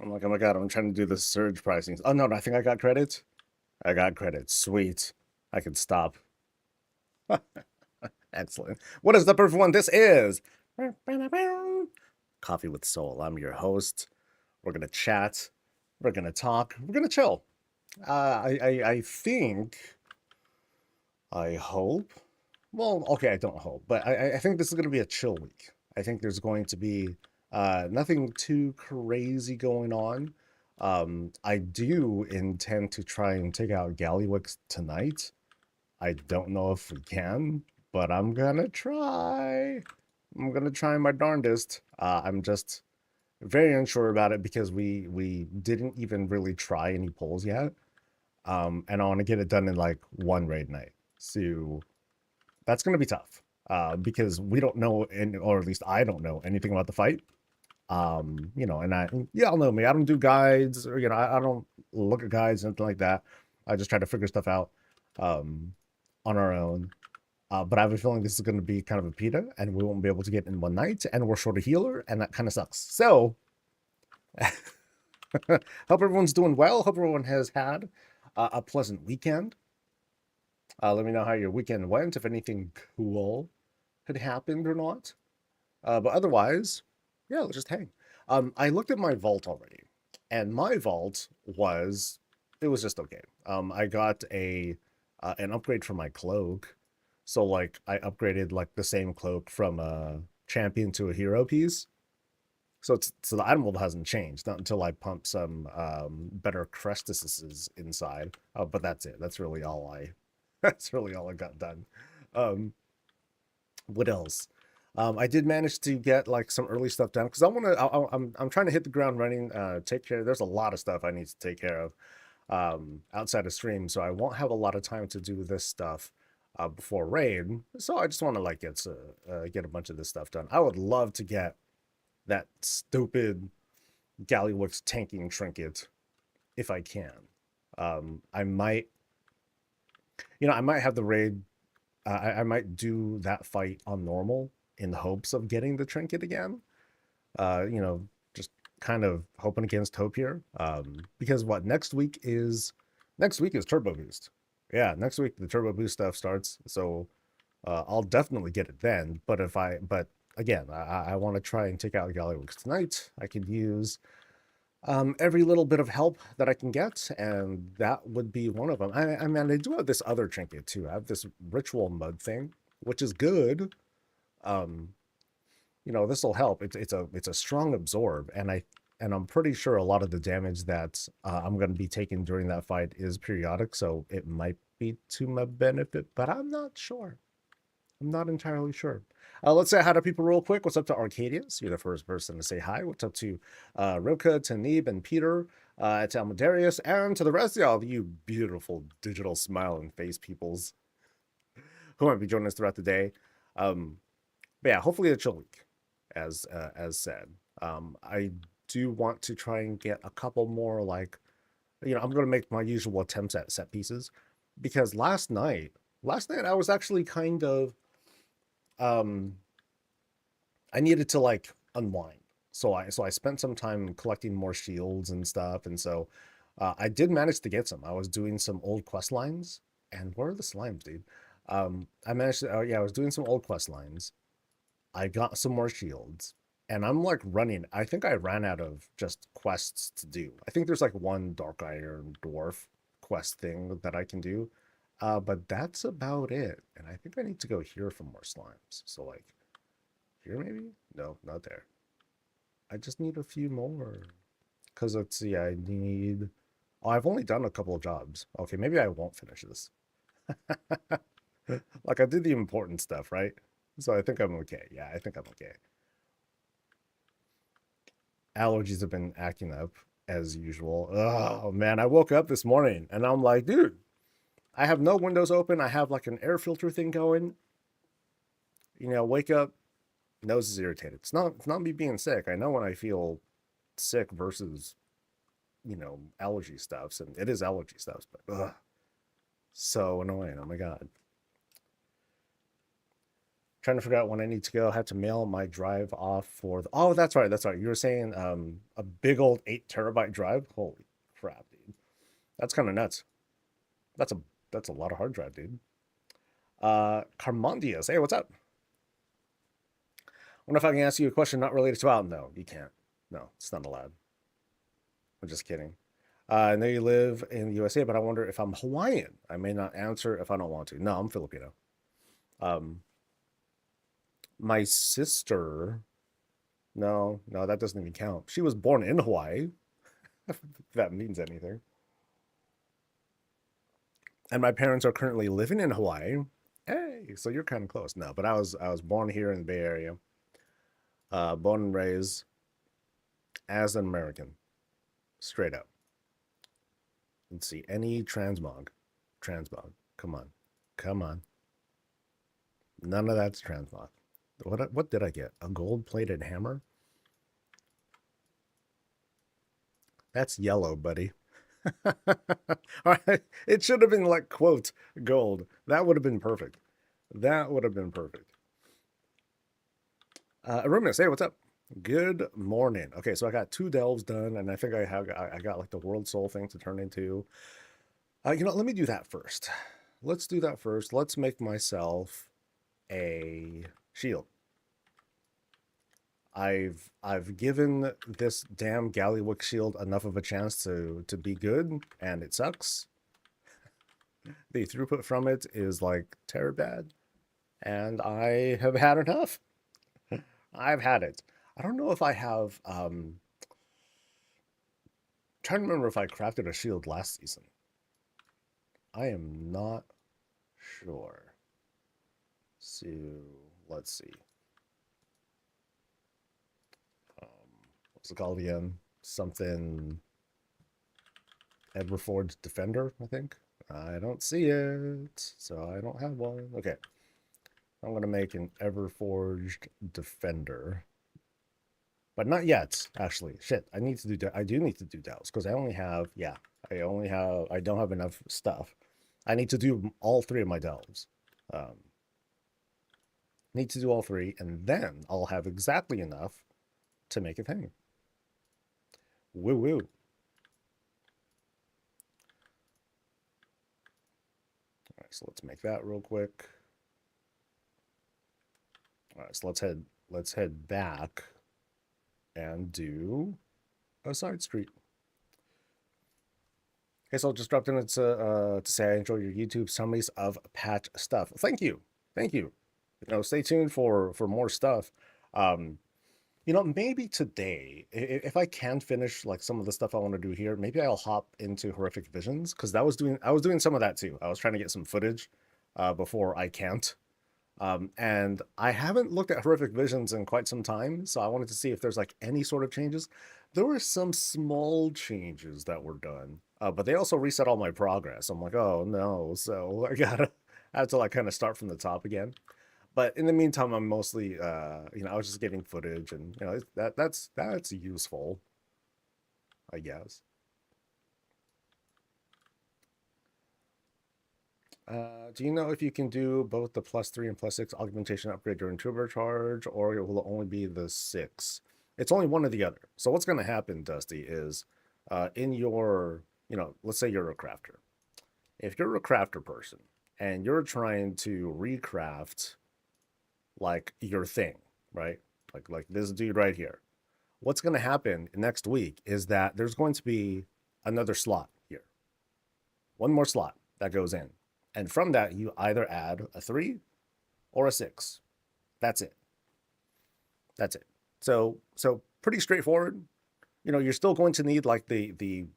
I'm like, oh my God, I'm trying to do the surge pricing. Oh no, I think I got credits. I got credits. Sweet. I can stop. Excellent. What is the perfect one? This is Coffee with Soul. I'm your host. We're gonna chat. We're gonna talk. We're gonna chill. I think. I hope. Well, okay, I don't hope, but I think this is gonna be a chill week. I think there's going to be nothing too crazy going on. I do intend to try and take out Gallywix tonight. I don't know if we can, but I'm gonna try. I'm gonna try my darndest. I'm just very unsure about it because we didn't even really try any polls yet. And I want to get it done in like one raid night. So that's gonna be tough. Because we don't know, or at least I don't know anything about the fight. And y'all know me. I don't do guides, or I don't look at guides, anything like that. I just try to figure stuff out. Um, on our own. But I have a feeling this is going to be kind of a PETA, and we won't be able to get in one night, and we're short a healer, and that kind of sucks. So, hope everyone's doing well. Hope everyone has had a pleasant weekend. Let me know how your weekend went, if anything cool had happened or not. But otherwise, yeah, let's just hang. I looked at my vault already, and my vault it was just okay. I got an upgrade for my cloak. So like I upgraded like the same cloak from a champion to a hero piece. So the item world hasn't changed, not until I pump some better crestises inside. But that's it. That's really all I that's really all I got done. Um what else? I did manage to get like some early stuff done because I'm trying to hit the ground running, take care. There's a lot of stuff I need to take care of outside of stream, so I won't have a lot of time to do this stuff before raid. So I just want to like get a bunch of this stuff done. I would love to get that stupid Gallywix tanking trinket if I can. I might, I might have the raid. I might do that fight on normal in the hopes of getting the trinket again. Just kind of hoping against hope here. Because what next week is Turbo Boost. Yeah, next week the Turbo Boost stuff starts. So I'll definitely get it then. But again, I want to try and take out Gallywix tonight. I could use every little bit of help that I can get, and that would be one of them. I mean, I do have this other trinket too. I have this ritual mud thing, which is good. Um, this will help. It's a strong absorb, and I'm pretty sure a lot of the damage that I'm going to be taking during that fight is periodic, so it might be to my benefit, but I'm not sure. I'm not entirely sure. Let's say hi to people real quick. What's up to Arcadius? You're the first person to say hi. What's up to Rilka, Tanib, and Peter, to Almudarius, and to the rest of y'all, you beautiful digital smiling face peoples who might be joining us throughout the day. But yeah, hopefully a chill week, as said. I do want to try and get a couple more like, I'm going to make my usual attempts at set pieces because last night I was actually kind of um I needed to like unwind. So I spent some time collecting more shields and stuff, and so I did manage to get some. I was doing some old quest lines, and where are the slimes, dude? I managed to. Oh yeah, I was doing some old quest lines. I got some more shields, and I'm like running. I think I ran out of just quests to do. I think there's like one Dark Iron Dwarf quest thing that I can do, but that's about it. And I think I need to go here for more slimes. So like here maybe? No, not there. I just need a few more. Cause let's see, I need. Oh, I've only done a couple of jobs. Okay, maybe I won't finish this. Like I did the important stuff, right? So I think I'm okay. Yeah, I think I'm okay. Allergies have been acting up as usual. Oh man, I woke up this morning and I'm like, dude, I have no windows open. I have like an air filter thing going. Wake up, nose is irritated. It's not me being sick. I know when I feel sick versus allergy stuffs, and it is allergy stuffs, but so annoying. Oh my god. Trying to figure out when I need to go. I had to mail my drive off for the. Oh, that's right. That's right. You were saying a big old 8 terabyte drive. Holy crap, dude. That's kind of nuts. That's a that's a lot of hard drive, dude. Carmondius. Hey, what's up? Wonder if I can ask you a question not related to. Oh, no, you can't. No, it's not allowed. I'm just kidding. I know you live in the USA, but I wonder if I'm Hawaiian. I may not answer if I don't want to. No, I'm Filipino. Um, my sister. No, no, that doesn't even count. She was born in Hawaii. If that means anything. And my parents are currently living in Hawaii. Hey, so you're kind of close. No, but I was born here in the Bay Area. Born and raised as an American, straight up. Let's see, any transmog. Transmog. Come on. Come on. None of that's transmog. What did I get? A gold-plated hammer? That's yellow, buddy. All right. It should have been like, quote, gold. That would have been perfect. That would have been perfect. Aruminus, hey, what's up? Good morning. Okay, so I got 2 delves done, and I think I got like the world soul thing to turn into. Let me do that first. Let's do that first. Let's make myself a shield. I've given this damn Gallywick shield enough of a chance to be good, and it sucks. The throughput from it is like terror bad, and I have had enough. I've had it. I don't know if I have trying to remember if I crafted a shield last season. I am not sure. So let's see. What's it called again? Something Everforged Defender, I think. I don't see it, so I don't have one. Okay. I'm gonna make an Everforged Defender. But not yet, actually. Shit, I do need to do delves, because I don't have enough stuff. I need to do all 3 of my delves. Need to do all 3, and then I'll have exactly enough to make a thing. Woo woo. All right, so let's make that real quick. All right, so let's head back and do a side street. Okay, so I just dropped in to say I enjoy your YouTube summaries of patch stuff. Thank you. Thank you. Stay tuned for more stuff. Maybe today, if I can finish like some of the stuff I want to do here, maybe I'll hop into Horrific Visions, because I was doing some of that too. I was trying to get some footage before I can't. And I haven't looked at Horrific Visions in quite some time, so I wanted to see if there's like any sort of changes. There were some small changes that were done, but they also reset all my progress. I'm like, oh no, so I have to like kind of start from the top again. But in the meantime, I'm mostly, I was just getting footage, and that's useful, I guess. Do you know if you can do both the +3 and +6 augmentation upgrade during turbocharge, or will it only be the 6? It's only one or the other. So what's going to happen, Dusty, is in your, let's say you're a crafter. If you're a crafter person and you're trying to recraft like your thing, right? Like this dude right here. What's going to happen next week is that there's going to be another slot here. One more slot that goes in. And from that, you either add a 3 or a 6. That's it. That's it. So pretty straightforward. You're still going to need like the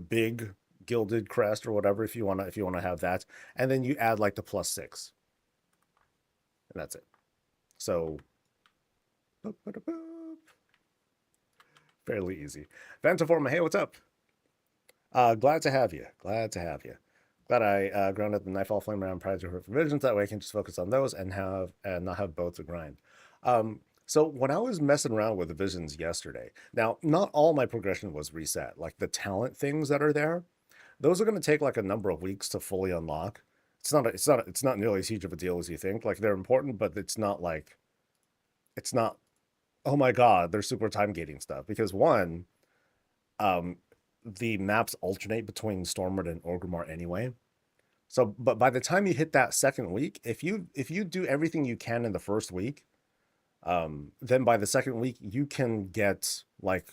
big gilded crest or whatever if you want to have that, and then you add like the +6. And that's it. So boop, boop, boop. Fairly easy. Vantiforma, hey, what's up? Glad to have you. Glad to have you. Glad I grounded the Nightfall Flame around prior to her visions. That way I can just focus on those and not have both to grind. So when I was messing around with the visions yesterday, now not all my progression was reset. Like the talent things that are there, those are going to take like a number of weeks to fully unlock. it's not nearly as huge of a deal as you think. Like they're important, but it's not like it's not. Oh my God, they're super time gating stuff because one, um, the maps alternate between Stormwood and Orgrimmar anyway. So, but by the time you hit that second week, if you do everything you can in the first week, then by the second week you can get like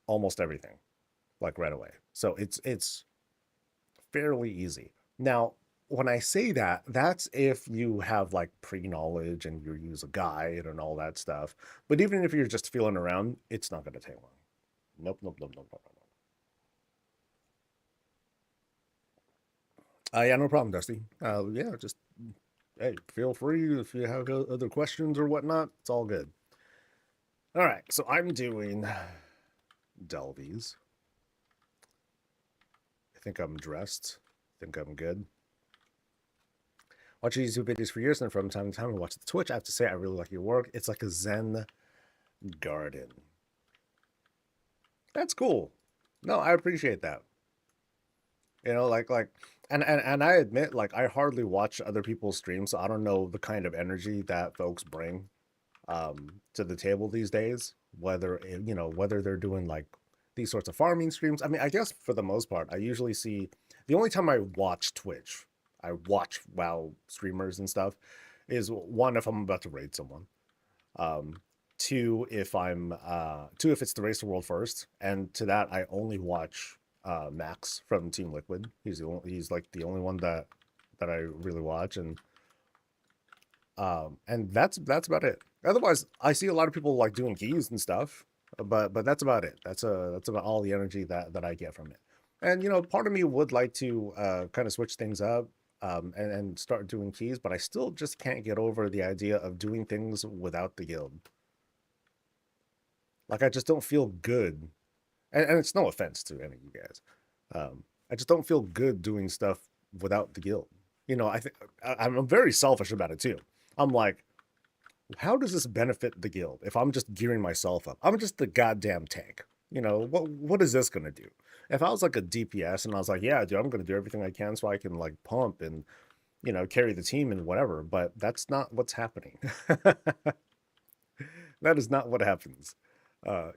almost everything, like right away. So it's fairly easy. Now, when I say that, that's if you have like pre-knowledge and you use a guide and all that stuff. But even if you're just feeling around, it's not going to take long. Nope, nope, nope, nope, nope, nope. Yeah, no problem, Dusty. Yeah, just hey, feel free if you have other questions or whatnot. It's all good. All right, so I'm doing Delvies. I think I'm dressed. I think I'm good. Watch YouTube videos for years, and from time to time I watch the Twitch. I have to say, I really like your work. It's like a Zen garden. That's cool. No, I appreciate that. You know, and I admit, like, I hardly watch other people's streams, so I don't know the kind of energy that folks bring to the table these days. Whether you know whether they're doing like these sorts of farming streams. I mean, I guess for the most part, I usually see the only time I watch Twitch, I watch WoW streamers and stuff, is one if I'm about to raid someone. Um, two if it's the race to world first, and to that I only watch Max from Team Liquid. He's like the only one that I really watch, and that's about it. Otherwise, I see a lot of people like doing keys and stuff, but that's about it. That's about all the energy that I get from it. And you know, part of me would like to kind of switch things up and start doing keys, but I still just can't get over the idea of doing things without the guild. Like I just don't feel good, and it's no offense to any of you guys. I just don't feel good doing stuff without the guild. You know, I think I'm very selfish about it too. I'm like, how does this benefit the guild if I'm just gearing myself up? I'm just the goddamn tank. You know, what is this gonna do? If I was like a DPS and I was like, yeah, dude, I'm gonna do everything I can so I can like pump and you know carry the team and whatever, but that's not what's happening. That is not what happens.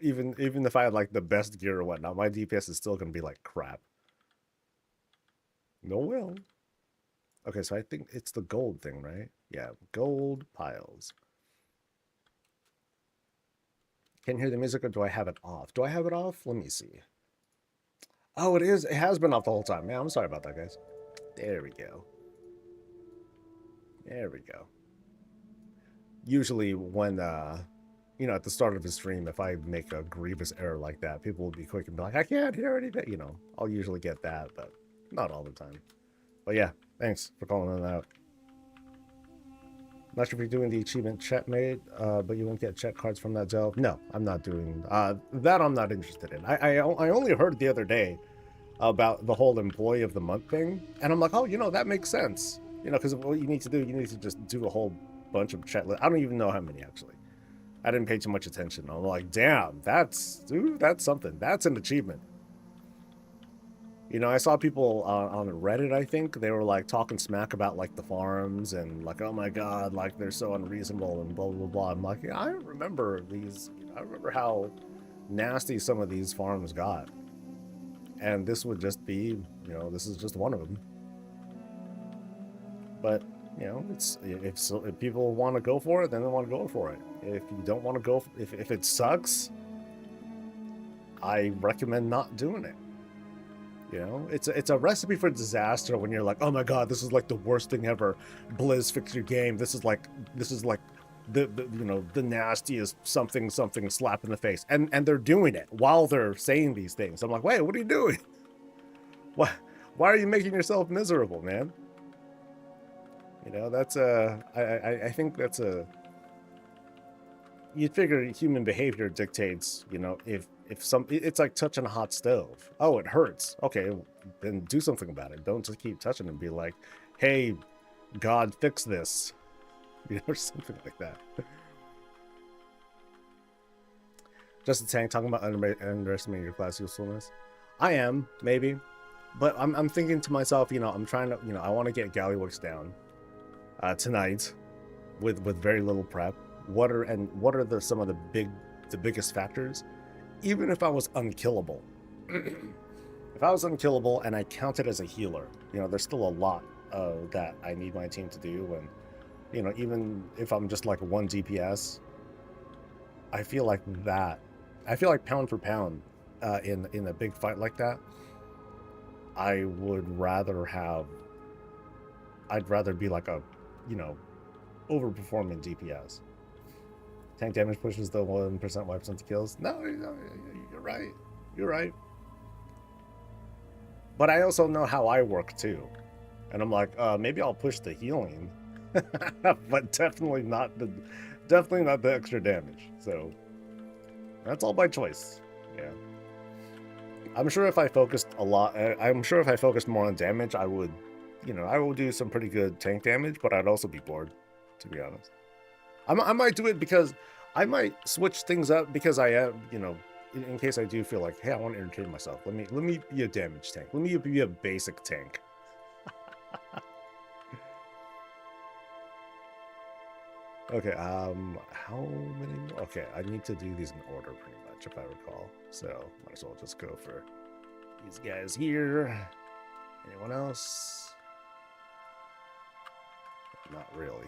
Even if I had like the best gear or whatnot, my DPS is still gonna be like crap. No will. Okay, so I think it's the gold thing, right? Yeah, gold piles. Can't hear the music, or do I have it off? Do I have it off? Let me see. Oh, it is. It has been off the whole time. Yeah, I'm sorry about that, guys. There we go. There we go. Usually when you know, at the start of a stream, if I make a grievous error like that, people will be quick and be like, I can't hear anything. You know, I'll usually get that, but not all the time. But yeah, thanks for calling that out. Not sure if you're doing the achievement chat made, but you won't get chat cards from that delve. No, I'm not doing that. I'm not interested in. I only heard the other day about the whole employee of the month thing, and I'm like, oh, you know, that makes sense. You know, because what you need to do, you need to just do a whole bunch of chat. I don't even know how many actually. I didn't pay too much attention. I'm like, damn, that's something. That's an achievement. You know, I saw people on Reddit, I think, they were like talking smack about like the farms and like, oh my God, like they're so unreasonable and blah, blah, blah. I'm like, yeah, I remember these, I remember how nasty some of these farms got. And this would just be, you know, this is just one of them. But, you know, it's, if people want to go for it, then they want to go for it. If you don't want to go, if it sucks, I recommend not doing it. You know, it's a recipe for disaster when you're like, oh my God, this is like the worst thing ever. Blizz, fix your game. This is like the you know, the nastiest something slap in the face, and they're doing it while they're saying these things. I'm like, wait, what are you doing? Why are you making yourself miserable, man? You know, that's I think that's a, you'd figure human behavior dictates, you know, if it's like touching a hot stove. Oh, it hurts. Okay, then do something about it. Don't just keep touching and be like, hey, God, fix this. You know, or something like that. Just a tank talking about underestimating your class usefulness. I am, maybe. But I'm thinking to myself, I'm trying to, I want to get Gallywix down tonight with very little prep. What are some of the biggest factors? Even if I was unkillable, if I was unkillable and I counted as a healer, there's still a lot that I need my team to do. And even if I'm just like 1 DPS, I feel like pound for pound, in a big fight like that, I'd rather be like a, overperforming DPS. Tank damage pushes the 1% wipes into kills. No, you're right. You're right. But I also know how I work too. And I'm like, maybe I'll push the healing, but definitely not the extra damage. So that's all by choice. Yeah. I'm sure if I focused more on damage, I would do some pretty good tank damage, but I'd also be bored, to be honest. I might do it because I might switch things up because I am, in case I do feel like, hey, I want to entertain myself. Let me be a damage tank. Let me be a basic tank. Okay, how many? Okay, I need to do these in order pretty much, if I recall. So might as well just go for these guys here. Anyone else? Not really.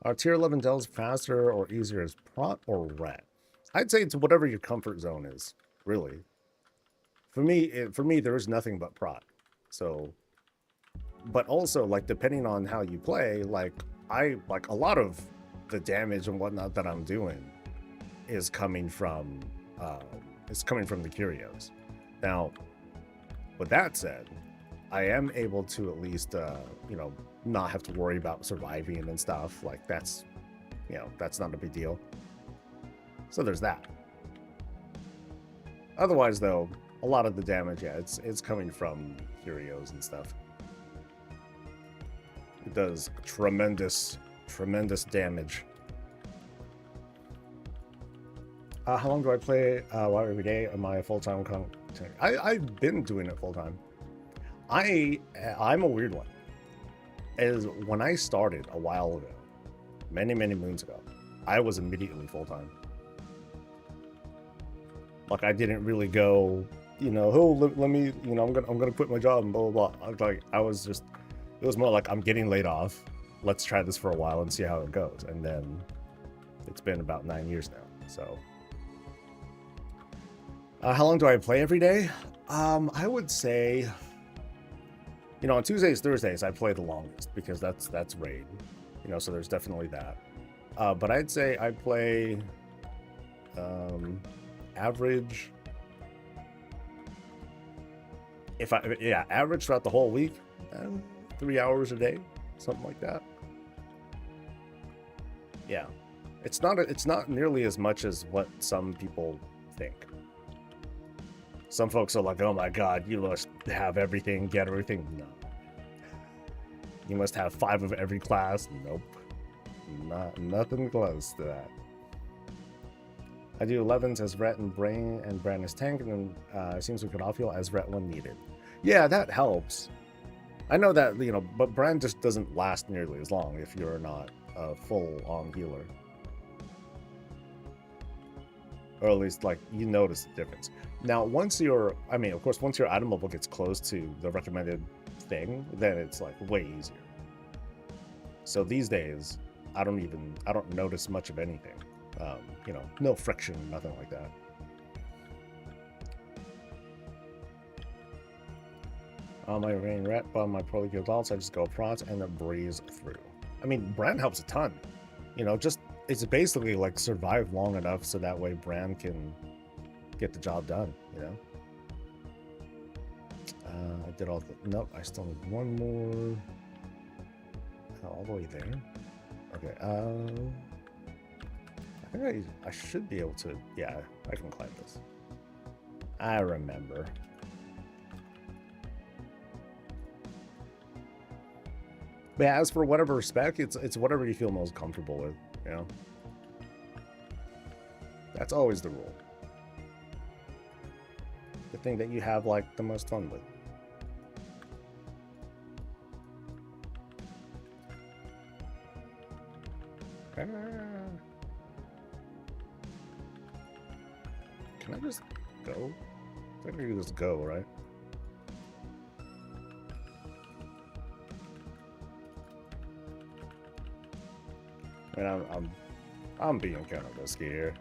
Are tier 11 delves faster or easier as prot or ret? I'd say it's whatever your comfort zone is, really. For me, there is nothing but prot. So, but also, like, depending on how you play, like, a lot of the damage and whatnot that I'm doing is coming from the curios. Now, with that said, I am able to at least, not have to worry about surviving and stuff. Like, that's not a big deal. So there's that. Otherwise, though, a lot of the damage, yeah, it's coming from curios and stuff. It does tremendous damage. How long do I play WoW every day? Am I a full-time content? I've been doing it full-time. I'm a weird one. As when I started a while ago, many moons ago, I was immediately full-time. Like, I didn't really go, let me, I'm gonna quit my job and blah blah blah. Like, it was more like, I'm getting laid off. Let's try this for a while and see how it goes. And then it's been about 9 years now. So, how long do I play every day? I would say, on Tuesdays, Thursdays, I play the longest because that's raid. So there's definitely that. But I'd say I play average. Average throughout the whole week, 3 hours a day, something like that. Yeah, it's not nearly as much as what some people think. Some folks are like, oh my god, you must have everything, get everything. No. You must have 5 of every class. Nope. Nothing close to that. I do 11s as Ret and Brain, and Bran as tank, and then it seems we could off heal as Ret when needed. Yeah, that helps. I know that, but Bran just doesn't last nearly as long if you're not a full-on healer. Or at least, like, you notice the difference. Now, once your item level gets close to the recommended thing, then it's, like, way easier. So these days, I don't notice much of anything. No friction, nothing like that. On my rain ret, but on my poorly guild alts, I just go prots and then breeze through. I mean, Bran helps a ton. It's basically like survive long enough so that way Bran can get the job done, I did all the... Nope, I still need one more. All the way there. Okay, I think I should be able to... Yeah, I can climb this. I remember. But as for whatever spec, it's whatever you feel most comfortable with, That's always the rule. thing that you have like the most fun with. Can I just go? I think I can just go, right? I mean, I'm being kind of risky here.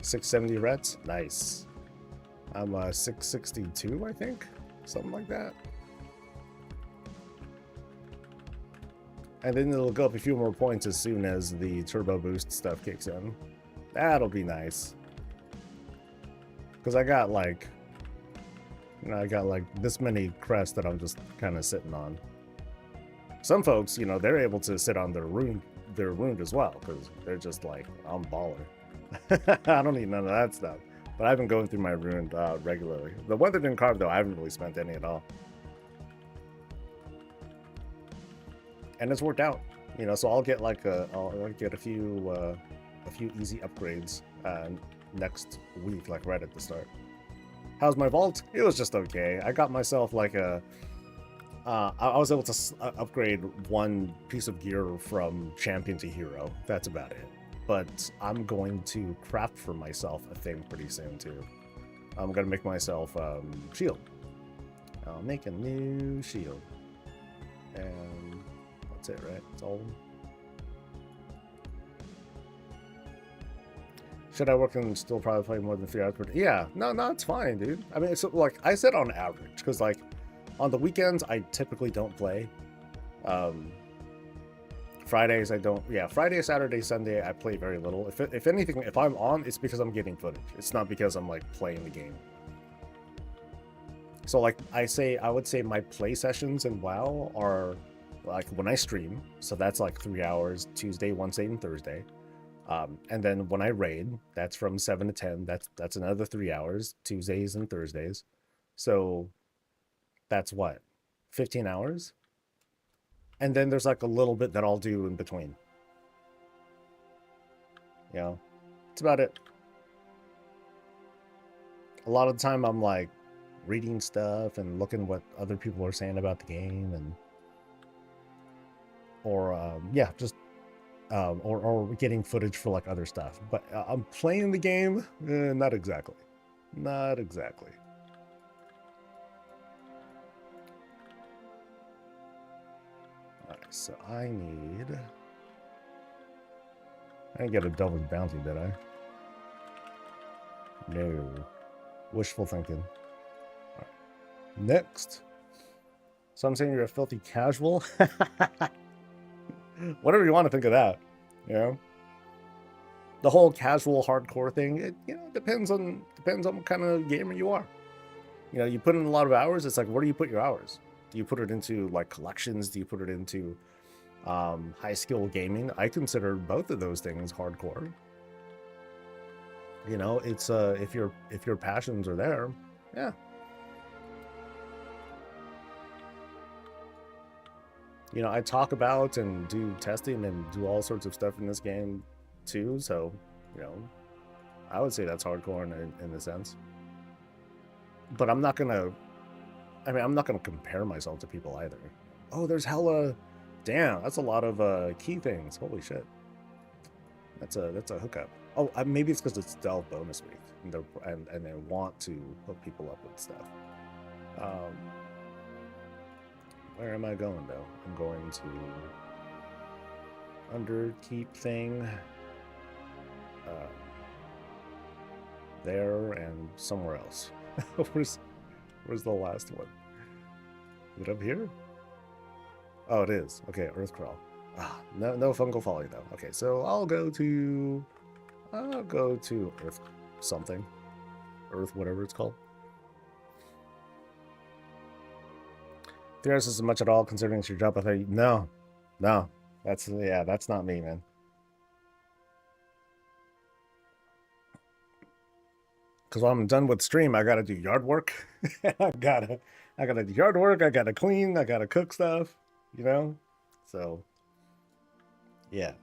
670 rets, nice. I'm 662, I think, something like that. And then it'll go up a few more points as soon as the turbo boost stuff kicks in. That'll be nice. Because I got like, you know, I got like this many crests that I'm just kind of sitting on. Some folks, you know, they're able to sit on their rune as well, because they're just like, I'm baller. I don't need none of that stuff. But I've been going through my rune regularly. The weathered and carved, though, I haven't really spent any at all. And it's worked out, you know. So I'll get like I'll get a few easy upgrades next week, like right at the start. How's my vault? It was just okay. I got myself like a. I was able to upgrade one piece of gear from champion to hero. That's about it. But I'm going to craft for myself a thing pretty soon too. I'm gonna make myself shield. I'll make a new shield, and that's it, right? That's all. Should I work and still probably play more than 3 hours per day? Yeah, no, it's fine, dude. I mean, it's like I said on average, because like on the weekends I typically don't play. Fridays I don't. Yeah, Friday, Saturday, Sunday I play very little. If anything, if I'm on, it's because I'm getting footage. It's not because I'm like playing the game. So like I would say my play sessions in WoW are like when I stream. So that's like 3 hours, Tuesday, Wednesday, and Thursday. And then when I raid, that's from 7 to 10. That's another 3 hours, Tuesdays and Thursdays. So that's what, 15 hours? And then there's like a little bit that I'll do in between. You know, that's about it. A lot of the time I'm like reading stuff and looking what other people are saying about the game, and or yeah, just or getting footage for like other stuff. But I'm playing the game, not exactly. Not exactly. Alright, so I didn't get a double bounty, did I? No. Wishful thinking. Alright. Next. So I'm saying you're a filthy casual? Whatever you want to think of that, you know? The whole casual hardcore thing, it, you know, depends on what kind of gamer you are. You know, you put in a lot of hours, it's like, where do you put your hours? Do you put it into like collections? Do you put it into high skill gaming? I consider both of those things hardcore. You know, it's if your passions are there, yeah. You know, I talk about and do testing and do all sorts of stuff in this game too, so, you know, I would say that's hardcore in a sense. But I'm not gonna compare myself to people either. Oh, there's hella, damn, that's a lot of key things. Holy shit. That's a hookup. Oh, maybe it's because it's stealth bonus week, and they want to hook people up with stuff. Where am I going though? I'm going to underkeep thing. There and somewhere else. Where's the last one? Is it up here? Oh, it is. Okay, Earth Crawl. Ah, no fungal folly though. Okay, so I'll go to Earth something. Earth whatever it's called. 3 hours isn't much at all considering it's your job. I thought no. That's not me, man. Because when I'm done with stream, I gotta do yard work. I gotta do yard work. I gotta clean. I gotta cook stuff. You know, so yeah.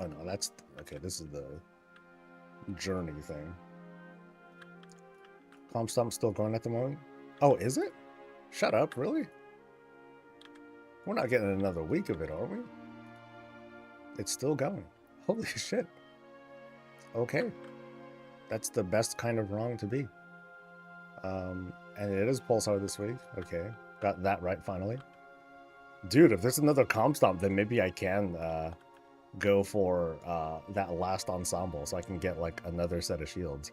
Oh no, that's okay. This is the journey thing. Calm Stomp's still going at the moment. Oh, is it? Shut up, really? We're not getting another week of it, are we? It's still going. Holy shit. Okay. That's the best kind of wrong to be. And it is Pulsar this week. Okay. Got that right finally. Dude, if there's another Calm Stomp, then maybe I can go for that last ensemble so I can get like another set of shields.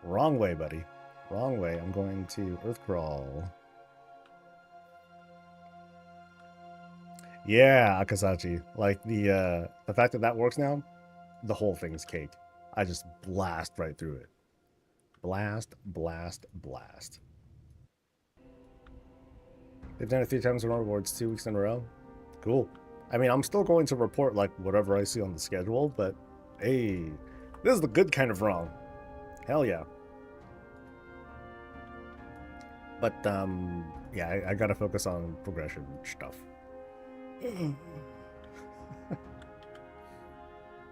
Wrong way, buddy. Wrong way. I'm going to Earth Crawl. Yeah, Akasachi. Like the fact that that works now, the whole thing's cake. I just blast right through it. Blast, blast, blast. They've done it 3 times in a row, awards 2 weeks in a row. Cool. I mean, I'm still going to report like whatever I see on the schedule, but hey, this is the good kind of wrong. Hell yeah. But yeah, I gotta focus on progression stuff.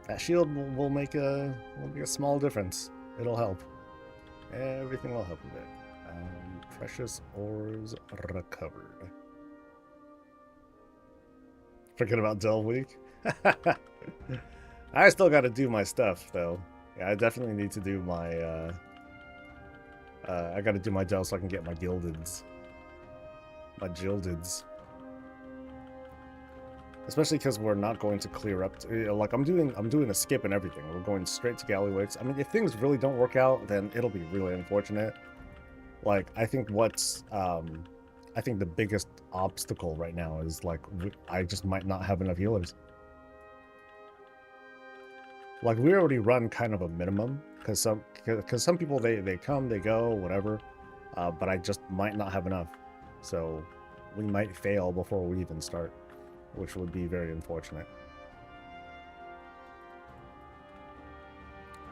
That shield will make a small difference. It'll help. Everything will help a bit. Precious ores recovered. Forget about Delve Week. I still got to do my stuff though. Yeah, I definitely need to do my. I got to do my Delve so I can get my gildeds. My gildeds. Especially because we're not going to clear up. Like I'm doing a skip and everything. We're going straight to Gallywix. I mean, if things really don't work out, then it'll be really unfortunate. Like I think I think the biggest obstacle right now is like I just might not have enough healers. Like we already run kind of a minimum because some people they come, they go, whatever. But I just might not have enough, so we might fail before we even start, which would be very unfortunate.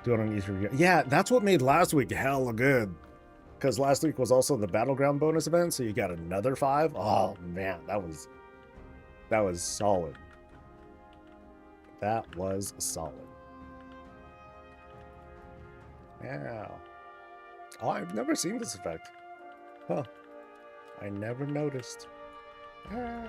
Do it on Easter. Yeah, that's what made last week hella good. Because last week was also the Battleground bonus event, so you got another 5. Oh man, that was solid. That was solid. Yeah. Oh, I've never seen this effect. Huh. I never noticed. Ah.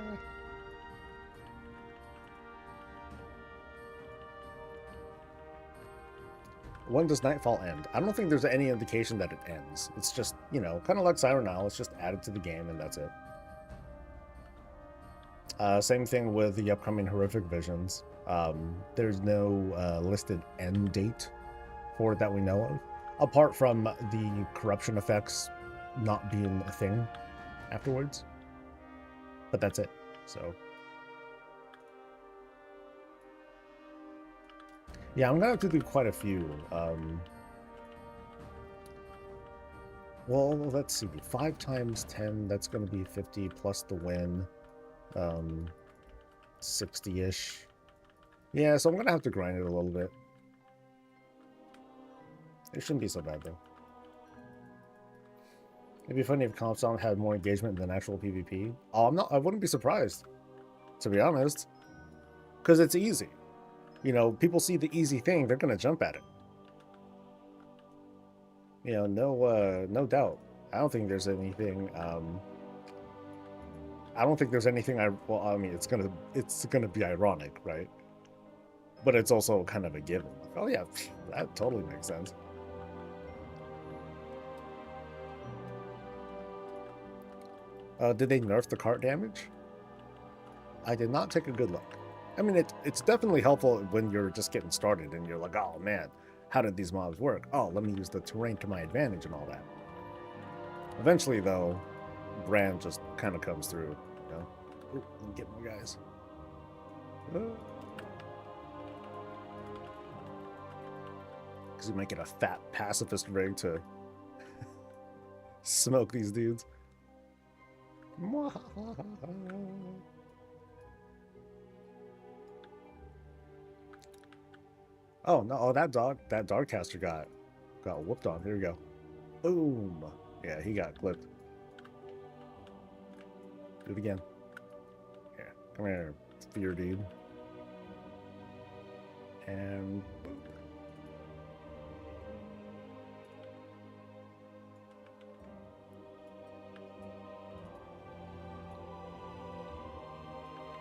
When does Nightfall end? I don't think there's any indication that it ends. It's just, you know, kind of like Siren Owl. It's just added to the game and that's it. Same thing with the upcoming Horrific Visions. There's no listed end date for it that we know of, apart from the corruption effects not being a thing afterwards. But that's it. So yeah, I'm gonna have to do quite a few. Well, let's see. 5 times 10, that's gonna be 50 plus the win. 60-ish. Yeah, so I'm gonna have to grind it a little bit. It shouldn't be so bad though. It'd be funny if Comp Song had more engagement than actual PvP. Oh, I wouldn't be surprised, to be honest. Because it's easy. You know, people see the easy thing, they're gonna jump at it. You know, no doubt. I don't think there's anything. I don't think there's anything. Well, I mean, it's gonna be ironic, right? But it's also kind of a given. Like, oh yeah, that totally makes sense. Did they nerf the cart damage? I did not take a good look. I mean, it's definitely helpful when you're just getting started and you're like, oh man, how did these mobs work? Oh, let me use the terrain to my advantage and all that. Eventually, though, brand just kind of comes through, you know? Ooh, let me get more guys. Because you might get a fat pacifist rig to smoke these dudes. Oh no! Oh, that dogcaster got whooped on. Here we go. Boom! Yeah, he got clipped. Do it again. Yeah, come here, fear dude. And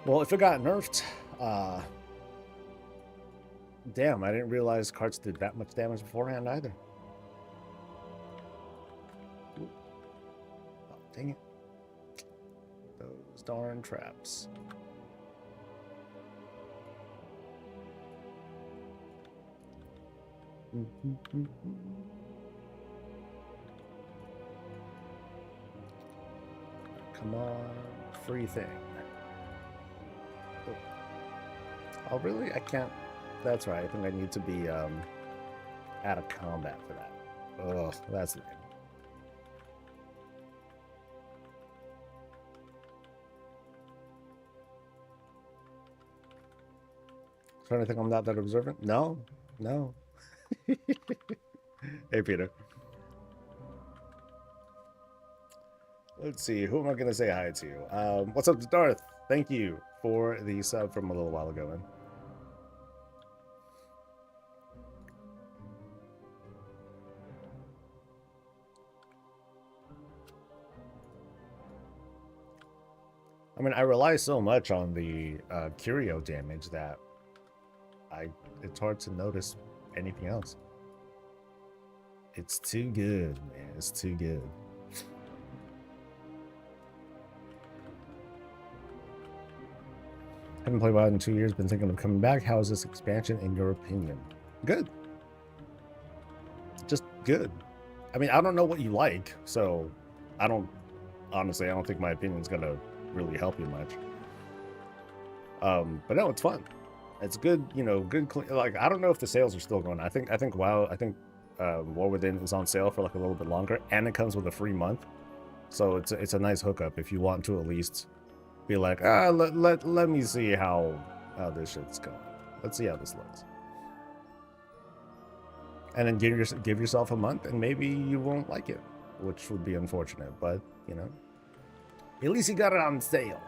well, if it got nerfed, damn, I didn't realize carts did that much damage beforehand either. Ooh. Oh, dang it. Those darn traps. Come on, free thing. Oh, really? I can't. That's right. I think I need to be out of combat for that. Ugh, that's lame. Trying to think I'm not that observant? No, no. Hey, Peter. Let's see. Who am I going to say hi to? What's up, Darth? Thank you for the sub from a little while ago, man. I mean, I rely so much on the curio damage that it's hard to notice anything else. It's too good, man. It's too good. Haven't played WoW in 2 years, been thinking of coming back. How is this expansion in your opinion? Good. Just good. I mean, I don't know what you like, so honestly, I don't think my opinion's gonna really help you much. But no, it's fun. It's good, you know, good, like, I don't know if the sales are still going. I think WoW, War Within is on sale for like a little bit longer, and it comes with a free month. So it's a nice hookup if you want to at least be like, let me see how this shit's going. Let's see how this looks. And then give yourself a month, and maybe you won't like it, which would be unfortunate, but you know, at least you got it on sale.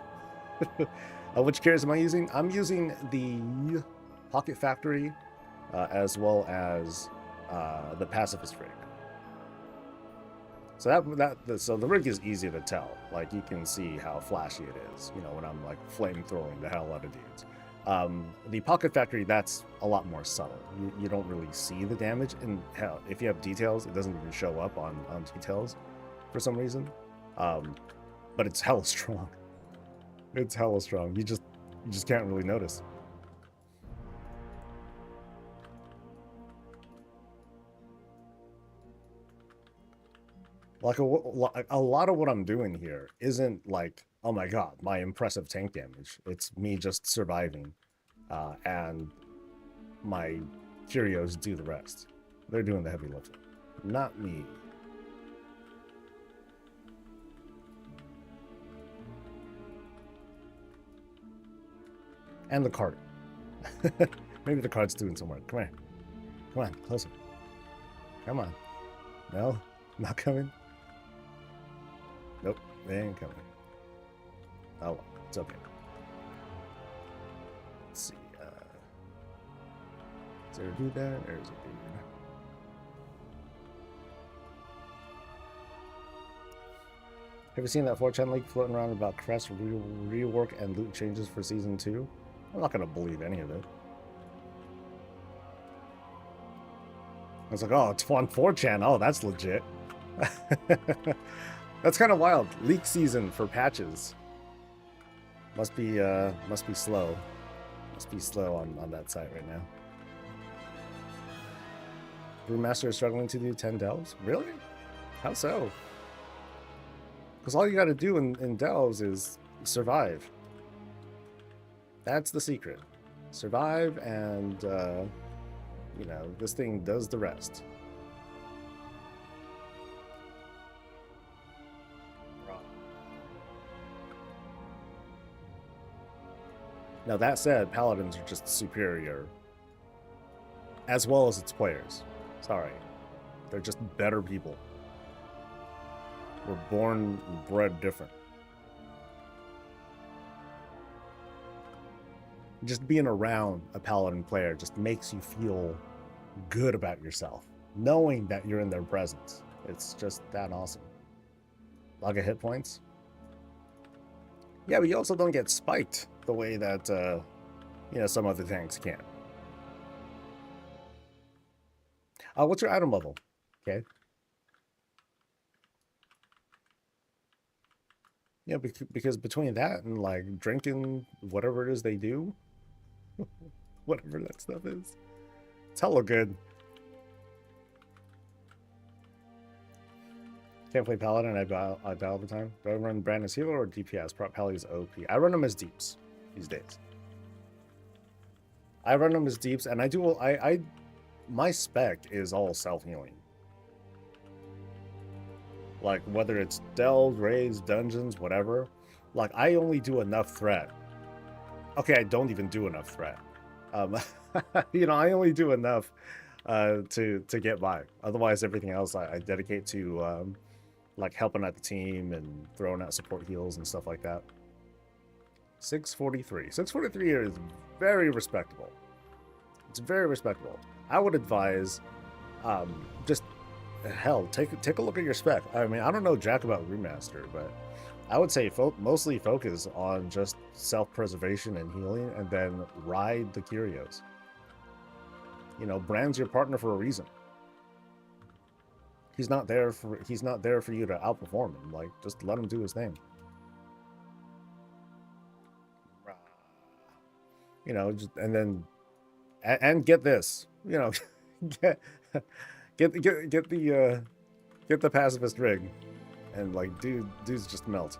Which carriers am I using? I'm using the Pocket Factory, as well as the Pacifist rig. So so the rig is easy to tell. Like, you can see how flashy it is, you know, when I'm like flamethrowing the hell out of dudes. The Pocket Factory, that's a lot more subtle. You don't really see the damage, and hell, if you have details, it doesn't even show up on details for some reason. But it's hella strong. It's hella strong. You just can't really notice. Like a lot of what I'm doing here isn't like, oh my god, my impressive tank damage. It's me just surviving, and my curios do the rest. They're doing the heavy lifting, not me. And the cart. Maybe the cart's doing some work. Come here. Come on, closer. Come on. No, not coming. Nope, they ain't coming. Oh, well, it's okay. Let's see. Is there a dude there? There's a dude. Have you seen that 4chan leak floating around about Crest rework and loot changes for Season 2? I'm not going to believe any of it. I was like, oh, it's on 4chan. Oh, that's legit. That's kind of wild. Leak season for patches. Must be slow. Must be slow on that site right now. Brewmaster is struggling to do 10 delves? Really? How so? Because all you got to do in delves is survive. That's the secret. Survive, and you know, this thing does the rest. Now, that said, paladins are just superior, as well as its players. Sorry. They're just better people. We're born and bred different. Just being around a paladin player just makes you feel good about yourself, knowing that you're in their presence. It's just that awesome. Log of hit points. Yeah, but you also don't get spiked the way that some other tanks can. What's your item level? Okay. Yeah, because between that and like drinking whatever it is they do, whatever that stuff is, it's hella good. Can't play Paladin, I die all the time. Do I run Brand as healer or DPS? Pali's OP. I run them as deeps these days. I run them as deeps, and I do. My spec is all self-healing. Like whether it's delves, raids, dungeons, whatever. Like I only do enough threat. Okay, I don't even do enough threat. I only do enough to get by. Otherwise, everything else I dedicate to like helping out the team and throwing out support heals and stuff like that. 643. 643 is very respectable. It's very respectable. I would advise just hell, take a look at your spec. I mean, I don't know jack about remaster, but I would say mostly focus on just self-preservation and healing, and then ride the curios. Brand's your partner for a reason. He's not there for you to outperform him. Like, just let him do his thing. And then get this. Get the pacifist rig, and like dudes just melt.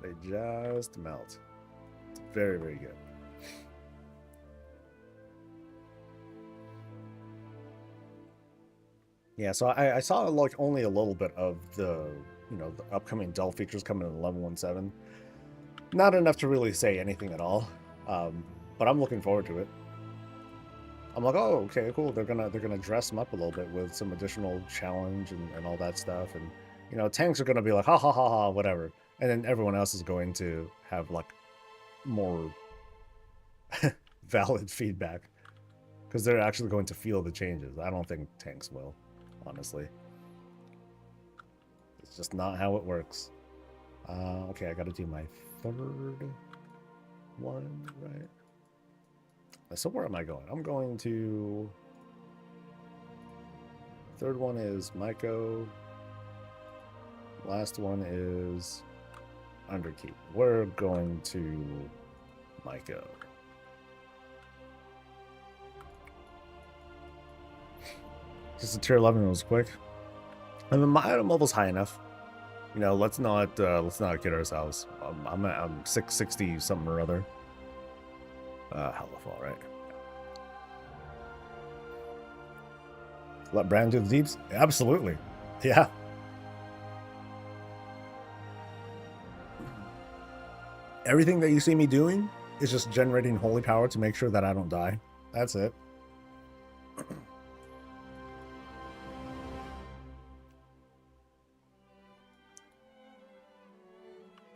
They just melt. It's very, very good. Yeah, so I saw like only a little bit of the upcoming Dell features coming in 11.17. Not enough to really say anything at all, but I'm looking forward to it. I'm like, oh, okay, cool. They're gonna dress them up a little bit with some additional challenge and all that stuff, and tanks are gonna be like, ha ha ha ha, whatever, and then everyone else is going to have like more valid feedback because they're actually going to feel the changes. I don't think tanks will, honestly. It's just not how it works. Okay, I got to do my third one, right? So where am I going? I'm going to... Third one is Myco. Last one is Underkeep. We're going to Myco. Just a tier 11 was quick. I mean, my item level's high enough. Let's not kid ourselves. I'm 660 something or other. Hell of all right. Let Brand do the deeps? Absolutely. Yeah. Everything that you see me doing is just generating holy power to make sure that I don't die. That's it.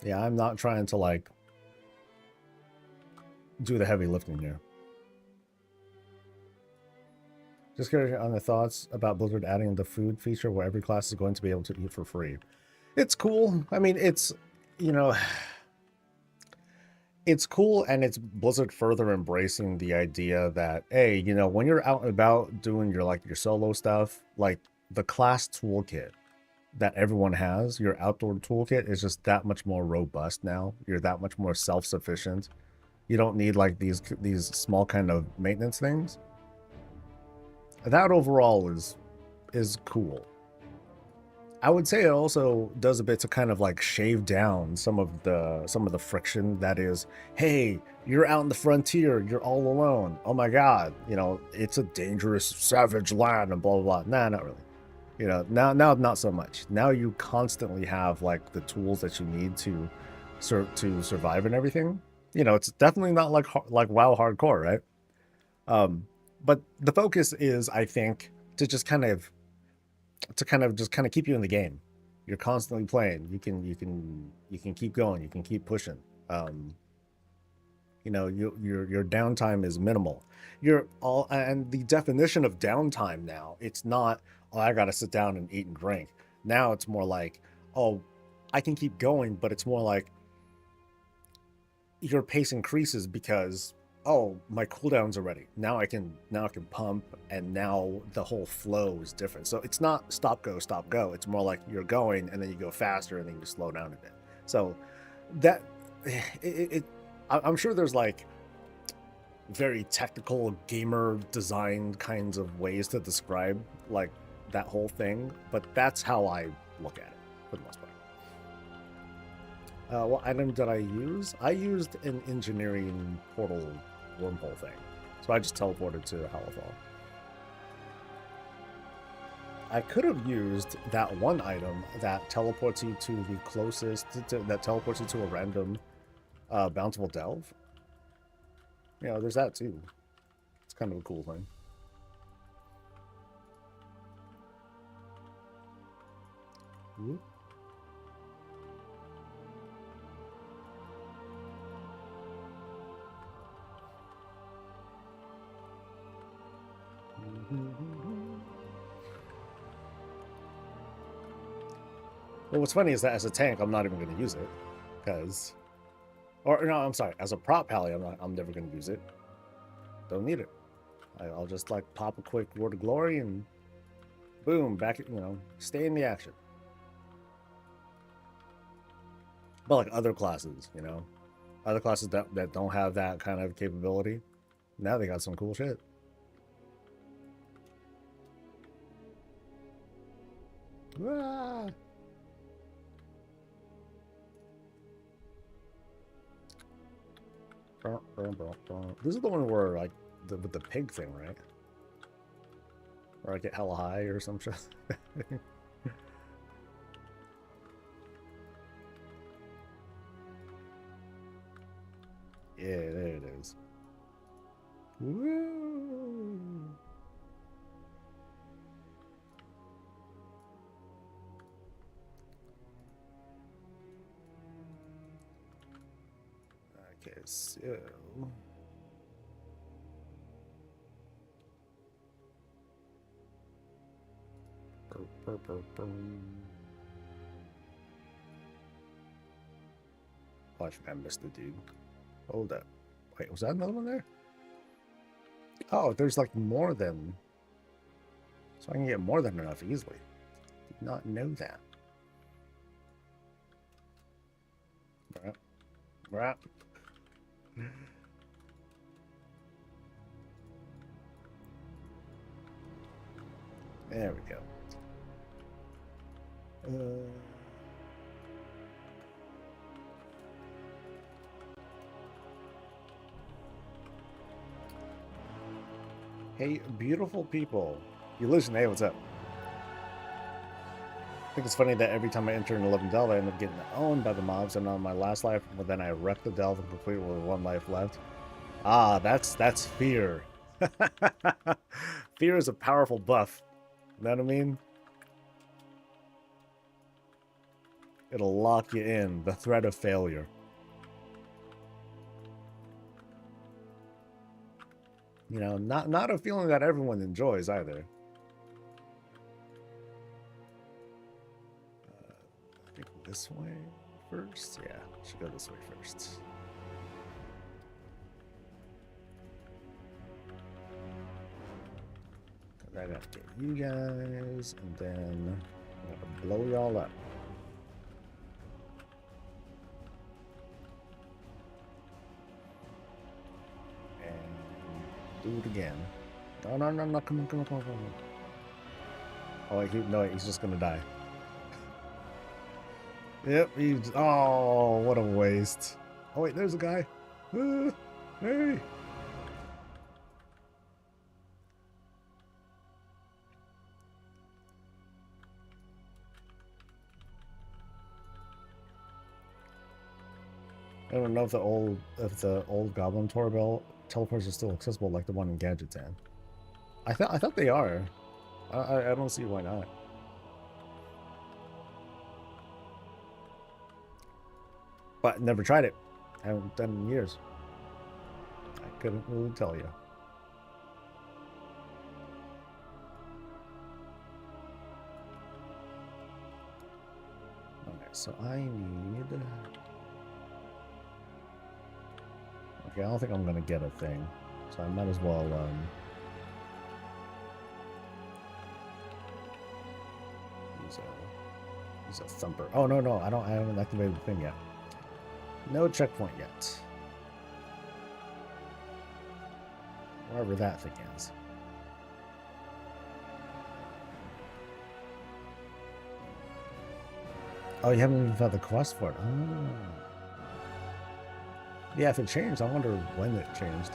Yeah, I'm not trying to like do the heavy lifting here. Just curious on the thoughts about Blizzard adding the food feature where every class is going to be able to eat for free. It's cool. I mean, it's cool, and it's Blizzard further embracing the idea that, hey, when you're out and about doing your solo stuff, like the class toolkit that everyone has, your outdoor toolkit is just that much more robust now. You're that much more self-sufficient. You don't need like these small kind of maintenance things. That overall is cool. I would say it also does a bit to kind of like shave down some of the friction that is, hey, you're out in the frontier, you're all alone. Oh my god, it's a dangerous, savage land and blah blah blah. Nah, not really. Now not so much. Now you constantly have like the tools that you need to survive and everything. It's definitely not like WoW hardcore, right? But the focus is, I think, to just kind of keep you in the game. You're constantly playing. You can keep going. You can keep pushing. You know, your downtime is minimal. You're all, and the definition of downtime now, it's not, oh, I gotta sit down and eat and drink. Now it's more like, oh, I can keep going, but it's more like your pace increases because, oh, my cooldowns are ready. Now I can pump, and now the whole flow is different. So it's not stop go stop go. It's more like you're going and then you go faster and then you slow down a bit. So that it I'm sure there's like very technical gamer designed kinds of ways to describe like that whole thing, but that's how I look at it for the most part. What item did I use? I used an engineering portal wormhole thing, so I just teleported to Halifal. I could have used that one item that teleports you to the closest, that teleports you to a random bountiful delve. You know, there's that too. It's kind of a cool thing. Whoop. Well, what's funny is that as a tank, I'm not even going to use it, because, or no, I'm sorry, as a prop pally, I'm never going to use it. Don't need it. I'll just like pop a quick word of glory and boom, back, you know, stay in the action. But like other classes, you know, other classes that don't have that kind of capability, now they got some cool shit. Ah. This is the one where like with the pig thing, right? Or I get hella high or some shit. Yeah, there it is. Woo! Okay, so oh, I think I missed the dude. Hold up. Wait, was that another one there? Oh, there's like more than... So I can get more than enough easily. Did not know that. Right. There we go. Hey, beautiful people. You listen, hey, what's up? I think it's funny that every time I enter an 11 delve, I end up getting owned by the mobs, and on my last life, but then I wreck the delve and complete with one life left. Ah, that's fear. Fear is a powerful buff. You know what I mean? It'll lock you in. The threat of failure. You know, not a feeling that everyone enjoys either. I think this way first. Yeah, should go this way first. I gotta get you guys, and then I'm gonna blow y'all up. And do it again. No, come on. Oh, wait, no, he's just gonna die. Yep, he's... Oh, what a waste. Oh, wait, there's a guy. Hey! I don't know if the old Goblin Torbell teleports are still accessible like the one in Gadgetan. I thought they are. I don't see why not. But never tried it. I haven't done it in years. couldn't really tell you. Okay, so I need... Okay, I don't think I'm gonna get a thing, so I might as well, use a thumper. Oh, no, I haven't activated the thing yet. No checkpoint yet. Wherever that thing is. Oh, you haven't even found the quest for it. Oh. Yeah, if it changed, I wonder when it changed.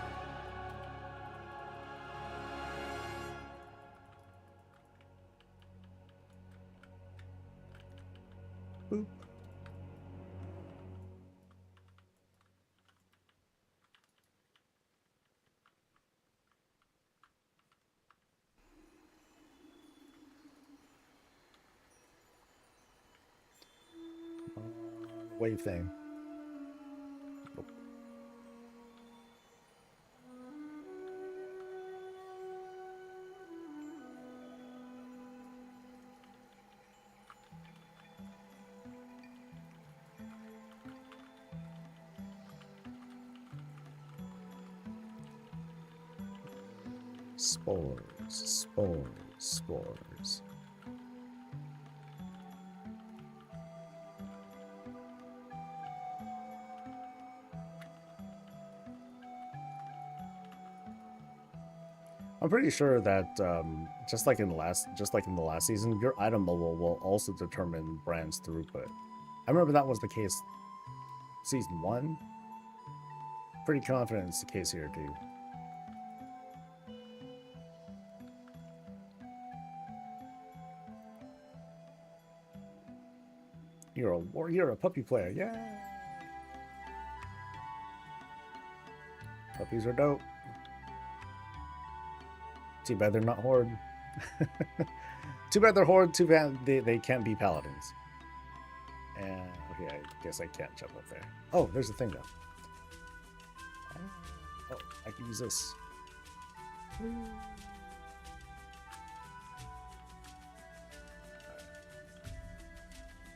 Boop. Wave thing. Spores. I'm pretty sure that just like in the last season, your item level will also determine brand's throughput. I remember that was the case season 1. Pretty confident it's the case here too. You're a puppy player, yeah. Puppies are dope. Too bad they're not horde. Too bad they're horde. Too bad they can't be paladins. And okay, I guess I can't jump up there. Oh, there's a thing though. Oh, I can use this.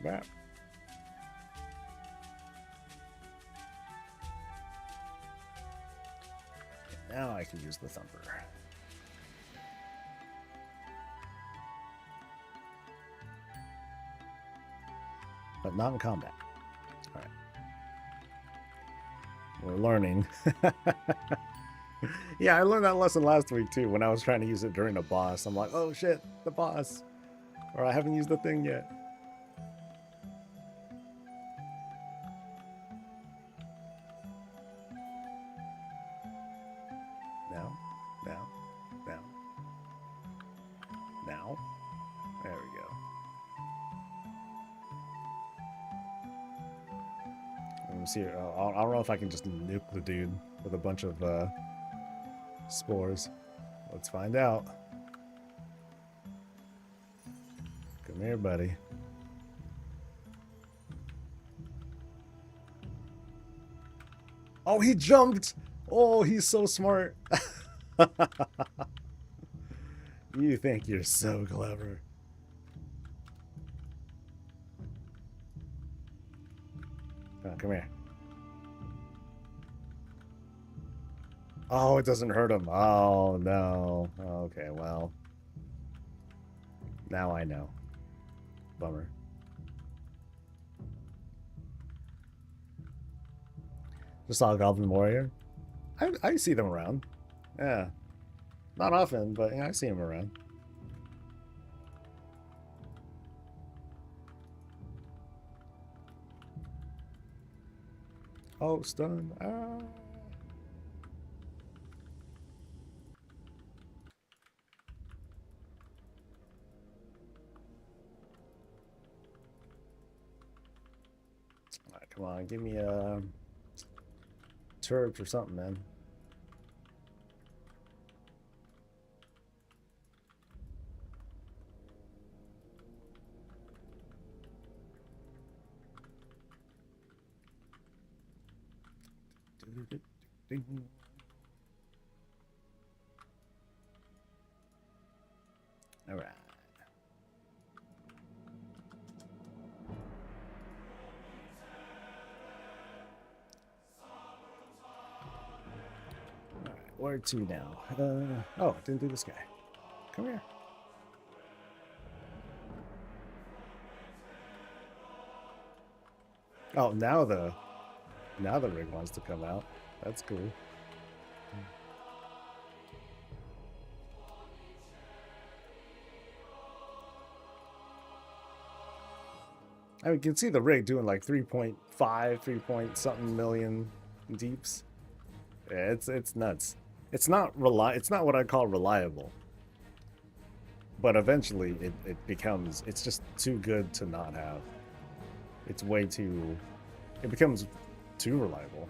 Map. Now I can use the thumper. But not in combat. Alright. We're learning. Yeah, I learned that lesson last week too when I was trying to use it during a boss. I'm like, oh shit, the boss. Or I haven't used the thing yet. Now. There we go. Let me see. I don't know if I can just nuke the dude with a bunch of spores. Let's find out. Come here, buddy. Oh, he jumped! Oh, he's so smart. You think you're so clever. Oh, come here. Oh, it doesn't hurt him. Oh, no. Okay, well. Now I know. Bummer. Just saw a Goblin Warrior. I see them around. Yeah. Not often, but yeah, I see them around. Oh, stun. Ah. Alright, come on, give me a turret or something, man. All right. All right, where to now? Oh, didn't do this guy. Come here. Oh, now the rig wants to come out. That's cool. I mean, you can see the rig doing like 3.5, 3 point something million deeps. Yeah, it's nuts. It's not what I call reliable. But eventually it becomes, it's just too good to not have. It's way too, it becomes too reliable.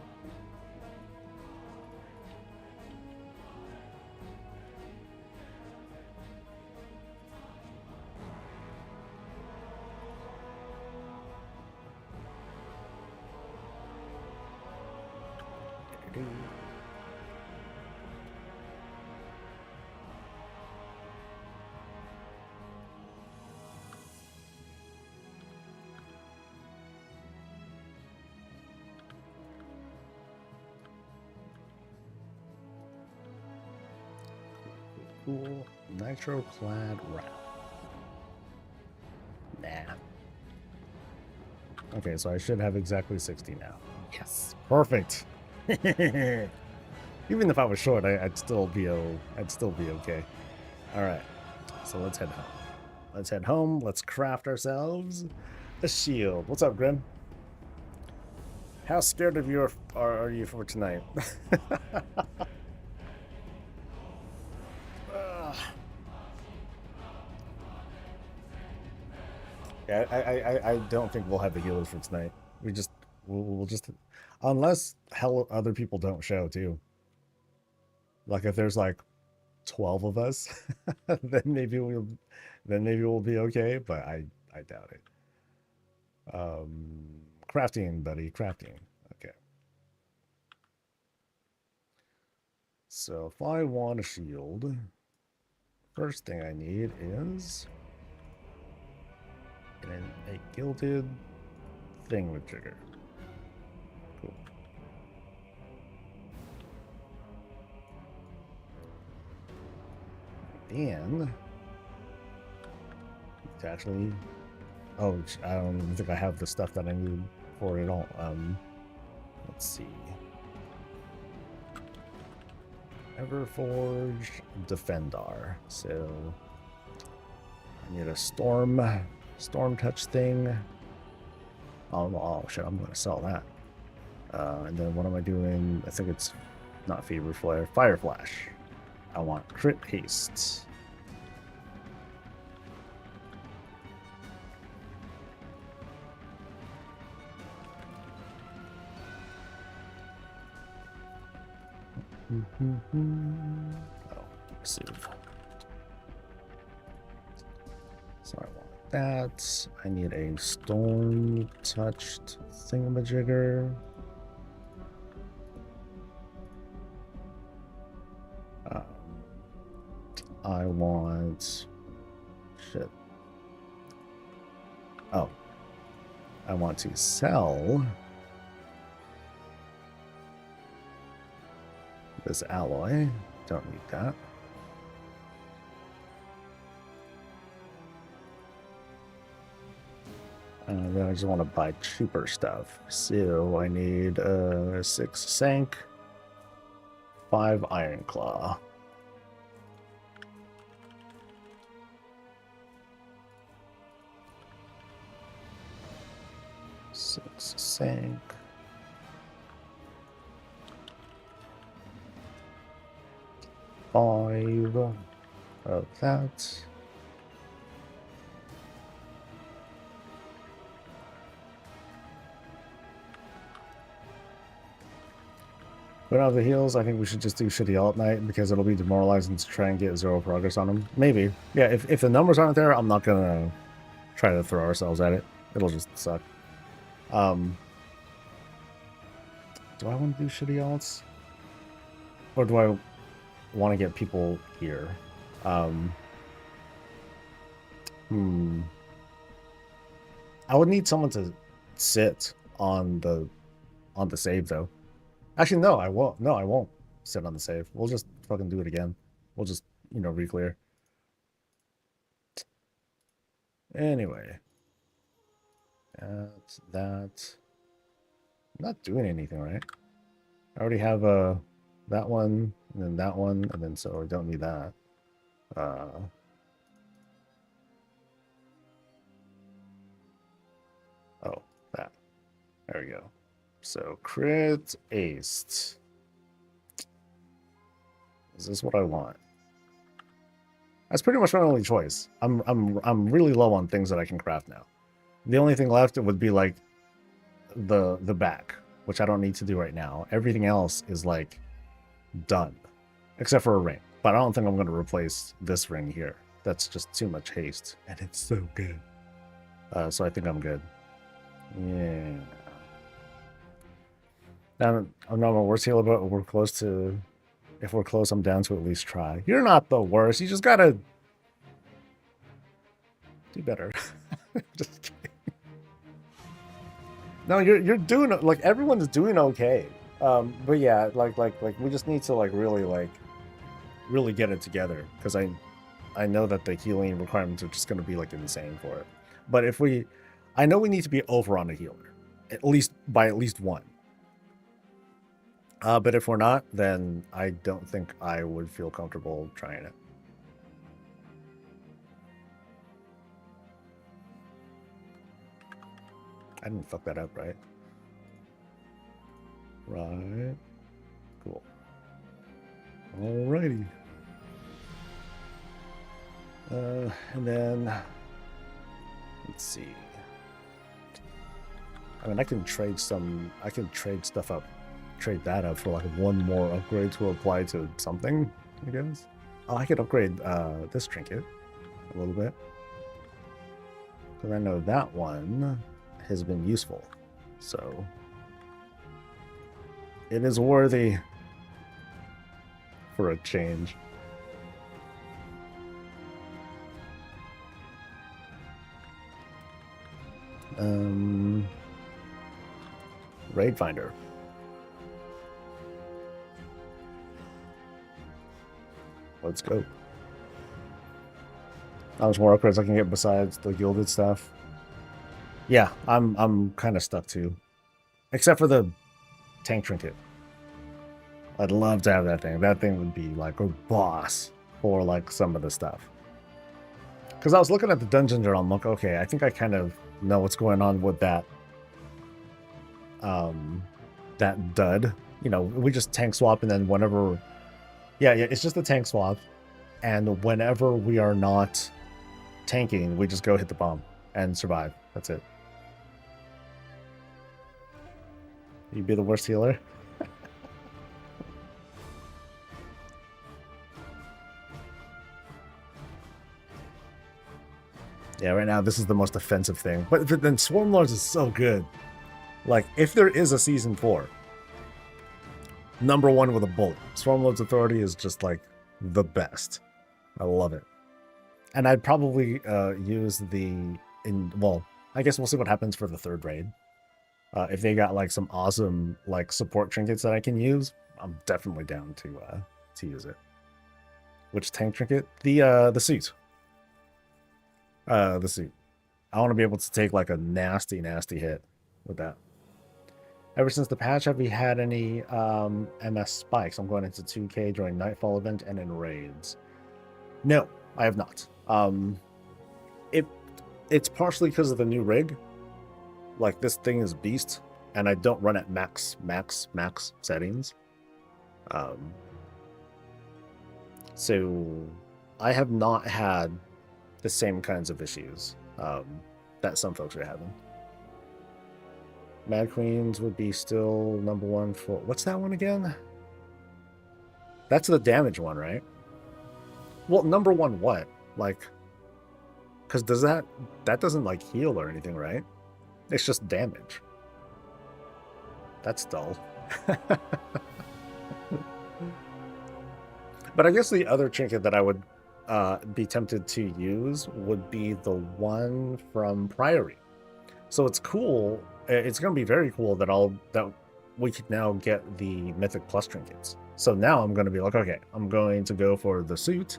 Cool nitro clad wrap. Nah. Okay, so I should have exactly 60 now. Yes, perfect. Even if I was short, I'd still be okay. All right, so let's head home. Let's head home. Let's craft ourselves a shield. What's up, Grim? How scared of you are you for tonight? Yeah, I don't think we'll have the healers for tonight. We'll just, unless hell other people don't show too. Like if there's like 12 of us, then maybe we'll be okay. But I doubt it. Crafting, buddy, crafting. Okay. So if I want a shield, first thing I need is a gilded thingamajigger. Cool. And it's actually, oh, I don't even think I have the stuff that I need for it all. Let's see. Everforge Defendar. So I need a storm touch thing. Oh shit, I'm gonna sell that. And then what am I doing? I think it's not Fever Flare, Fire Flash. I want crit haste. Oh, receive. So I want that. I need a storm touched thingamajigger. I want shit. Oh, I want to sell this alloy. Don't need that. And then I just want to buy cheaper stuff. So I need 6 Sank, 5 Iron Claw. Six Sank. 5 of that. But out of the heals, I think we should just do shitty alt night because it'll be demoralizing to try and get 0 progress on them. Maybe. Yeah, if the numbers aren't there, I'm not gonna try to throw ourselves at it. It'll just suck. Do I want to do shitty alts? Or do I want to get people here? I would need someone to sit on the save though. Actually, no, I won't. No, I won't sit on the save. We'll just fucking do it again. We'll just, re-clear. Anyway. That's that. I'm not doing anything, right? I already have that one, and then that one, and then so I don't need that. Oh, that. There we go. So crit aced. Is this what I want? That's pretty much my only choice. I'm really low on things that I can craft now. The only thing left would be like the back, which I don't need to do right now. Everything else is like done, except for a ring. But I don't think I'm going to replace this ring here. That's just too much haste, and it's so good. So I think I'm good. Yeah. I'm not my worst healer, but we're close to. If we're close, I'm down to at least try. You're not the worst. You just gotta do better. Just kidding. No, you're doing like everyone's doing okay. But yeah, like we just need to really get it together, because I know that the healing requirements are just gonna be like insane for it. But I know we need to be over on the healer, at least one. But if we're not, then I don't think I would feel comfortable trying it. I didn't fuck that up, right? Right. Cool. Alrighty. And then let's see. I mean, I can trade stuff up. Trade that up for like one more upgrade to apply to something, I guess. Oh, I could upgrade this trinket a little bit, because I know that one has been useful, so it is worthy for a change. Raid Finder. Let's go. How much more upgrades I can get besides the gilded stuff? Yeah, I'm kind of stuck too. Except for the tank trinket. I'd love to have that thing. That thing would be like a boss for like some of the stuff. Because I was looking at the dungeon journal, I'm like, okay, I think I kind of know what's going on with that that dud. We just tank swap, and then whenever yeah, it's just a tank swap, and whenever we are not tanking, we just go hit the bomb and survive. That's it. You'd be the worst healer? Yeah, right now this is the most offensive thing. But then Swarm Lords is so good. Like, if there is a Season 4, #1 with a bullet. Swarm Lord's Authority is just like the best. I love it. And I'd probably use well, I guess we'll see what happens for the third raid. If they got like some awesome like support trinkets that I can use, I'm definitely down to use it. Which tank trinket? The suit. The suit. I want to be able to take like a nasty hit with that. Ever since the patch, have we had any MS spikes? I'm going into 2K during Nightfall event and in raids. No, I have not. It's partially because of the new rig. Like, this thing is beast, and I don't run at max settings. So I have not had the same kinds of issues that some folks are having. Mad Queens would be still #1 for... What's that one again? That's the damage one, right? Well, #1 what? Like... Because does that doesn't, like, heal or anything, right? It's just damage. That's dull. But I guess the other trinket that I would be tempted to use would be the one from Priory. So it's cool. It's going to be very cool that we can now get the Mythic Plus trinkets. So now I'm going to be like, okay, I'm going to go for the suit,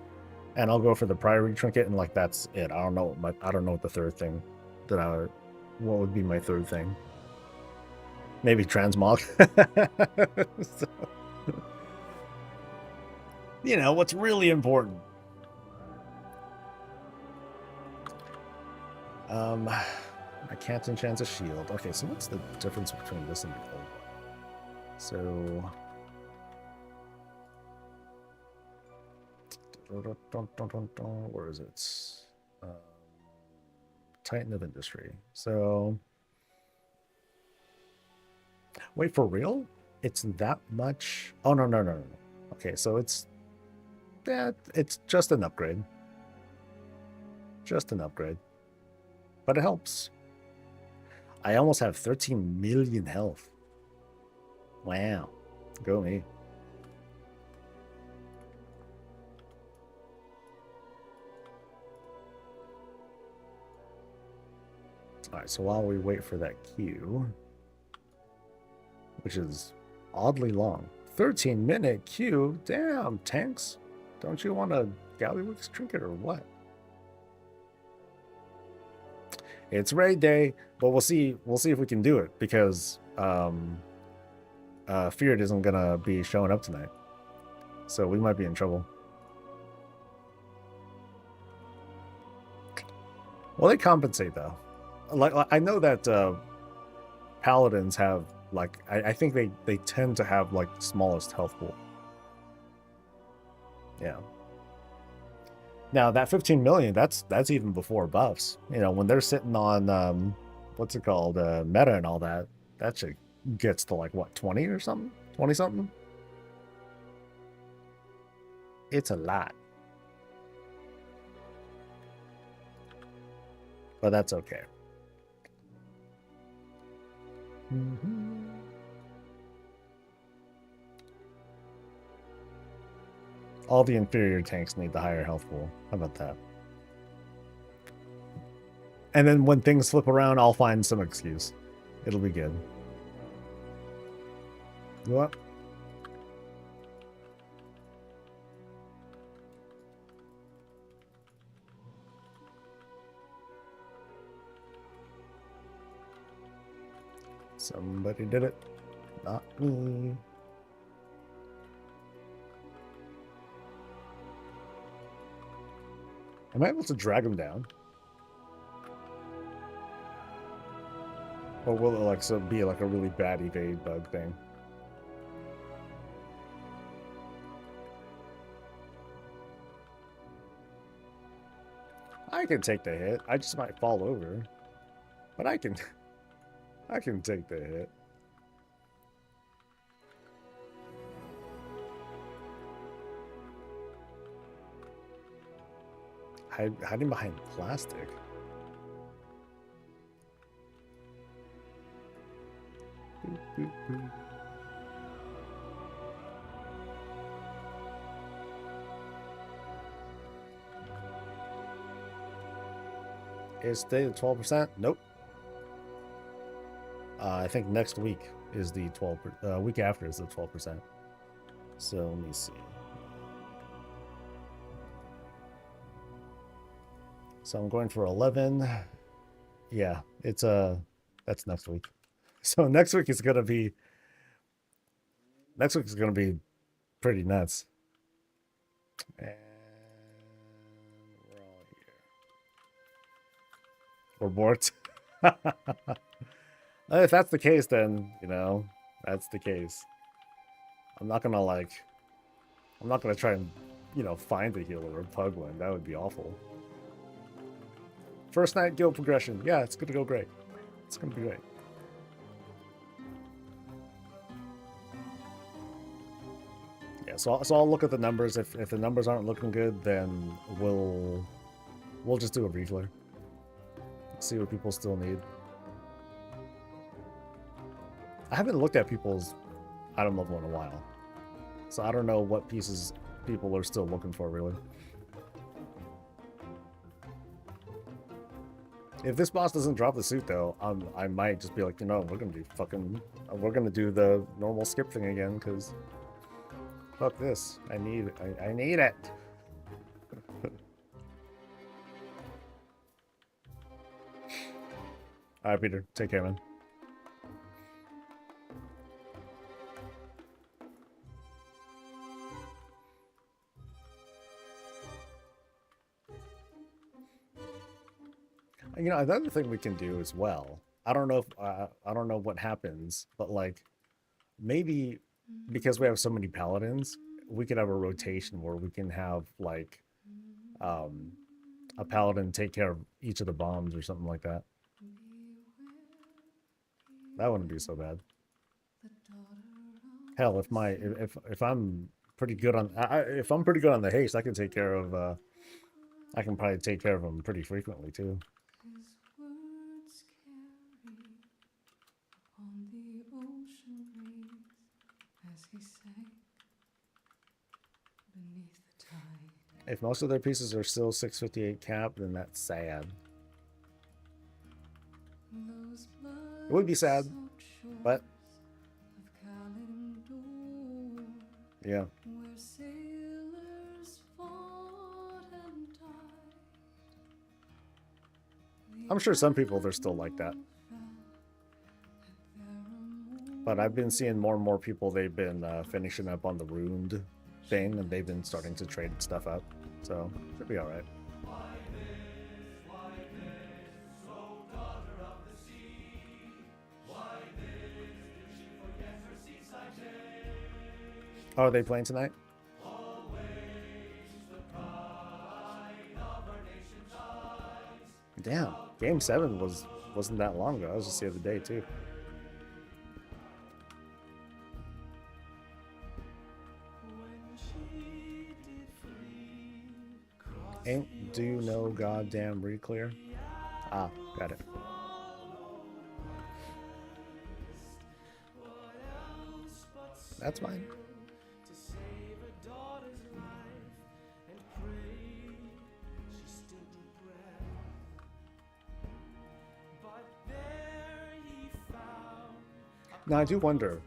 and I'll go for the Priory trinket, and like that's it. I don't know what the third thing what would be my third thing. Maybe transmog. So, you know what's really important. I can't enchant a shield. Okay, so what's the difference between this and the old one? So where is it? Titan of Industry. So wait, for real? It's that much? Oh no. Okay, so it's just an upgrade. Just an upgrade. But it helps. I almost have 13 million health. Wow. Go me. Alright, so while we wait for that queue, which is oddly long. 13-minute queue? Damn, tanks. Don't you want a Gallywix trinket or what? It's raid day, but we'll see if we can do it, because Feared isn't gonna be showing up tonight. So we might be in trouble. Well, they compensate though. Like I know that paladins have like I think they tend to have like the smallest health pool. Yeah. Now that 15 million, that's even before buffs. You know, when they're sitting on what's it called, meta and all that, that shit gets to like what, 20 or something? 20 something? It's a lot. But that's okay. All the inferior tanks need the higher health pool. How about that? And then when things flip around, I'll find some excuse. It'll be good. What? Somebody did it. Not me. Am I able to drag him down? Or will it like be like a really bad evade bug thing? I can take the hit. I just might fall over. But I can take the hit. Hiding behind plastic. Boop, boop, boop. Is today the 12%? Nope. I think next week is the 12%. Week after is the 12%. So let me see. So I'm going for 11. Yeah, it's that's next week. So next week is gonna be pretty nuts. And we're all here. We're bored. If that's the case, then you know that's the case. I'm not gonna try and find a healer or pug one. That would be awful. First night guild progression. Yeah, it's gonna go great. It's gonna be great. Yeah, so I'll look at the numbers. If the numbers aren't looking good, then we'll just do a reflare. See what people still need. I haven't looked at people's item level in a while, so I don't know what pieces people are still looking for really. If this boss doesn't drop the suit though, I might just be like, you know, we're gonna do the normal skip thing again, because fuck this. I need it. Alright, Peter, take care, man. You know, another thing we can do as well. I don't know if I don't know what happens, but like maybe because we have so many paladins, we could have a rotation where we can have like um a paladin take care of each of the bombs or something like that. That wouldn't be so bad. Hell, if I'm pretty good on if I'm pretty good on the haste, I can take care of I can probably take care of them pretty frequently too. If most of their pieces are still 658 cap, then that's sad. It would be sad, but yeah. I'm sure some people, they're still like that. But I've been seeing more and more people, they've been finishing up on the ruined thing, and they've been starting to trade stuff up. So, should be alright. Oh, are they playing tonight? Damn, Game 7 wasn't that long ago. That was just the other day too. Ain't do no goddamn reclear. Ah, got it. That's fine. Now I do wonder,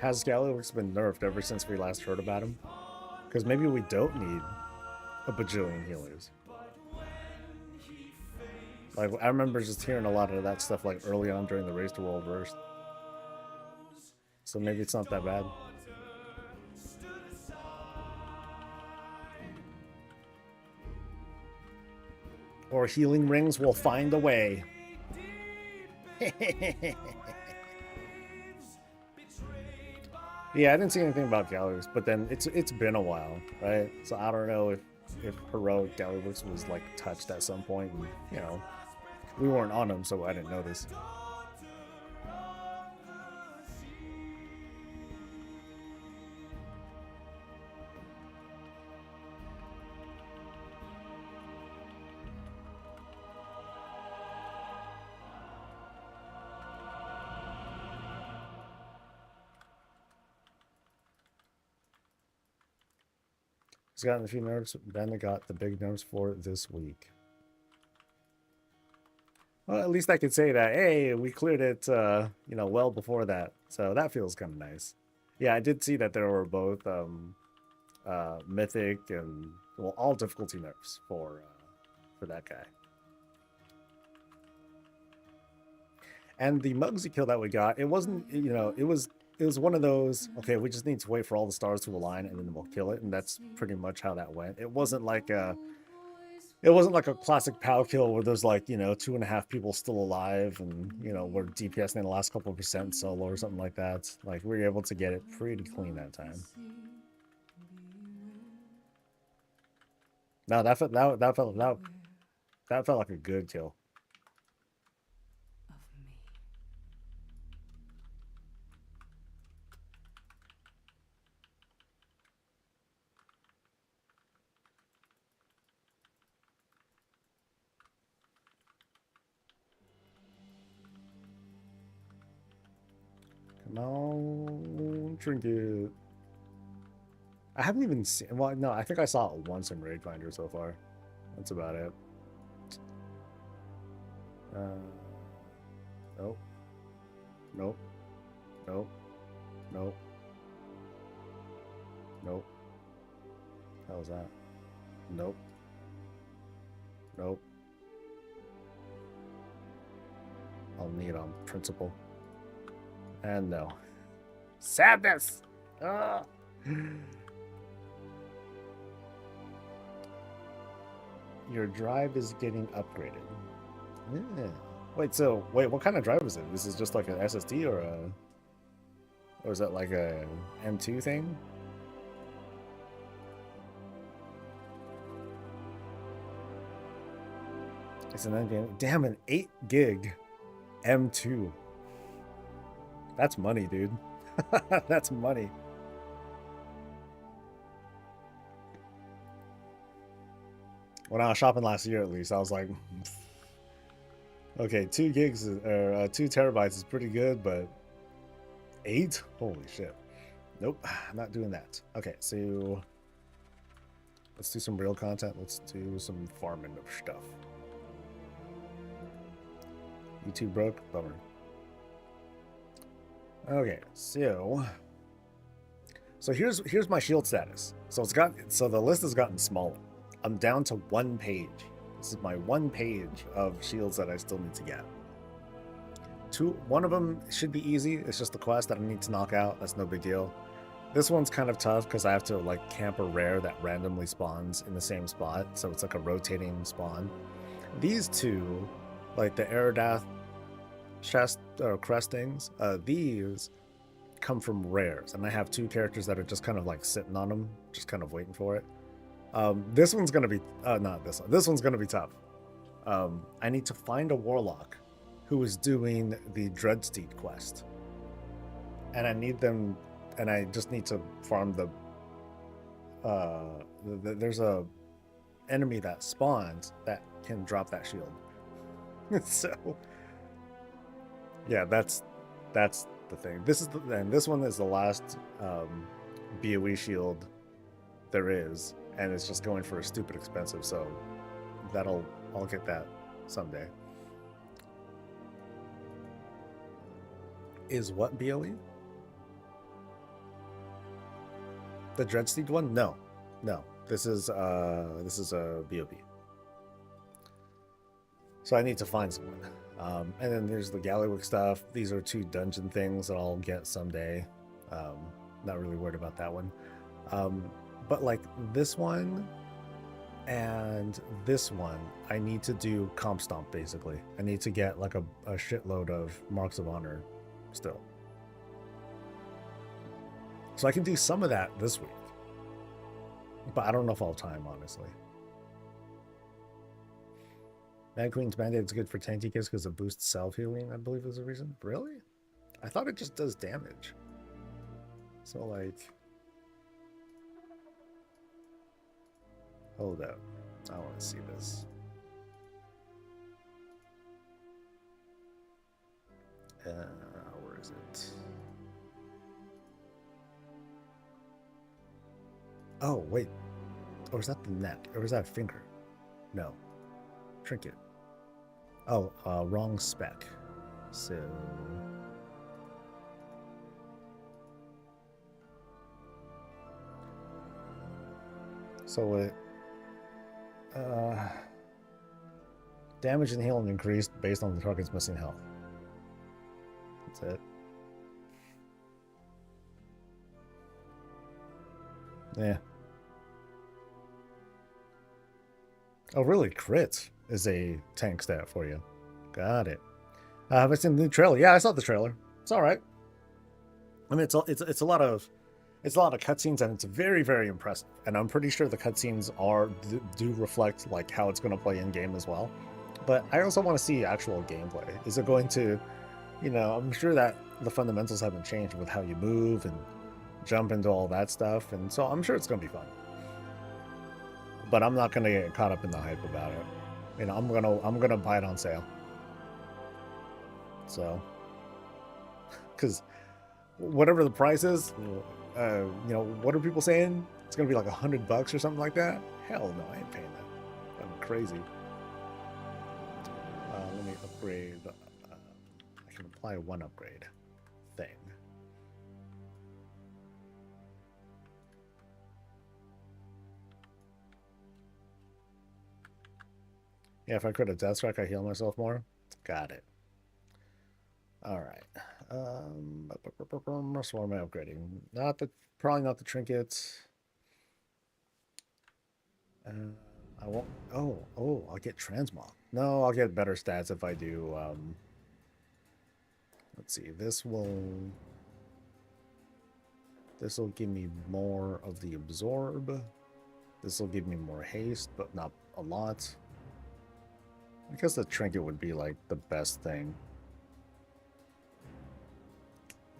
has Gallywix been nerfed ever since we last heard about him? Because maybe we don't need a bajillion healers. Like, I remember just hearing a lot of that stuff like early on during the Race to World Verse. So maybe it's not that bad. Or healing rings will find a way. Yeah, I didn't see anything about Gallywix, but then it's been a while, right? So I don't know if heroic Gallywix was like touched at some point, and you know, we weren't on him, so I didn't notice. He's gotten a few nerfs. Ben got the big nerfs for this week. Well, at least I could say that, hey, we cleared it, you know, well before that. So that feels kind of nice. Yeah, I did see that there were both mythic and, well, all difficulty nerfs for that guy. And the Muggsy kill that we got, it wasn't, you know, it was one of those, okay, we just need to wait for all the stars to align and then we'll kill it, and that's pretty much how that went. It wasn't like a classic POW kill where there's like, you know, 2.5 people still alive and, you know, we're DPSing the last couple of percent solo or something like that. Like, we were able to get it pretty clean that time. No, that felt like a good kill. Come on, trinket. I haven't even seen, well, no, I think I saw it once in Raid Finder so far. That's about it. Nope. Nope. Nope. Nope. Nope. How was that? Nope. Nope. I'll need on principle. And no. Sadness! Ah. Your drive is getting upgraded. Yeah. Wait, what kind of drive is it? This is just like an SSD or is that like a M2 thing? It's an NVMe. Damn, an 8 gig M2. That's money, dude. That's money. When I was shopping last year, at least, I was like, okay, 2 gigs or 2 terabytes is pretty good, but 8? Holy shit. Nope, I'm not doing that. Okay, so let's do some real content. Let's do some farming of stuff. YouTube broke, bummer. Okay, so here's my shield status. So the list has gotten smaller. I'm down to 1 page. This is my 1 page of shields that I still need to get. One of them should be easy. It's just the quest that I need to knock out. That's no big deal. This one's kind of tough because I have to like camp a rare that randomly spawns in the same spot. So it's like a rotating spawn. These two, like the Aerodath chest or crest things, these come from rares. And I have 2 characters that are just kind of like sitting on them, just kind of waiting for it. This one's going to be, not this one. This one's going to be tough. I need to find a warlock who is doing the Dreadsteed quest. And I need them, and I just need to farm there's a enemy that spawns that can drop that shield. So, yeah, that's the thing. And this one is the last BOE shield there is, and it's just going for a stupid expensive, so I'll get that someday. Is what BOE? The Dreadsteed one? No. This is a BOB. So I need to find someone. And then there's the Gallywick stuff. These are 2 dungeon things that I'll get someday. Not really worried about that one. But like this one and this one, I need to do comp stomp basically. I need to get like a shitload of marks of honor still. So I can do some of that this week. But I don't know if I'll have time, honestly. Mad Queen's Band-Aid is good for tanky kids because it boosts self-healing, I believe is the reason. Really? I thought it just does damage. So, like... Hold up. I want to see this. Where is it? Oh, wait. Or is that the neck? Or is that a finger? No. Trinket. Oh, wrong spec. So... it... damage and healing increased based on the target's missing health. That's it. Yeah. Oh, really? Crit is a tank stat for you. Got it. Have I seen the new trailer? Yeah, I saw the trailer. It's all right. I mean, it's a lot of cutscenes, and it's very, very impressive. And I'm pretty sure the cutscenes do reflect like how it's going to play in game as well. But I also want to see actual gameplay. Is it going to, I'm sure that the fundamentals haven't changed with how you move and jump into all that stuff, and so I'm sure it's going to be fun. But I'm not going to get caught up in the hype about it. I'm gonna buy it on sale. So, because whatever the price is, what are people saying? It's gonna be like $100 or something like that. Hell no, I ain't paying that. I'm crazy. upgrade. I can apply one upgrade thing. Yeah, if I crit a death strike, I heal myself more. Got it. All right. So what am I upgrading? Probably not the trinkets. I won't. Oh, I'll get transmog. No, I'll get better stats if I do. Let's see. This will give me more of the absorb. This will give me more haste, but not a lot. I guess the trinket would be like the best thing.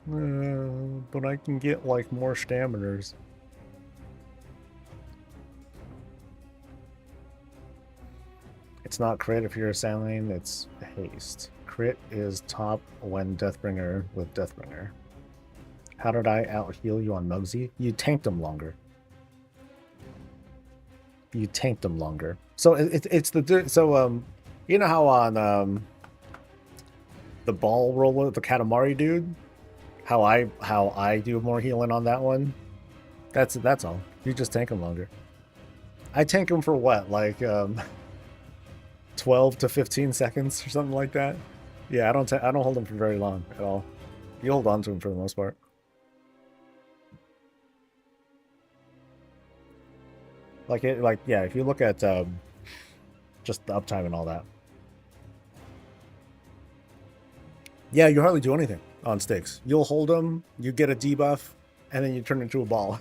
But I can get like more staminers. It's not crit if you're assailing, it's haste. Crit is top when Deathbringer with Deathbringer. How did I out heal you on Mugsy? You tanked him longer. You tanked him longer. So it's the so you know how on the ball roller, the Katamari dude, how I do more healing on that one. That's all. You just tank him longer. I tank him for what, like 12 to 15 seconds or something like that. Yeah, I don't hold him for very long at all. You hold on to him for the most part. Yeah, if you look at just the uptime and all that. Yeah, you hardly do anything on sticks. You'll hold them, you get a debuff, and then you turn into a ball.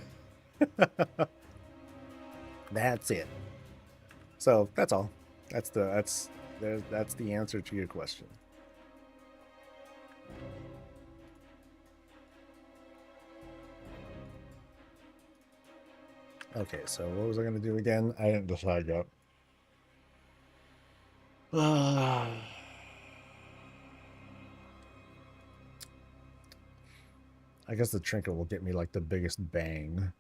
That's it. So that's all. That's the answer to your question. Okay, so what was I going to do again? I didn't decide yet. I guess the trinket will get me like the biggest bang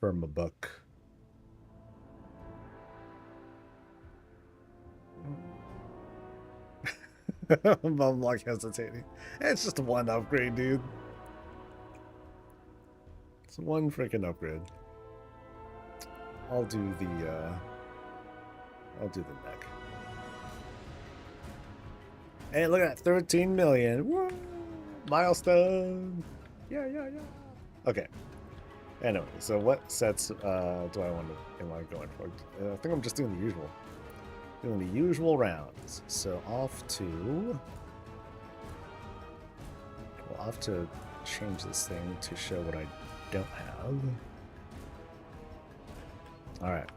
from a book. I'm like hesitating. It's just one upgrade, dude. It's one freaking upgrade. I'll do the neck. Hey, look at that, 13 million. Woo! Milestone. Yeah. Okay. Anyway, so what sets am I going for? I think I'm just doing the usual. Doing the usual rounds. So we'll off to change this thing to show what I don't have. All right.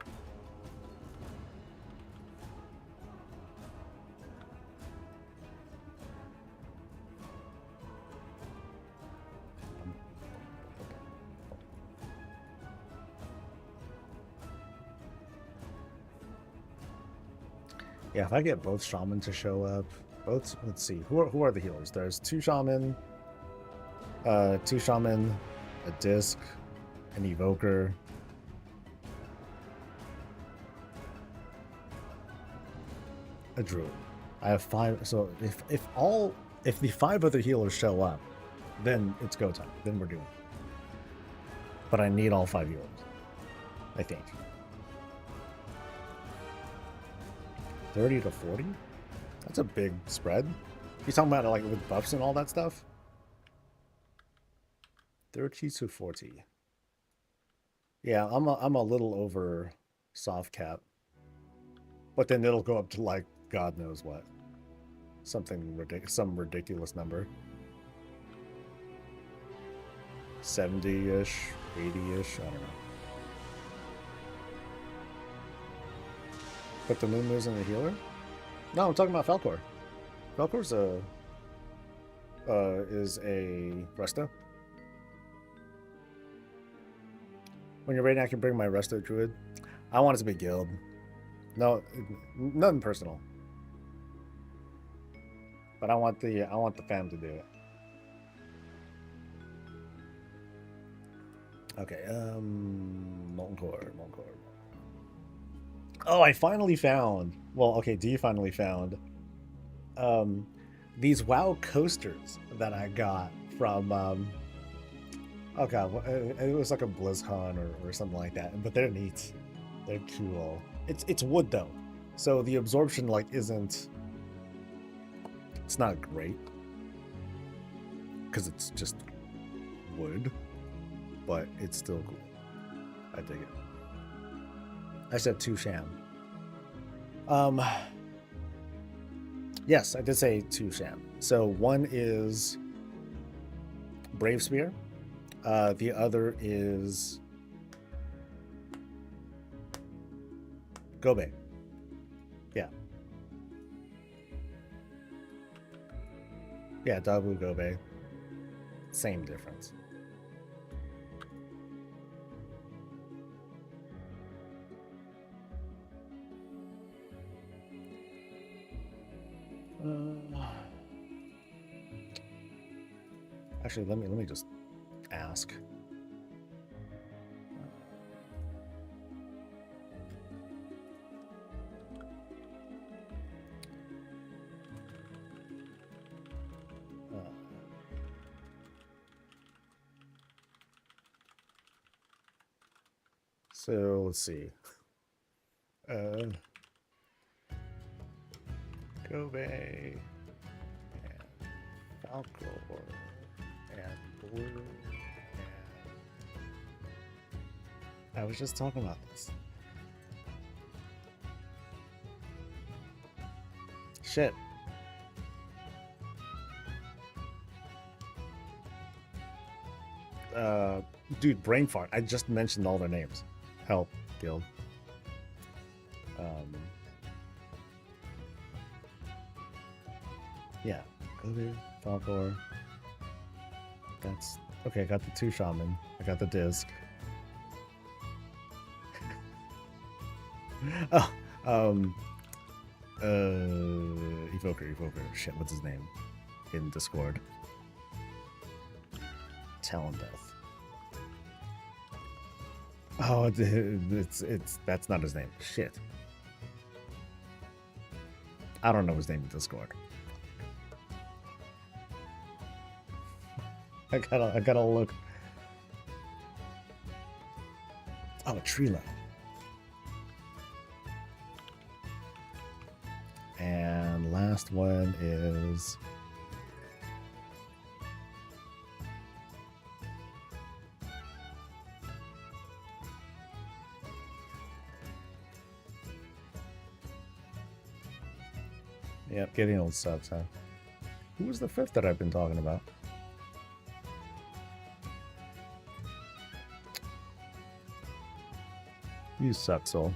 Yeah, if I get both shaman to show up, let's see, who are the healers? There's two shaman, a disc, an evoker, a druid. I have 5. So if the 5 other healers show up, then it's go time. Then we're doing it. But I need all 5 healers, I think. 30 to 40? That's a big spread. He's talking about like with buffs and all that stuff. 30 to 40. Yeah, I'm a little over soft cap. But then it'll go up to like God knows what. Some ridiculous number. 70-ish, 80-ish, I don't know. But the moon moves in the healer? No, I'm talking about Falcor. Falcor's is a Resto. When you're ready, I can bring my Resto Druid. I want it to be guild. No, nothing personal. But I want the fam to do it. Okay, Molten Core. Oh, I finally found. Well, okay, D finally found these WoW coasters that I got from oh god, it was like a BlizzCon or something like that. But they're neat. They're cool. It's wood though, so the absorption like isn't. It's not great because it's just wood, but it's still cool. I dig it. I said 2 sham. Yes, I did say 2 sham. So one is Brave Spear. The other is Gobe. Yeah. Yeah, Dabu Gobe. Same difference. Actually, let me just ask. So let's see. Kobe and Falcor and Blue and I was just talking about this. Shit. Dude, brain fart. I just mentioned all their names. Help, guild. Yeah, Kobe, Falcor. That's okay. I got the 2 shaman. I got the disc. Oh, Evoker. Shit, what's his name? In Discord. Talon Death. Oh, it's that's not his name. Shit. I don't know his name in Discord. I gotta look. Oh, Trilo. And last one is yep, getting old sucks, huh? Who was the 5th that I've been talking about? You suck, soul.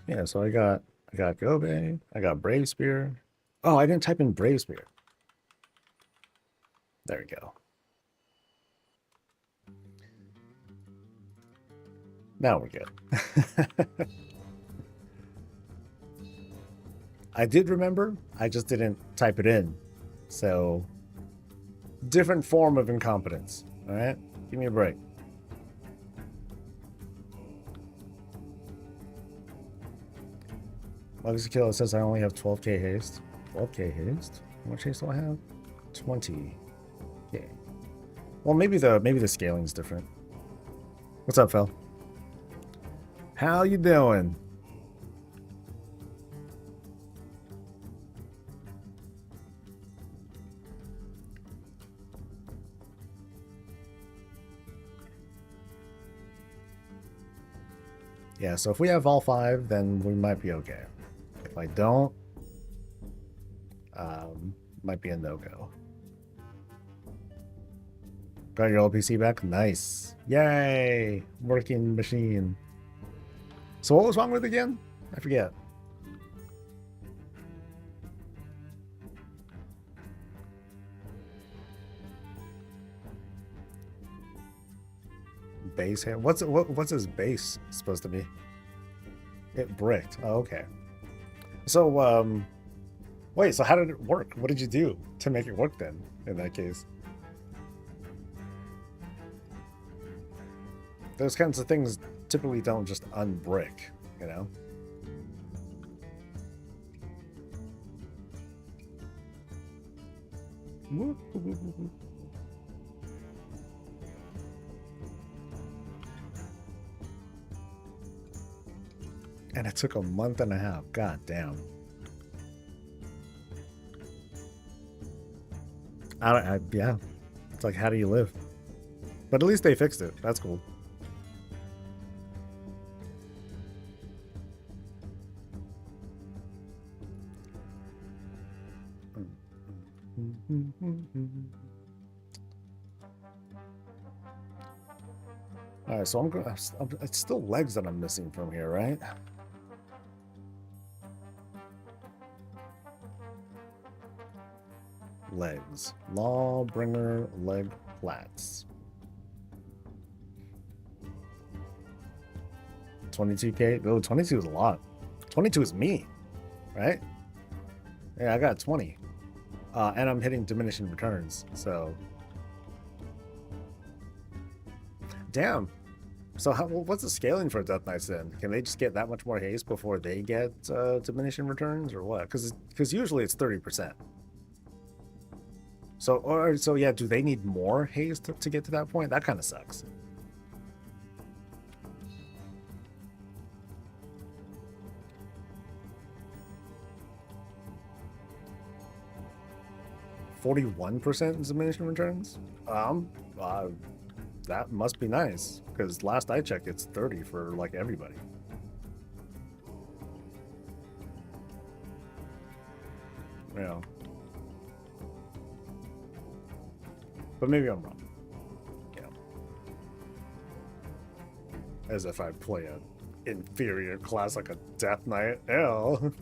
Yeah, so I got Gobe, I got Brave Spear. Oh, I didn't type in Brave Spear. There we go. Now we're good. I did remember, I just didn't type it in. So, different form of incompetence. All right, give me a break. Legacy Killer says I only have 12k haste. 12k haste? How much haste do I have? 20. Okay. Well, maybe the scaling's different. What's up, Phil? How you doing? Yeah, so if we have all 5, then we might be okay. If I don't, might be a no-go. Got your old PC back? Nice. Yay! Working machine. So what was wrong with it again? I forget. base here. What's his base supposed to be? It bricked. Oh, okay. So wait. So how did it work? What did you do to make it work then? In that case, those kinds of things typically don't just unbrick, you know. And it took a month and a half. God damn. Yeah. It's like, how do you live? But at least they fixed it. That's cool. All right, so it's still legs that I'm missing from here, right? Legs. Lawbringer leg plats. 22k. Oh, 22 is a lot. 22 is me, right? Yeah, I got 20. And I'm hitting diminishing returns, so. Damn. So what's the scaling for Death Knights then? Can they just get that much more haste before they get diminishing returns, or what? Because usually it's 30%. So yeah, do they need more haste to get to that point? That kind of sucks. %41% diminishing returns? That must be nice, because last I checked, it's 30 for like everybody. Yeah. But maybe I'm wrong. Yeah. As if I play an inferior class like a Death Knight. Ew.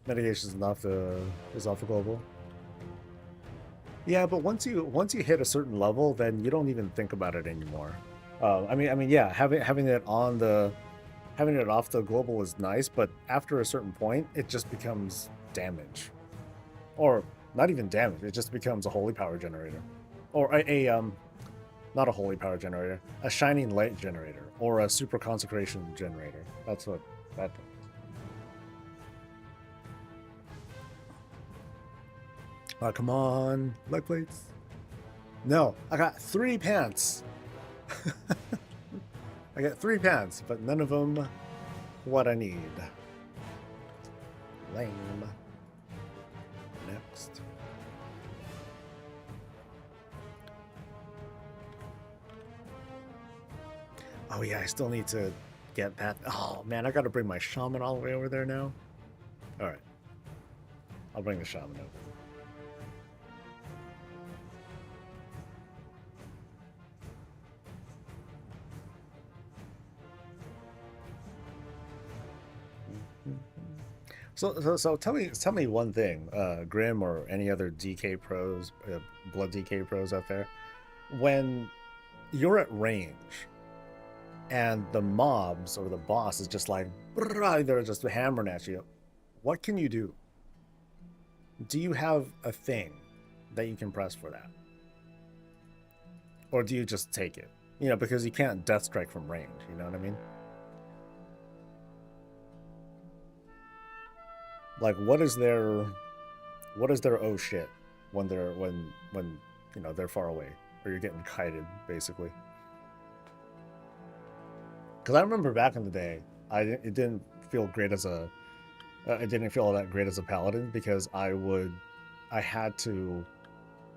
Mitigation is off the global. Yeah, but once you hit a certain level, then you don't even think about it anymore. I mean, yeah, having it off the global is nice, but after a certain point, it just becomes damage, or not even damage. It just becomes a holy power generator, or not a holy power generator, a shining light generator, or a super consecration generator. That's what that. Come on, leg plates. No, I got 3 pants. I got 3 pants, but none of them what I need. Lame. Next. Oh yeah, I still need to get that. Oh man, I gotta bring my shaman all the way over there now. Alright. I'll bring the shaman over. So tell me one thing, Grim or any other DK pros, blood DK pros out there. When you're at range and the mobs or the boss is just like, they're just hammering at you, what can you do? Do you have a thing that you can press for that? Or do you just take it? You know, because you can't death strike from range, you know what I mean? Like, what is their oh shit when you know they're far away or you're getting kited basically? Because I remember back in the day, it didn't feel great as a it didn't feel all that great as a paladin, because I had to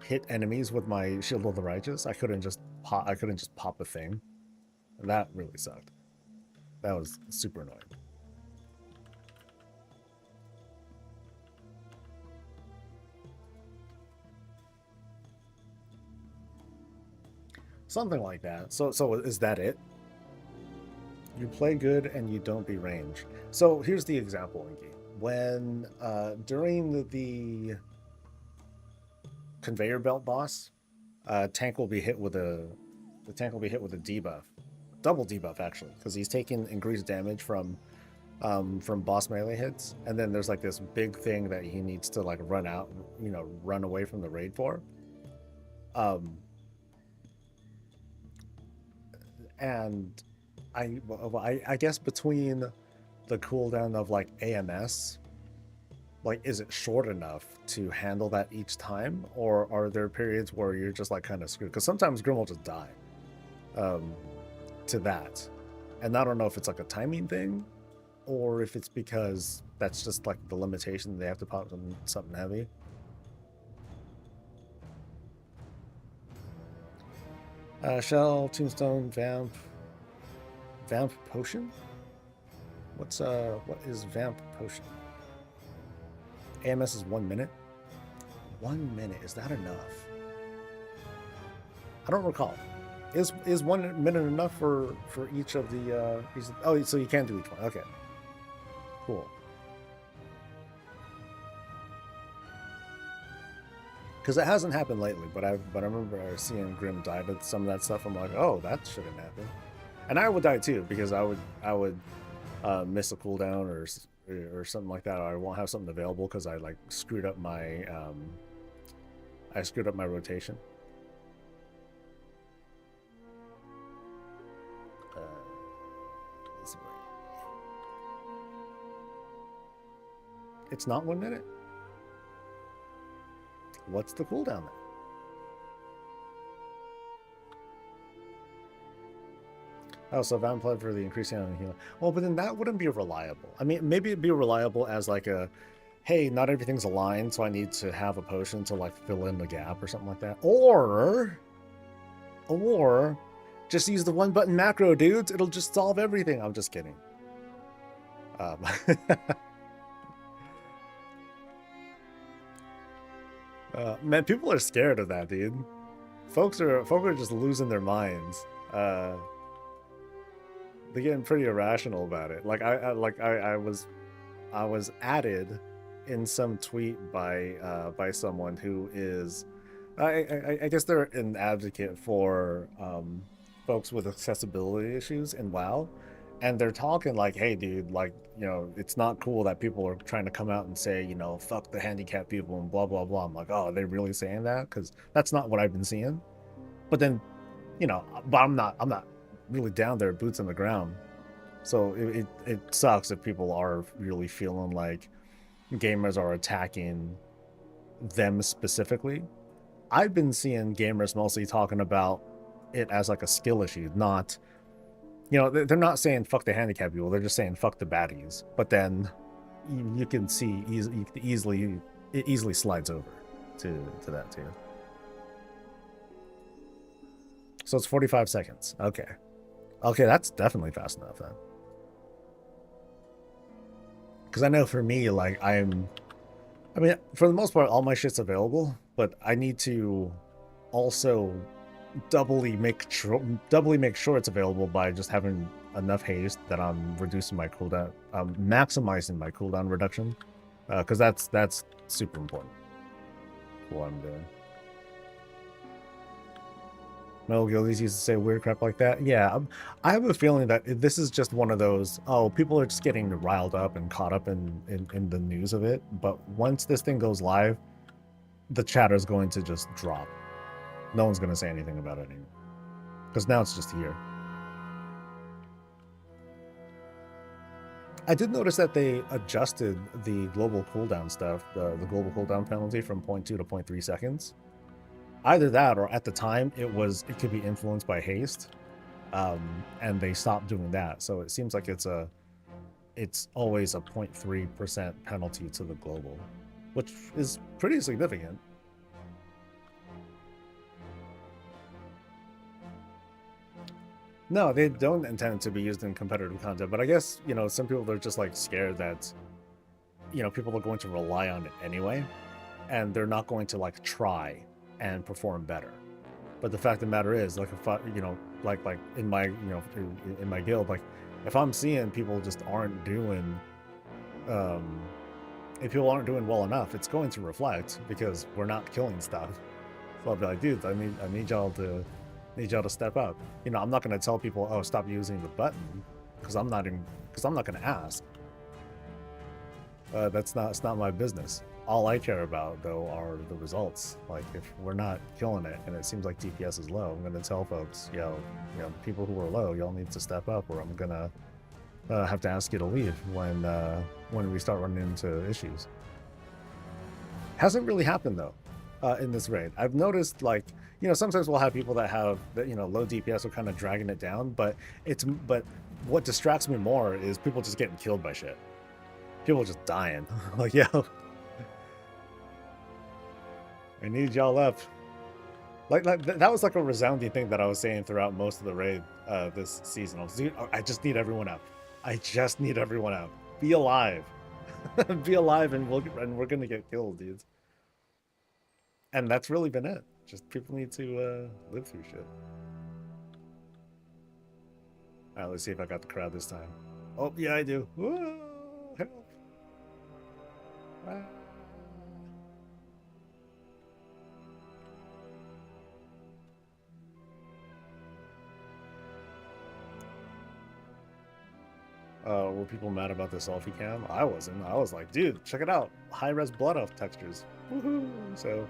hit enemies with my Shield of the Righteous. I couldn't just pop a thing, and that really sucked. That was super annoying. something like that. So is that it? You play good and you don't be range. So here's the example in game. When during the conveyor belt boss, tank will be hit with a the tank will be hit with a debuff, double debuff actually, because he's taking increased damage from boss melee hits, and then there's like this big thing that he needs to like run out, run away from the raid for. And I guess between the cooldown of like AMS, like, is it short enough to handle that each time, or are there periods where you're just like kind of screwed? Because sometimes Grim will just die to that, and I don't know if it's like a timing thing, or if it's because that's just like the limitation, they have to pop something heavy. Shell, Tombstone, Vamp Potion? What is Vamp Potion? AMS is 1 minute. 1 minute, is that enough? I don't recall. Is 1 minute enough for each of the oh, so you can do each one. Okay. Cool. Because it hasn't happened lately, but I remember seeing Grim die to some of that stuff. I'm like, oh, that shouldn't happen. And I would die too, because I would miss a cooldown or something like that, or I won't have something available because I like screwed up my rotation. It's not 1 minute. What's the cooldown then? Oh, so Van played for the increasing on healing. Well, but then that wouldn't be reliable. I mean, maybe it'd be reliable as like a, hey, not everything's aligned, so I need to have a potion to like fill in the gap or something like that. Or just use the 1-button macro, dudes. It'll just solve everything. I'm just kidding. Man, people are scared of that, dude. Folk are just losing their minds. They're getting pretty irrational about it. Like I was added in some tweet by someone who is, I guess they're an advocate for folks with accessibility issues in WoW, and they're talking like, hey dude, like, it's not cool that people are trying to come out and say, fuck the handicapped people and blah blah blah. I'm like, oh, are they really saying that? Because that's not what I've been seeing. But then, but I'm not really down there, boots on the ground. So it sucks if people are really feeling like gamers are attacking them specifically. I've been seeing gamers mostly talking about it as like a skill issue, not, they're not saying fuck the handicapped people, they're just saying fuck the baddies. But then you can see it easily slides over to that too. So it's 45 seconds. Okay, that's definitely fast enough then. Because I know for me, like, I mean, for the most part, all my shit's available, but I need to also doubly make sure it's available by just having enough haste that I'm reducing my cooldown, maximizing my cooldown reduction, because that's super important. What I'm doing. Metal Guildies used to say weird crap like that. Yeah, I have a feeling that this is just one of those, oh, people are just getting riled up and caught up in the news of it. But once this thing goes live, the chatter is going to just drop. No one's going to say anything about it anymore. Because now it's just here. I did notice that they adjusted the global cooldown stuff, the global cooldown penalty from 0.2 to 0.3 seconds. Either that, or at the time it could be influenced by haste, and they stopped doing that. So it seems like it's always a 0.3% penalty to the global, which is pretty significant. No, they don't intend to be used in competitive content, but I guess, some people are just like scared that, people are going to rely on it anyway, and they're not going to like try and perform better. But the fact of the matter is, like, if I, like in my, in my guild, like, if I'm seeing people just aren't doing, um, if people aren't doing well enough, it's going to reflect because we're not killing stuff. So I'll be like, dude, I need y'all to step up. I'm not gonna tell people, oh, stop using the button, because I'm not gonna ask. It's not my business. All I care about, though, are the results. Like, if we're not killing it and it seems like DPS is low, I'm gonna tell folks, the people who are low, y'all need to step up, or I'm gonna have to ask you to leave when we start running into issues. Hasn't really happened though in this raid. I've noticed, like, sometimes we'll have people that have low DPS are kind of dragging it down, but what distracts me more is people just getting killed by shit. People just dying. Like, yo, I need y'all up. Like that was like a resounding thing that I was saying throughout most of the raid this season. Dude, I just need everyone up. I just need everyone out. Be alive. Be alive, and we're gonna get killed, dudes. And that's really been it. Just people need to live through shit. All right, let's see if I got the crowd this time. Oh yeah, I do. Whoa, help! Ah. Were people mad about the selfie cam? I wasn't. I was like, dude, check it out. High-res blood elf textures. Woohoo! So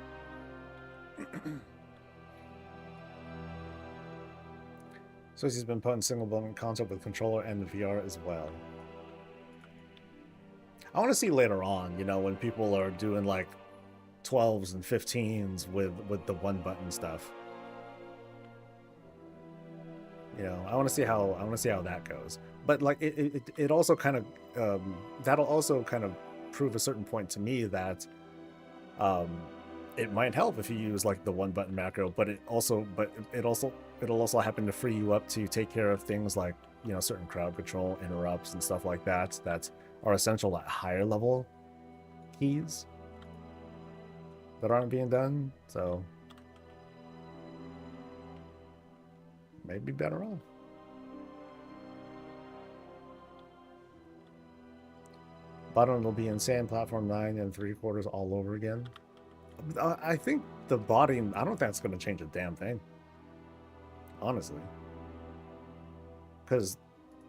so he's been put in single button console with controller and the VR as well. I want to see later on, when people are doing like 12s and 15s with the one button stuff. I want to see how that goes. But like it also kind of that'll also kind of prove a certain point to me that it might help if you use like the one button macro, but it'll also happen to free you up to take care of things like certain crowd control, interrupts, and stuff like that are essential at higher level keys that aren't being done. So maybe better off. Bottom will be insane. Platform 9 and 3/4 all over again. I think the botting, I don't think that's going to change a damn thing. Honestly. Because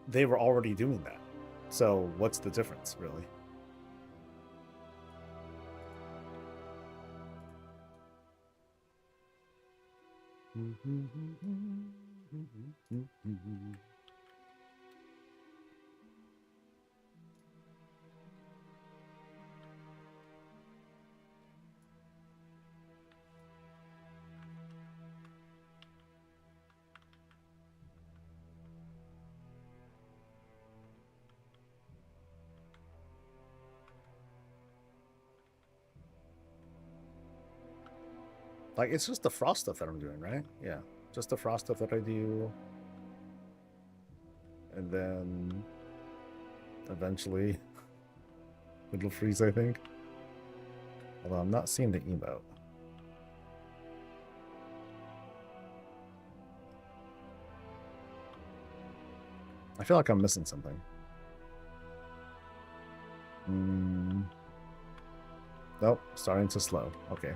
they were already doing that. So what's the difference, really? Like, it's just the frost stuff that I'm doing, right? Yeah, just the frost stuff that I do. And then eventually it'll freeze, I think. Although I'm not seeing the emote. I feel like I'm missing something. Nope, starting to slow. Okay.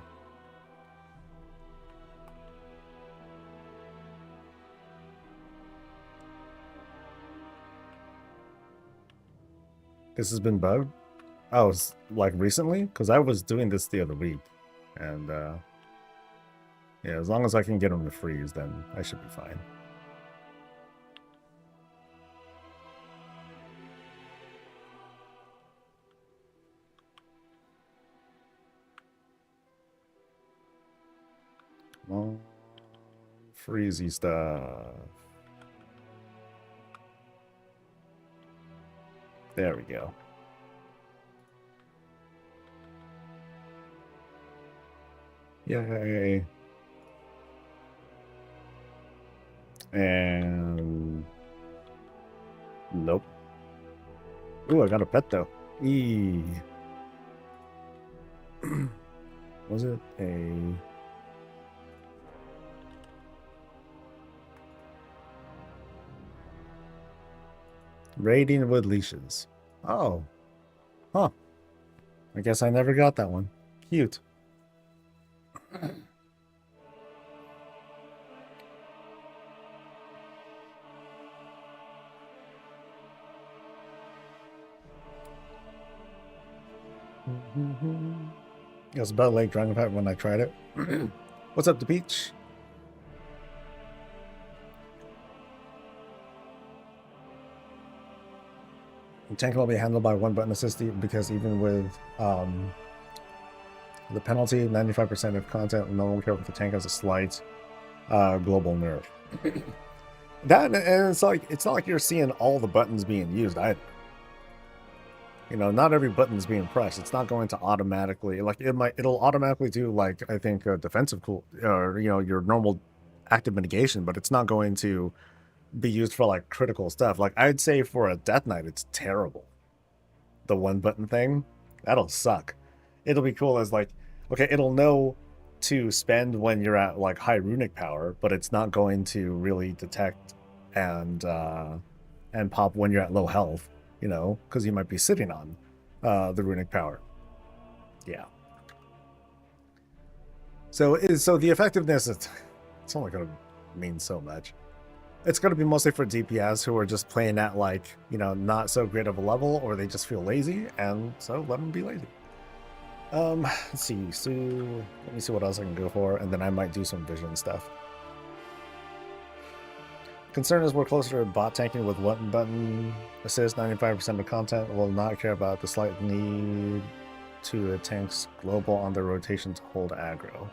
This has been bugged? Oh, it's like recently? Because I was doing this the other week. And yeah, as long as I can get them to freeze, then I should be fine. Well, freezy stuff. There we go. Yay. And nope. Ooh, I got a pet though. E. Was it a Raiding with leashes. Oh. Huh. I guess I never got that one. Cute. It was about Lake Dragonfire when I tried it. What's up, the beach? The tank will be handled by one button assist because even with the penalty, 95% of content will no longer care if the tank has a slight global nerf. That, and it's not like you're seeing all the buttons being used either. You know, not every button is being pressed. It's not going to automatically, like, it'll automatically do, like, I think defensive cool, or, you know, your normal active mitigation, but it's not going to be used for, like, critical stuff. Like, I'd say for a Death Knight, it's terrible. The one button thing, that'll suck. It'll be cool as, like, okay, it'll know to spend when you're at, like, high runic power, but it's not going to really detect and pop when you're at low health. You know, because you might be sitting on the runic power. Yeah. So the effectiveness, it's only going to mean so much. It's going to be mostly for DPS who are just playing at, like, you know, not so great of a level, or they just feel lazy, and so let them be lazy. Let's see. So let me see what else I can go for, and then I might do some vision stuff. Concern is we're closer to bot tanking with one button assist. 95% of content will not care about the slight need to a tank's global on their rotation to hold aggro.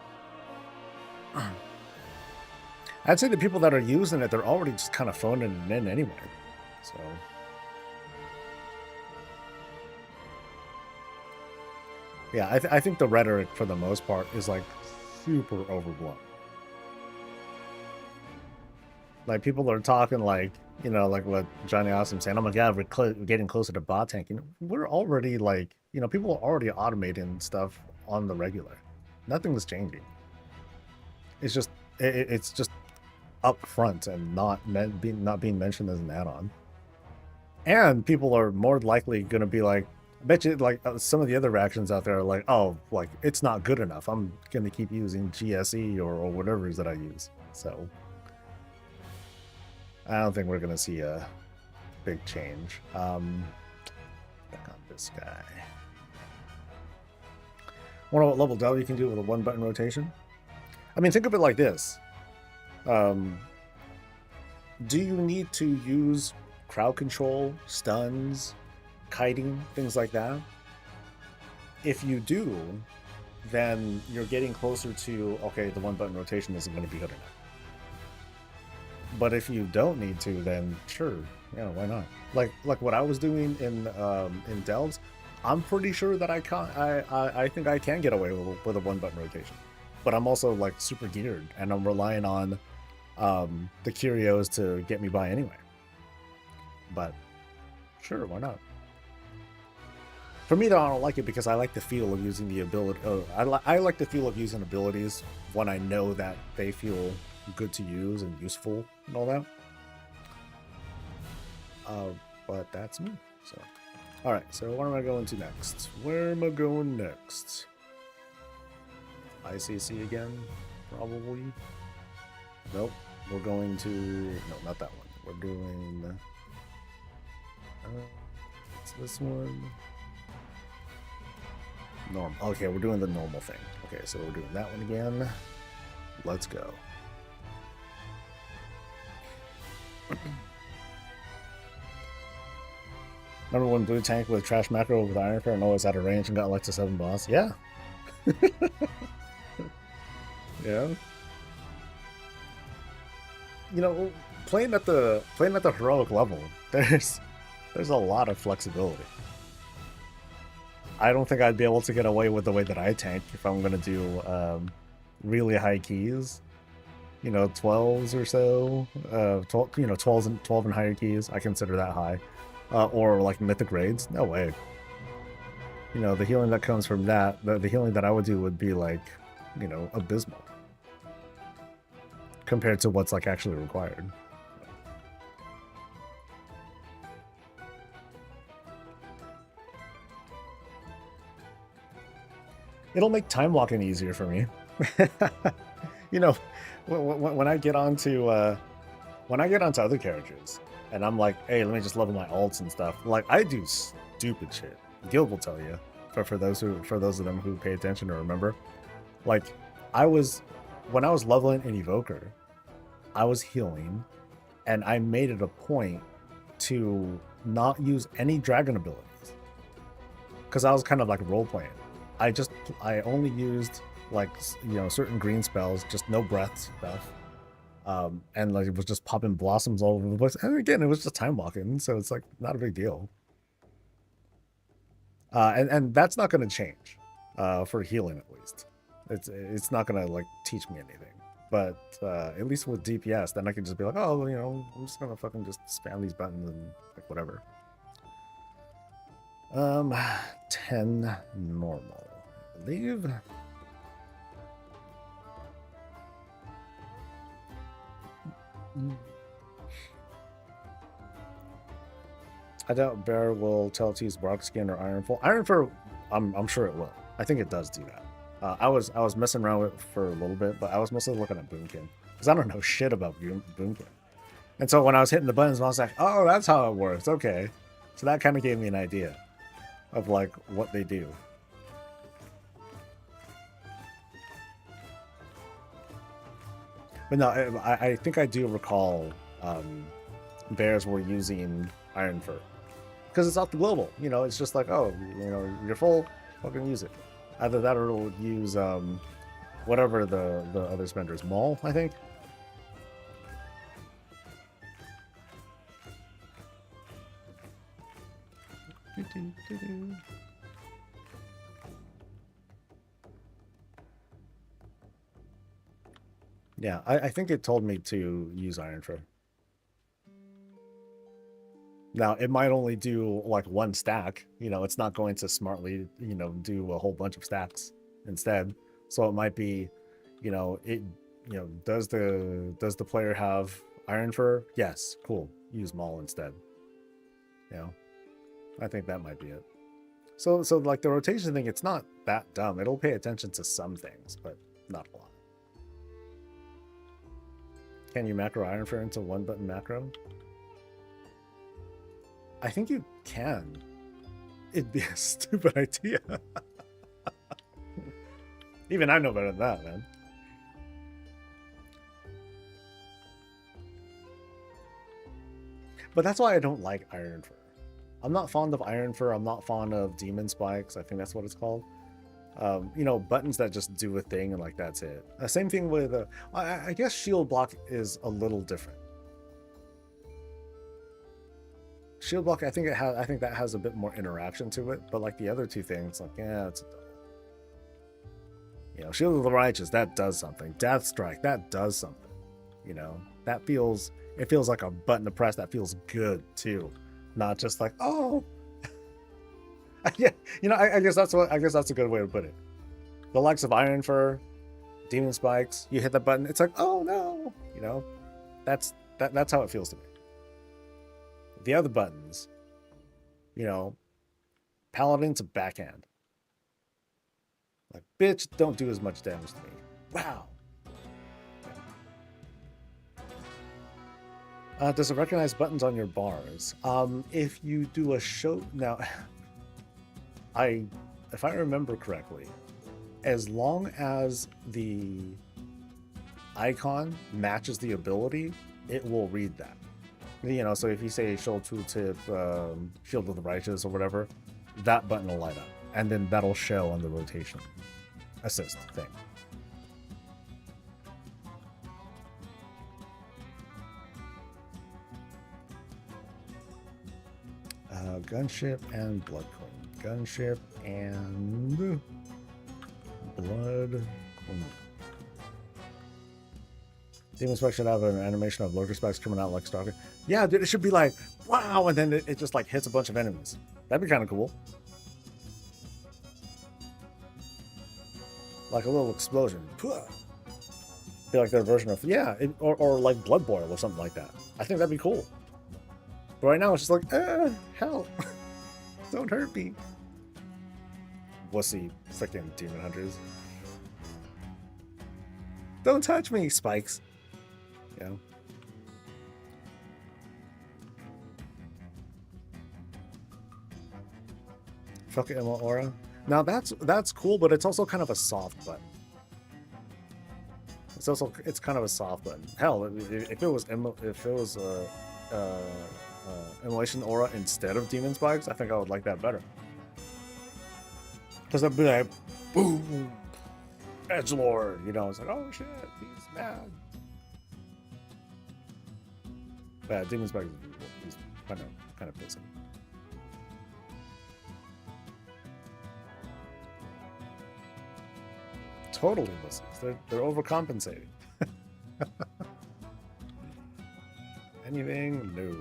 I'd say the people that are using it, they're already just kind of phoning it in anyway. So yeah, I think the rhetoric for the most part is like super overblown. Like, people are talking like, you know, like what Johnny Awesome saying, oh my god, we're getting closer to bot tanking. We're already, like, you know, people are already automating stuff on the regular. Nothing's changing. It's just it's just up front and not being mentioned as an add-on. And people are more likely going to be like, I bet you, like, some of the other reactions out there are like, oh, like, it's not good enough. I'm going to keep using GSE or whatever it is that I use. So I don't think we're going to see a big change. Back on this guy. Wonder what level W you can do with a one button rotation? I mean, think of it like this. Do you need to use crowd control, stuns, kiting, things like that? If you do, then you're getting closer to, okay, the one button rotation isn't going to be good enough. But if you don't need to, then sure, yeah, why not? Like what I was doing in Delves, I'm pretty sure that I think I can get away with a one button rotation. But I'm also, like, super geared, and I'm relying on the curios to get me by anyway. But sure, why not? For me, though, I don't like it because I like the feel of using the ability. I like the feel of using abilities when I know that they feel good to use and useful and all that. But that's me. So, all right. So, what am I going to next? Where am I going next? ICC again, probably. Nope. We're going to, no, not that one. We're doing. What's this one? Normal. Okay, we're doing the normal thing. Okay, so we're doing that one again. Let's go. Remember when blue tank with trash macro with Iron Fair and always out of range and got like to 7 boss? Yeah. Yeah. You know, playing at the heroic level, there's a lot of flexibility. I don't think I'd be able to get away with the way that I tank if I'm going to do really high keys. You know, 12s or so. 12, you know, 12 and higher keys. I consider that high. Or like mythic raids. No way. You know, the healing that comes from that, the healing that I would do would be like, you know, abysmal compared to what's like actually required. It'll make time walking easier for me. You know, when I get onto other characters, and I'm like, hey, let me just level my alts and stuff. Like I do stupid shit. Guild will tell you. For those of them who pay attention or remember, like when I was leveling an evoker, I was healing, and I made it a point to not use any dragon abilities because I was kind of like role playing. I only used like certain green spells, just no breath stuff, and like it was just popping blossoms all over the place. And again, it was just time walking, so it's like not a big deal. And that's not going to change for healing at least. It's not going to like teach me anything. But at least with DPS, then I can just be like, oh, I'm just gonna fucking just spam these buttons and like whatever. 10 normal, I believe. I doubt Bear will tell it to use Bark Skin or Ironfur. Ironfur, I'm sure it will. I think it does do that. I was messing around with it for a little bit, but I was mostly looking at Boomkin because I don't know shit about Boomkin. And so when I was hitting the buttons, I was like, oh, that's how it works. Okay. So that kind of gave me an idea of like what they do. But no, I think I do recall bears were using Ironfur because it's off the global. It's just like, oh, you're full, fucking use it. Either that or it'll use whatever the other spender is. Maul, I think. Yeah, I think it told me to use Ironfur. Now, it might only do like one stack. It's not going to smartly, do a whole bunch of stacks instead. So it might be, does the player have Ironfur? Yes, cool. Use Maul instead. I think that might be it. So like the rotation thing, it's not that dumb. It'll pay attention to some things, but not a lot. Can you macro Ironfur into one button macro? I think you can. It'd be a stupid idea. Even I know better than that, man. But that's why I don't like Ironfur. I'm not fond of Ironfur. I'm not fond of Demon Spikes. I think that's what it's called. Buttons that just do a thing and like that's it. Same thing with, I guess Shield Block is a little different. Shield Block, I think that has a bit more interaction to it, but like the other two things, like it's Shield of the Righteous, that does something. Death Strike, that does something. It feels like a button to press that feels good too, not just like, oh. Yeah, I guess that's a good way to put it. The likes of Ironfur, Demon Spikes, you hit the button, it's like, oh no, that's how it feels to me. The other buttons, Paladin's a backhand. Like, bitch, don't do as much damage to me. Wow. Does it recognize buttons on your bars? If you do a show now, if I remember correctly, as long as the icon matches the ability, it will read that. So if you say Shoal Tooltip, Shield of the Righteous or whatever, that button will light up. And then that'll show on the rotation assist thing. Gunship and Blood Queen. Gunship and Blood Queen. Demon Spike should have an animation of Lurker Spikes coming out like Stalker. Yeah, dude, it should be like, wow, and then it just like hits a bunch of enemies. That'd be kind of cool. Like a little explosion. Be like their version of, yeah, or like Blood Boil or something like that. I think that'd be cool. But right now it's just like, hell. Don't hurt me. wussy freaking demon hunters. Don't touch me, Spikes. Yeah. Fuck Emma Aura. Now that's cool, but it's also kind of a soft button. It's kind of a soft button. Hell, if it was Immolation Aura instead of Demon Spikes, I think I would like that better. Because I'd be like, boom, Edgelord, you know, it's like, oh shit, he's mad. But yeah, Demon Spikes is kind of pissing. Totally wussies. They're overcompensating. Anything? No.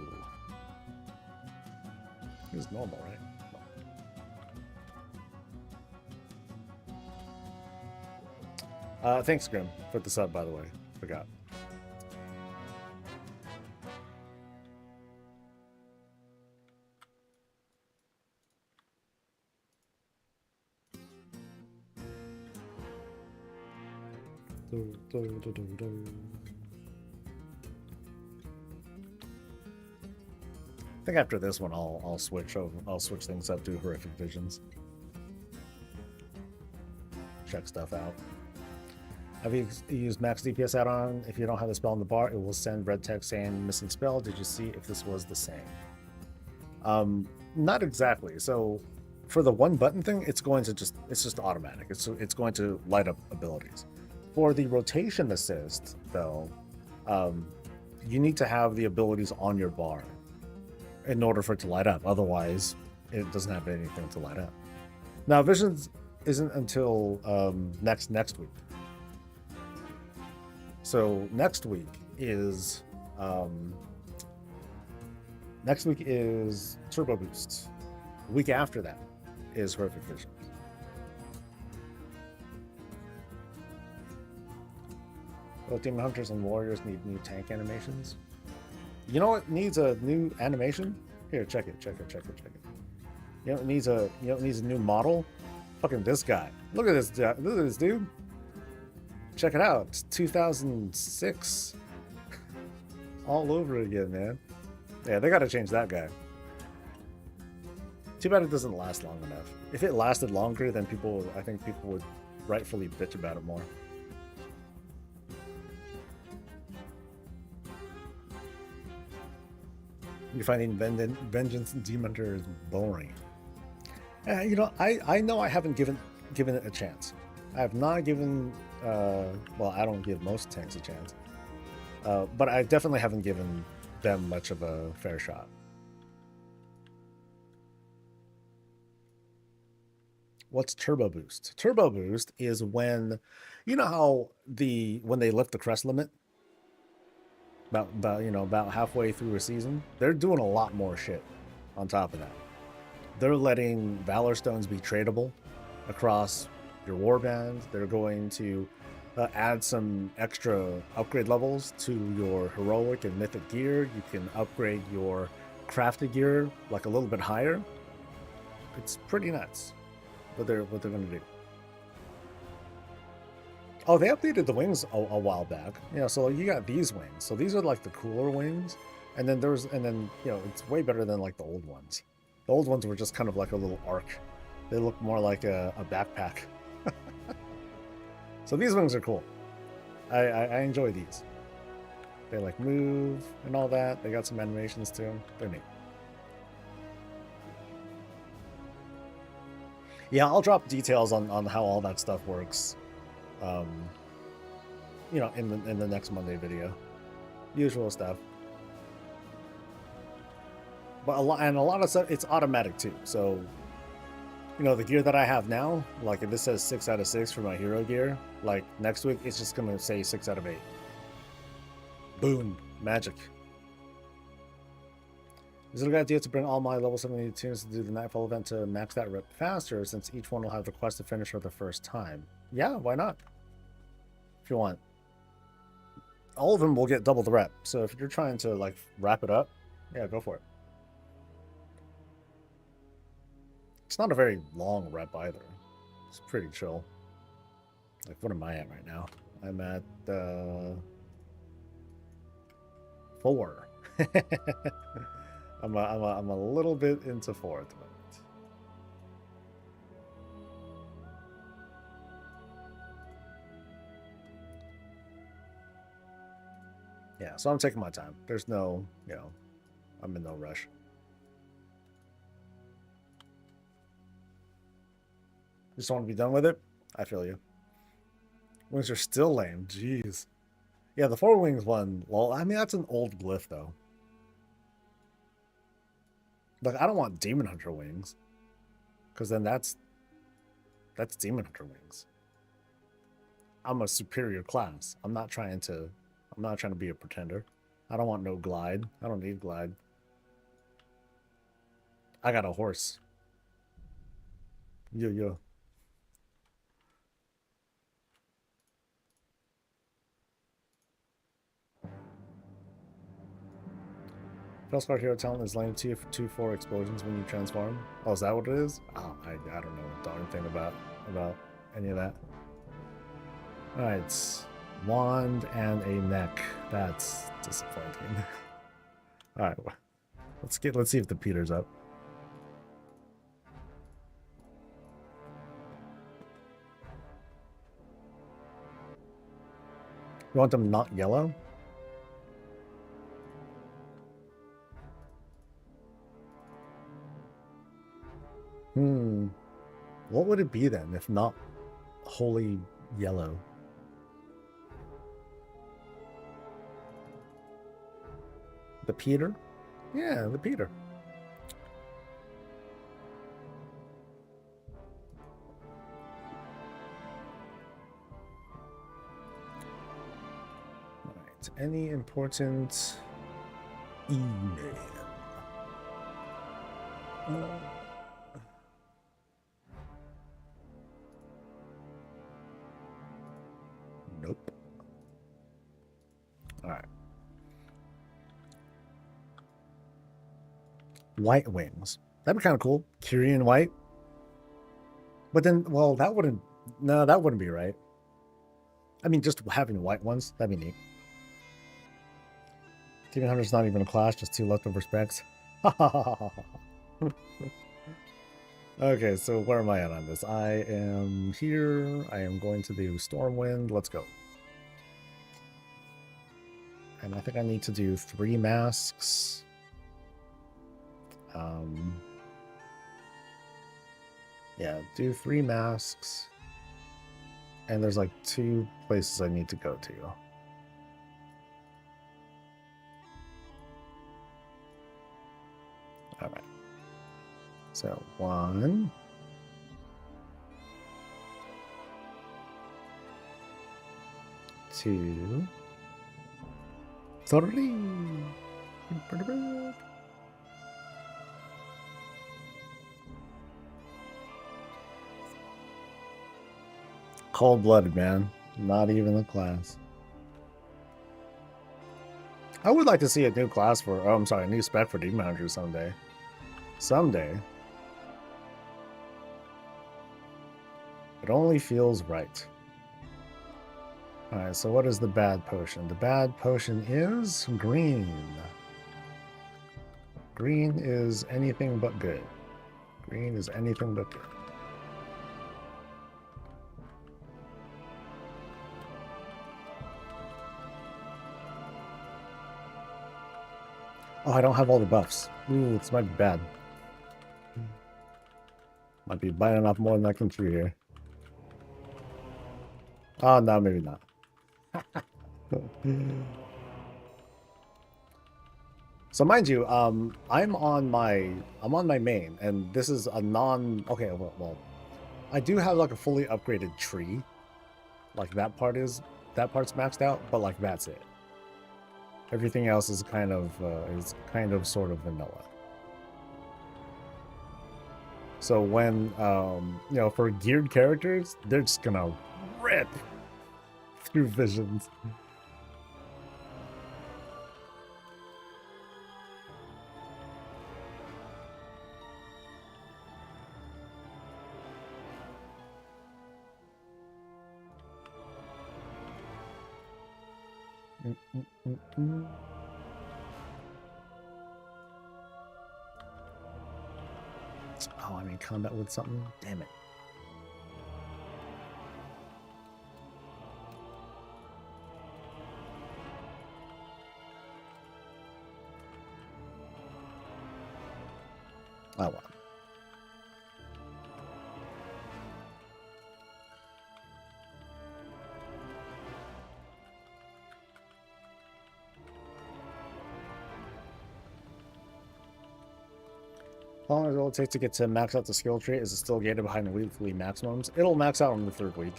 It's normal, right? No. Thanks, Grim, for the sub, by the way. Forgot. I think after this one, I'll switch over. I'll switch things up to Horrific Visions. Check stuff out. Have you used max DPS add-on? If you don't have the spell in the bar, it will send red text saying missing spell. Did you see if this was the same? Not exactly. So for the one button thing, it's just automatic. It's going to light up abilities. For the rotation assist, though, you need to have the abilities on your bar in order for it to light up. Otherwise, it doesn't have anything to light up. Now, Visions isn't until next week. So next week is Turbo Boost. The week after that is Horrific Visions. Both Demon Hunters and Warriors need new tank animations. You know what needs a new animation? Here, check it. You know it needs a new model? Fucking this guy. Look at this dude. Check it out. It's 2006. All over again, man. Yeah, they gotta change that guy. Too bad it doesn't last long enough. If it lasted longer, then I think people would rightfully bitch about it more. You're finding Vengeance Demon Hunter is boring. You know, I know I haven't given it a chance. I have not given. Well, I don't give most tanks a chance, but I definitely haven't given them much of a fair shot. What's Turbo Boost? Turbo Boost is when, you know how when they lift the crest limit. About halfway through a season, they're doing a lot more shit on top of that. They're letting Valor Stones be tradable across your warbands. They're going to add some extra upgrade levels to your heroic and mythic gear. You can upgrade your crafted gear like a little bit higher. It's pretty nuts what they're going to do. Oh, they updated the wings a while back. You know, so you got these wings. So these are like the cooler wings. And then it's way better than like the old ones. The old ones were just kind of like a little arc. They look more like a backpack. So these wings are cool. I enjoy these. They like move and all that. They got some animations to them. They're neat. Yeah, I'll drop details on how all that stuff works. In the next Monday video, usual stuff. But a lot of stuff, it's automatic too. So, the gear that I have now, like if this says 6 out of 6 for my hero gear, like next week it's just gonna say 6 out of 8. Boom, magic. Is it a good idea to bring all my level 70 tunes to do the Nightfall event to max that rep faster, since each one will have requested finish for the first time? Yeah, why not? If you want. All of them will get double the rep. So if you're trying to like wrap it up, yeah, go for it. It's not a very long rep either. It's pretty chill. Like, what am I at right now? I'm at 4. I'm a little bit into 4 at the moment. Yeah, so I'm taking my time. There's no, I'm in no rush. Just want to be done with it. I feel you. Wings are still lame. Jeez. Yeah, the 4 wings one. Well, I mean, that's an old glyph, though. Like, I don't want Demon Hunter wings. Because then that's Demon Hunter wings. I'm a superior class. I'm not trying to be a pretender. I don't want no glide. I don't need glide. I got a horse. Yo. Felskar Hero Talent is lane 2-4 explosions when you transform. Oh, is that what it is? Oh, I don't know a darn thing about any of that. Alright. Wand and a neck. That's disappointing. Alright. Let's see if the Peter's up. You want them not yellow? What would it be then if not wholly yellow? The Peter? Yeah, the Peter. Alright, any important email? Nope. Alright. White wings. That'd be kind of cool. Kyrian white. But then, well, that wouldn't be right. I mean, just having white ones, that'd be neat. Demon Hunter's not even a class, just 2 leftover specs. Okay, so where am I at on this? I am here. I am going to do Stormwind. Let's go. And I think I need to do 3 masks. Yeah, do 3 masks. And there's like 2 places I need to go to. All right. So 1, 2, 3. Cold-blooded, man. Not even a class. I would like to see a new class for, oh, I'm sorry, a new spec for Demon Hunter someday. Someday. It only feels right. Alright, so what is the bad potion? The bad potion is green. Green is anything but good. Green is anything but good. Oh, I don't have all the buffs. Ooh, this might be bad. Might be biting off more than I can chew here. Oh, no, maybe not. So mind you, I'm on my main, and this is a okay, well, I do have like a fully upgraded tree. Like that part's maxed out, but like that's it. Everything else is kind of sort of vanilla. So when for geared characters, they're just gonna rip through visions. Oh, I'm in combat with something? Damn it. Oh, well. How long will it take to get to max out the skill tree? Is it still gated behind the weekly maximums? It'll max out on the 3rd week.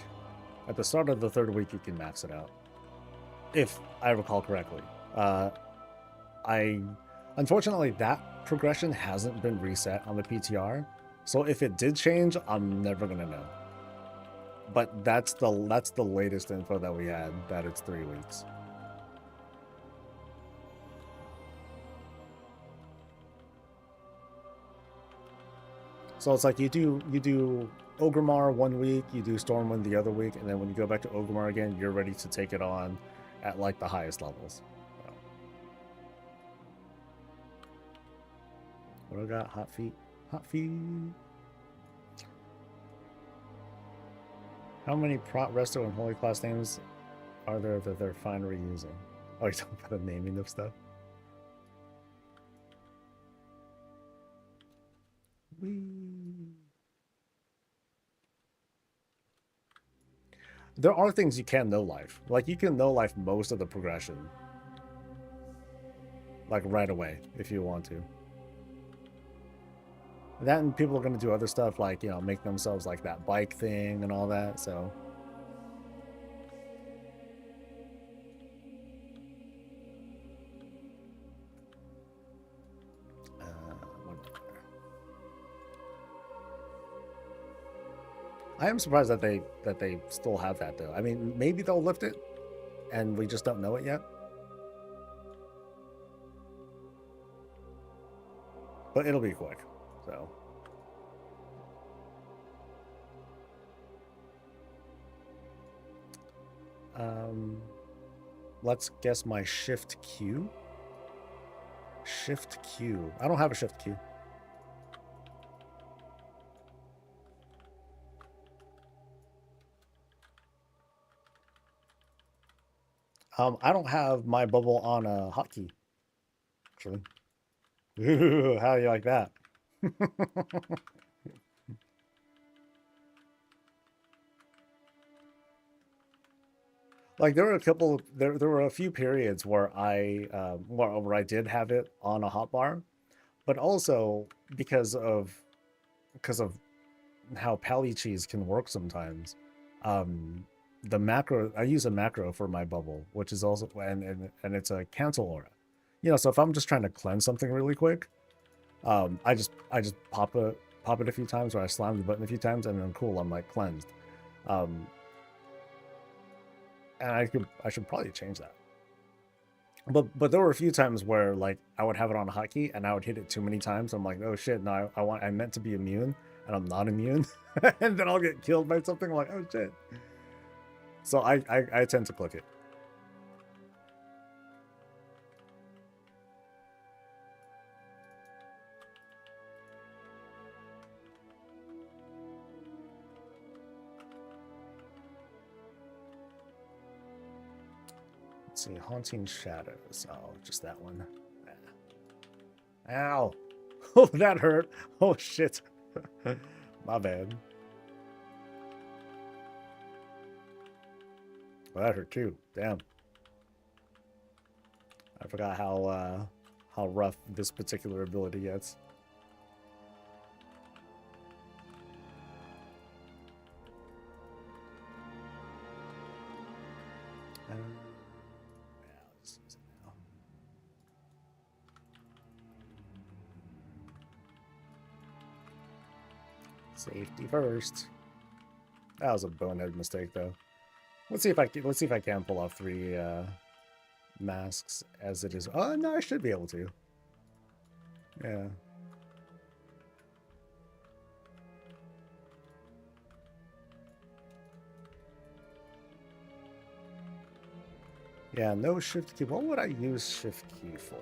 At the start of the 3rd week, you can max it out. If I recall correctly. Unfortunately, that progression hasn't been reset on the PTR. So if it did change, I'm never gonna know. But that's the latest info that we had, that it's 3 weeks. So it's like you do Ogremar 1 week, you do Stormwind the other week, and then when you go back to Ogremar again, you're ready to take it on at like the highest levels. So. What do I got? Hot feet. Hot feet. How many Prot, Resto, and Holy Class names are there that they're fine reusing? Oh, you're talking about the naming of stuff? There are things you can no-life. Like, you can no-life most of the progression. Like, right away, if you want to. That and people are going to do other stuff, like, you know, make themselves, like, that bike thing and all that, so... I am surprised that they still have that, though. I mean, maybe they'll lift it, and we just don't know it yet. But it'll be quick, so... Let's guess my Shift Q. Shift Q. I don't have a Shift Q. I don't have my bubble on a hotkey, actually. Ooh, how do you like that? Like there were a few periods where where I did have it on a hotbar, but also because of how pally cheese can work sometimes. The macro, I use a macro for my bubble, which is also and it's a cancel aura. You know, so if I'm just trying to cleanse something really quick, I just pop it a few times, or I slam the button a few times, and then cool, I'm like cleansed. And I should probably change that. But there were a few times where like I would have it on a hotkey and I would hit it too many times. I'm like, oh shit, no, I meant to be immune and I'm not immune, and then I'll get killed by something. I'm like, oh shit. So I tend to click it. Let's see, Haunting Shadows. Oh, just that one. Ow. Oh, that hurt. Oh shit. My bad. Well, that hurt too. Damn. I forgot how rough this particular ability gets. Yeah, let's use it now. Safety first. That was a bonehead mistake, though. Let's see if I can pull off 3 masks as it is. Oh no, I should be able to. Yeah. Yeah, no shift key. What would I use shift key for?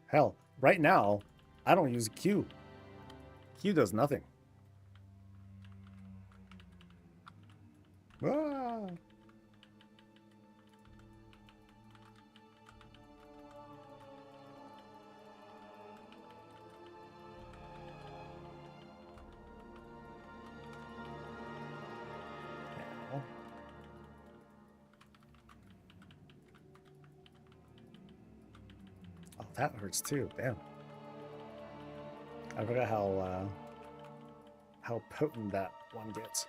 Hell, right now, I don't use Q. Q does nothing. Ah. Oh, that hurts too. Damn. I forgot how potent that one gets.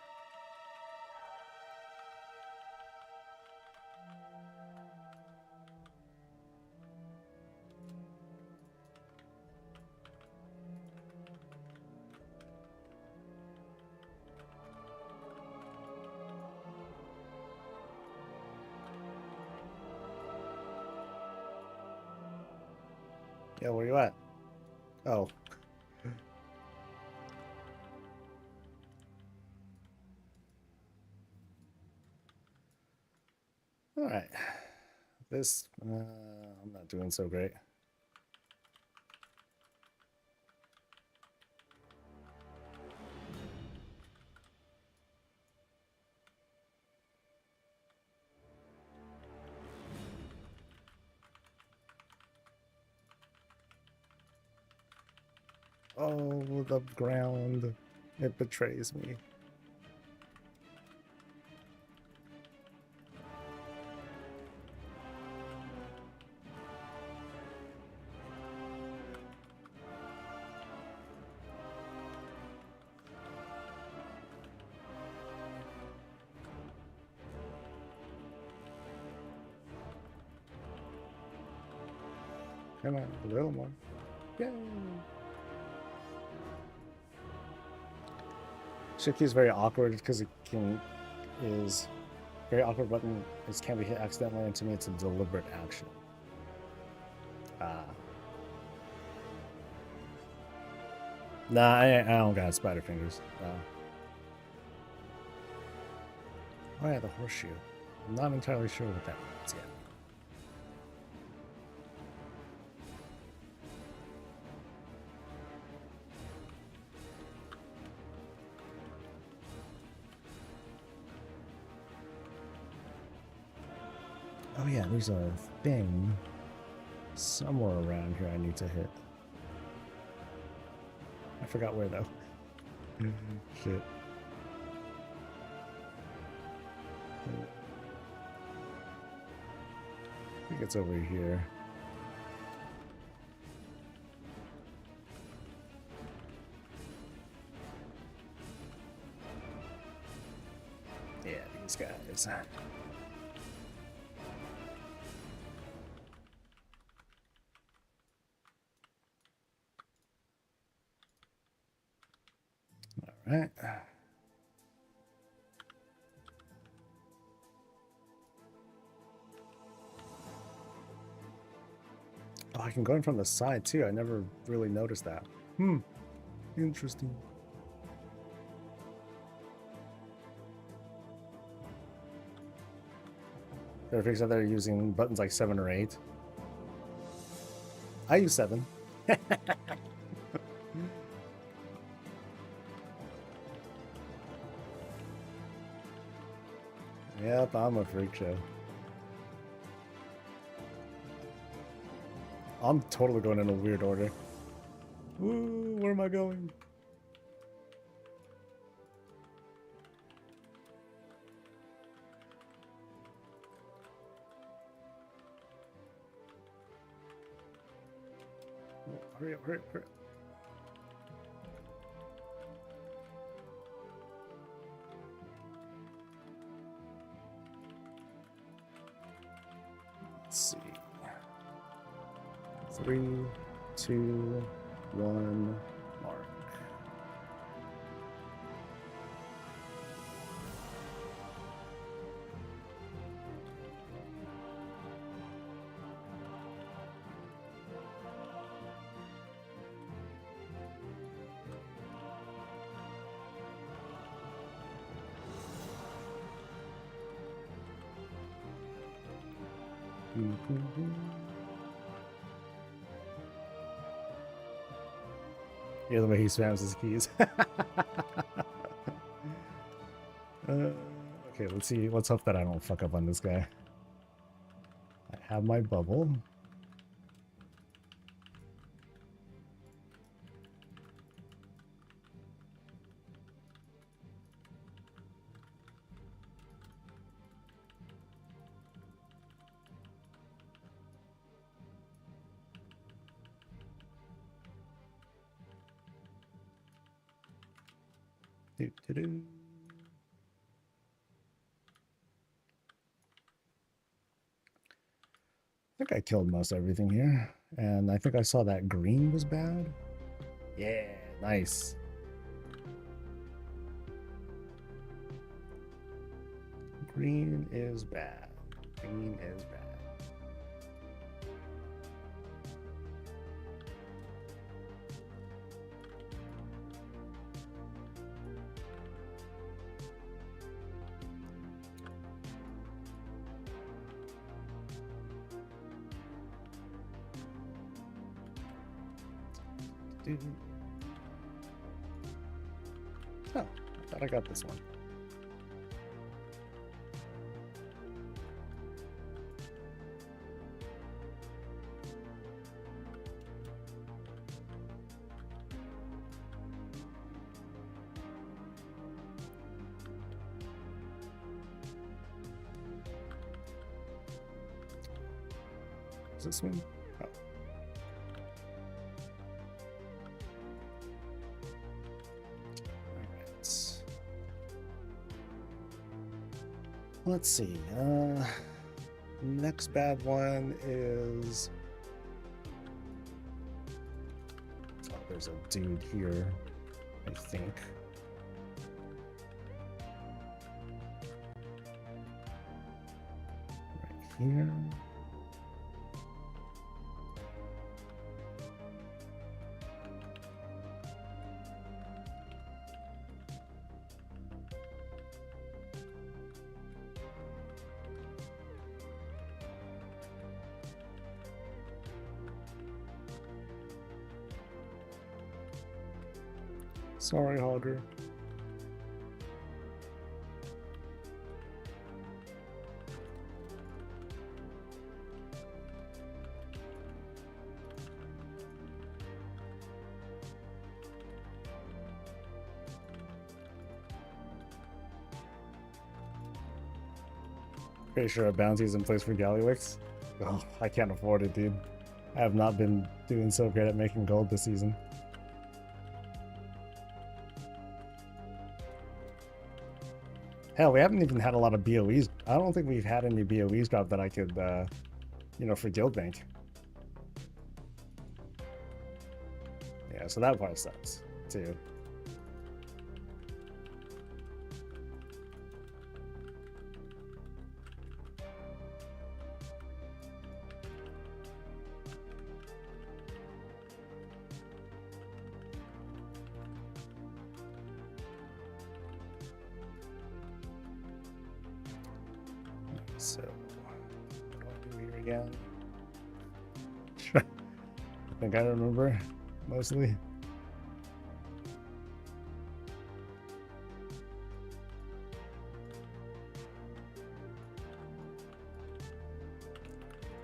Yeah, where you at? Oh. All right. This, I'm not doing so great. Oh, the ground. It betrays me. Come on, a little more. Yay! Shift key is very awkward because it is very awkward button. It can't be hit accidentally, and to me, it's a deliberate action. Nah, I don't got spider fingers. Oh yeah, the horseshoe. I'm not entirely sure what that means yet. Oh yeah, there's a thing somewhere around here I need to hit. I forgot where though. Shit. I think it's over here. Yeah, these guys. All right. Oh, I can go in from the side too. I never really noticed that. Interesting. There are fix out there using buttons like 7 or 8. I use 7. Yep, I'm a freak show. I'm totally going in a weird order. Ooh, where am I going? Oh, hurry up, hurry up, hurry up. Let's see. 3, 2, 1, mark. Yeah, the way he spams his keys. Okay, let's see. Let's hope that I don't fuck up on this guy. I have my bubble. Doo-doo-doo. I think I killed most everything here. And I think I saw that green was bad. Yeah, nice. Green is bad. Green is bad. Oh, I thought I got this one. Is this one? Oh. Let's see. Next bad one is. Oh, there's a dude here, I think. Right here. Sorry, Hogger. Pretty sure a bounty is in place for Gallywix. Oh, I can't afford it, dude. I have not been doing so great at making gold this season. Hell, we haven't even had a lot of BOEs. I don't think we've had any BOEs drop that I could, you know, for Guild Bank. Yeah, so that part sucks, too. So, what do I do here again? I think I remember, mostly.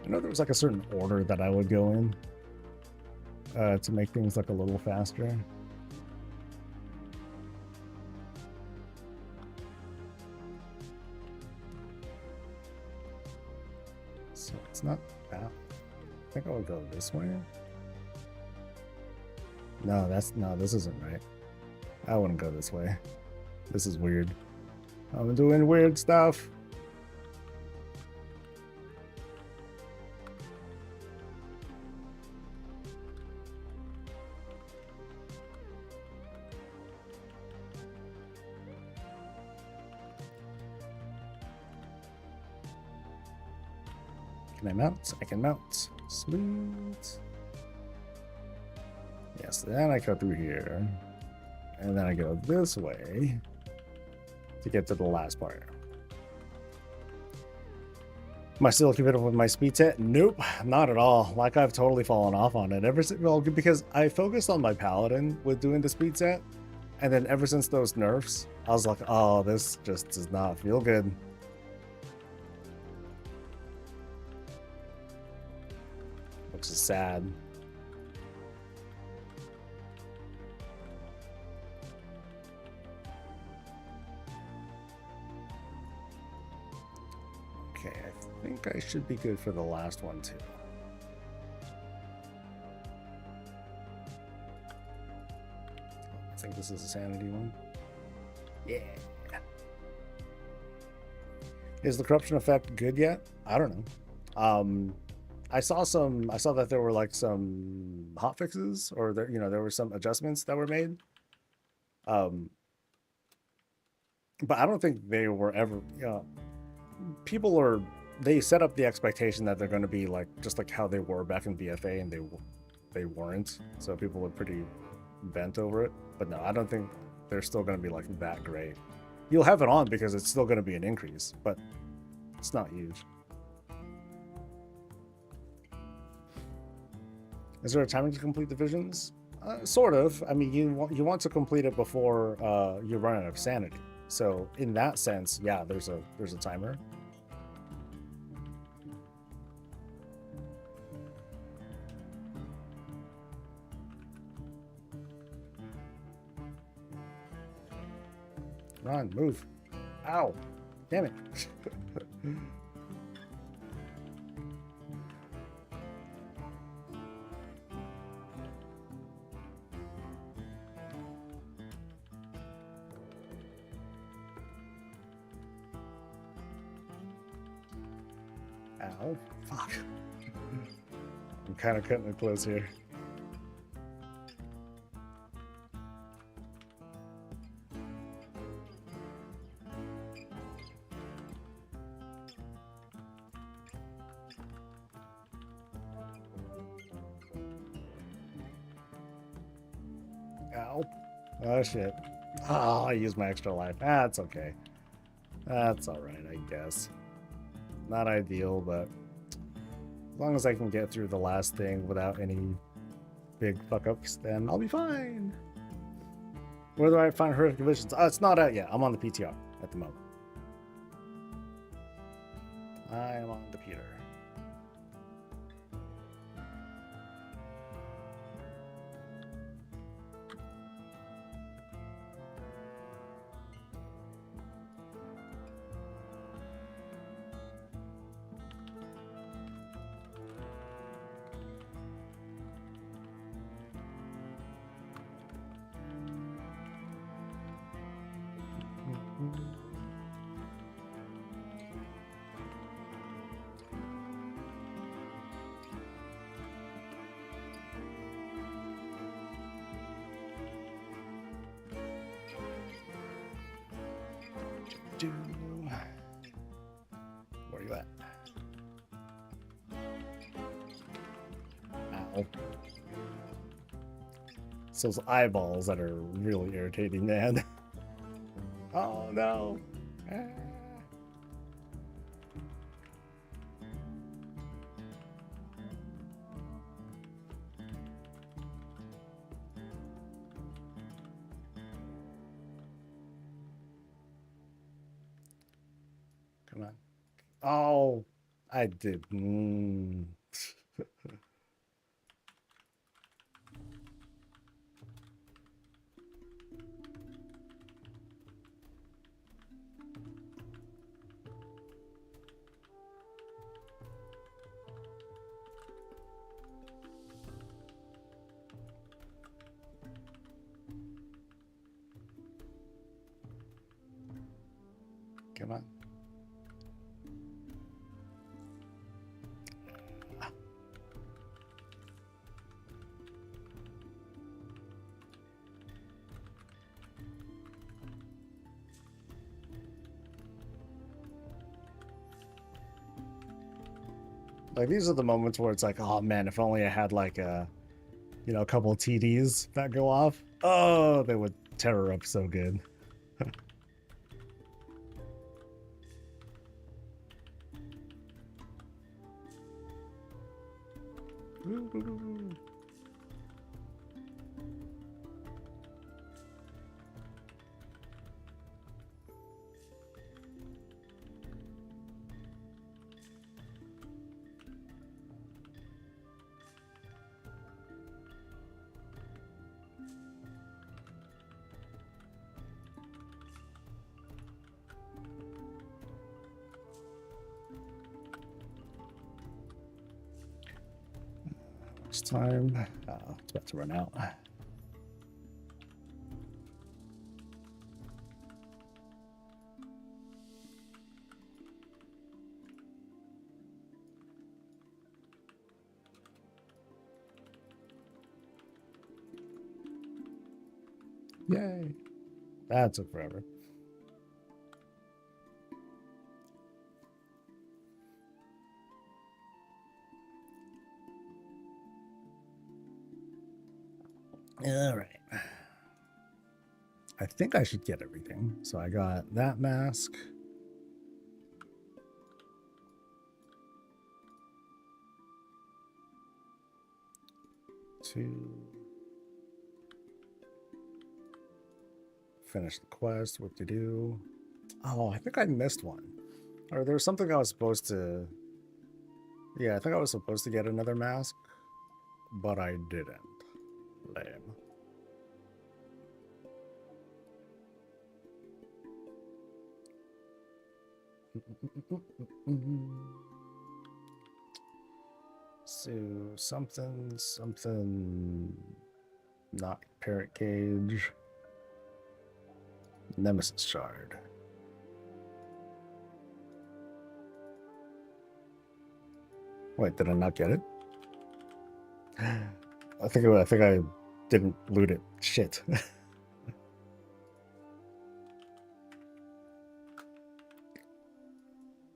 I know there was like a certain order that I would go in to make things like a little faster. So it's not that. I think I'll go this way. No, this isn't right. I wouldn't go this way. This is weird. I'm doing weird stuff. Can I mount? I can mount. Smooth. Yes, then I go through here. And then I go this way to get to the last part. Am I still keeping up with my speed set? Nope, not at all. Like I've totally fallen off on it ever since. Well, because I focused on my paladin with doing the speed set, and then ever since those nerfs, I was like, oh, this just does not feel good. Which is sad. Okay, I think I should be good for the last one too. I think this is a sanity one. Yeah. Is the corruption effect good yet? I don't know. I saw that there were like some hot fixes, or there, there were some adjustments that were made. But I don't think they were ever, they set up the expectation that they're going to be like just like how they were back in BFA, and they weren't. So people were pretty bent over it. But no, I don't think they're still going to be like that great. You'll have it on because it's still going to be an increase, but it's not huge. Is there a timing to complete the visions? Sort of. I mean, you want to complete it before you run out of sanity. So in that sense, yeah, there's a timer. Run, move. Ow. Damn it. Ow. Fuck. I'm kind of cutting it close here. Ow. Oh, shit. Oh, I used my extra life. That's okay. That's alright, I guess. Not ideal, but as long as I can get through the last thing without any big fuck-ups, then I'll be fine. Where do I find horrific visions? It's not out yet. I'm on the PTR at the moment. I am on the Peter. Where are you at? Ow. It's those eyeballs that are really irritating, man. Oh no. Ah. Come on. Oh, I did. Come on. Like, these are the moments where it's like, oh man, if only I had like a couple of TDs that go off. Oh, they would tear her up so good. It's time. It's about to run out. Yay. That took forever. All right. I think I should get everything. So I got that mask. To finish the quest, what to do. Oh, I think I missed one. Or there was something I was supposed to... Yeah, I think I was supposed to get another mask, but I didn't. Lame. So, something... Not parrot cage. Nemesis shard. Wait, did I not get it? I think I didn't loot it. Shit.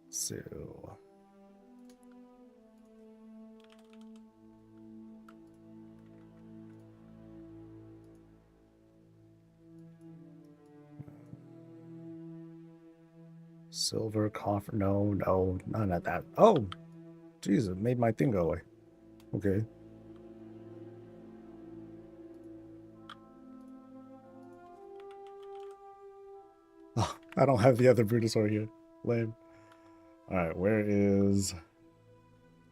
So silver coffer. No, none of that. Oh, jeez, it made my thing go away. Okay. Oh, I don't have the other Brutosaur here. Lame. All right, where is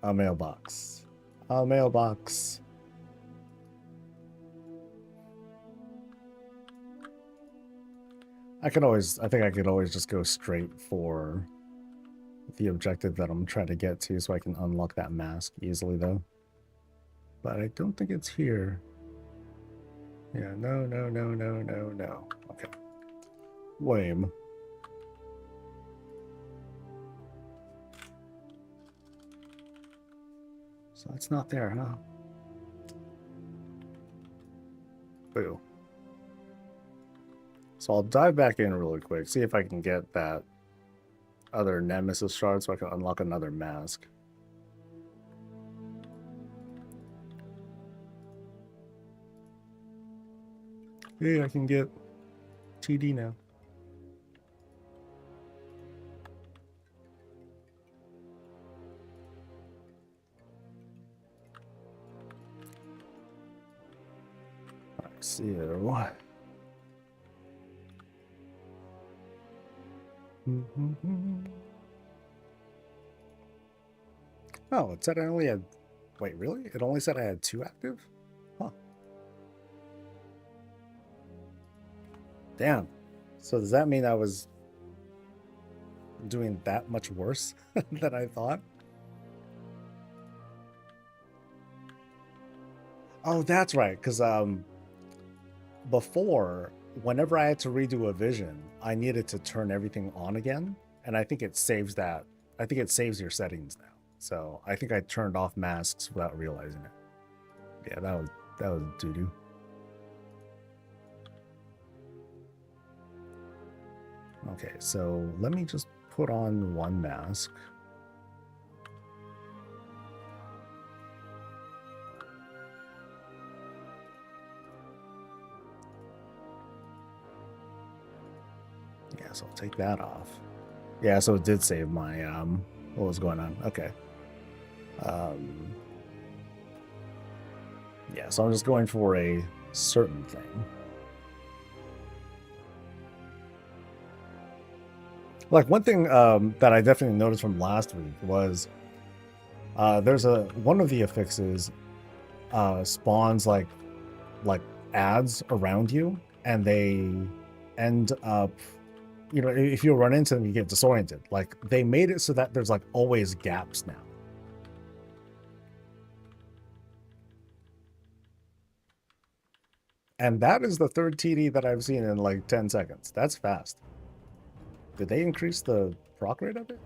a mailbox? A mailbox. I think I could always just go straight for the objective that I'm trying to get to so I can unlock that mask easily though. But I don't think it's here. Yeah, no. Okay. Lame. So it's not there, huh? Boo. So I'll dive back in really quick, see if I can get that other Nemesis shard so I can unlock another mask. Hey, I can get TD now. So... Oh, it said I only had... Wait, really? It only said I had 2 active? Huh. Damn. So does that mean I was doing that much worse than I thought? Oh, that's right, because before, whenever I had to redo a vision, I needed to turn everything on again, and I think it saves that. I think it saves your settings now. So I think I turned off masks without realizing it. Yeah, that was doo-doo. Okay, so let me just put on one mask. Yeah, so I'll take that off. Yeah, so it did save my what was going on. Okay. Yeah, so I'm just going for a certain thing. Like one thing that I definitely noticed from last week was there's one of the affixes spawns like ads around you, and they end up, you know, if you run into them, you get disoriented. Like they made it so that there's like always gaps now. And that is the third TD that I've seen in like 10 seconds. That's fast. Did they increase the proc rate of it?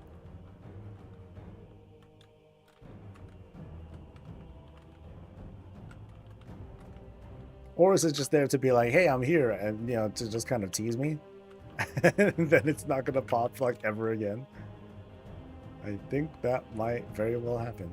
Or is it just there to be like, hey, I'm here, and, you know, to just kind of tease me? And then it's not going to pop like ever again. I think that might very well happen.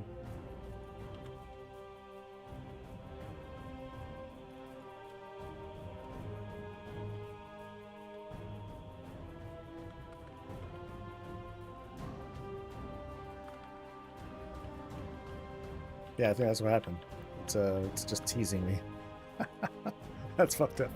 Yeah, I think that's what happened. It's just teasing me. That's fucked up.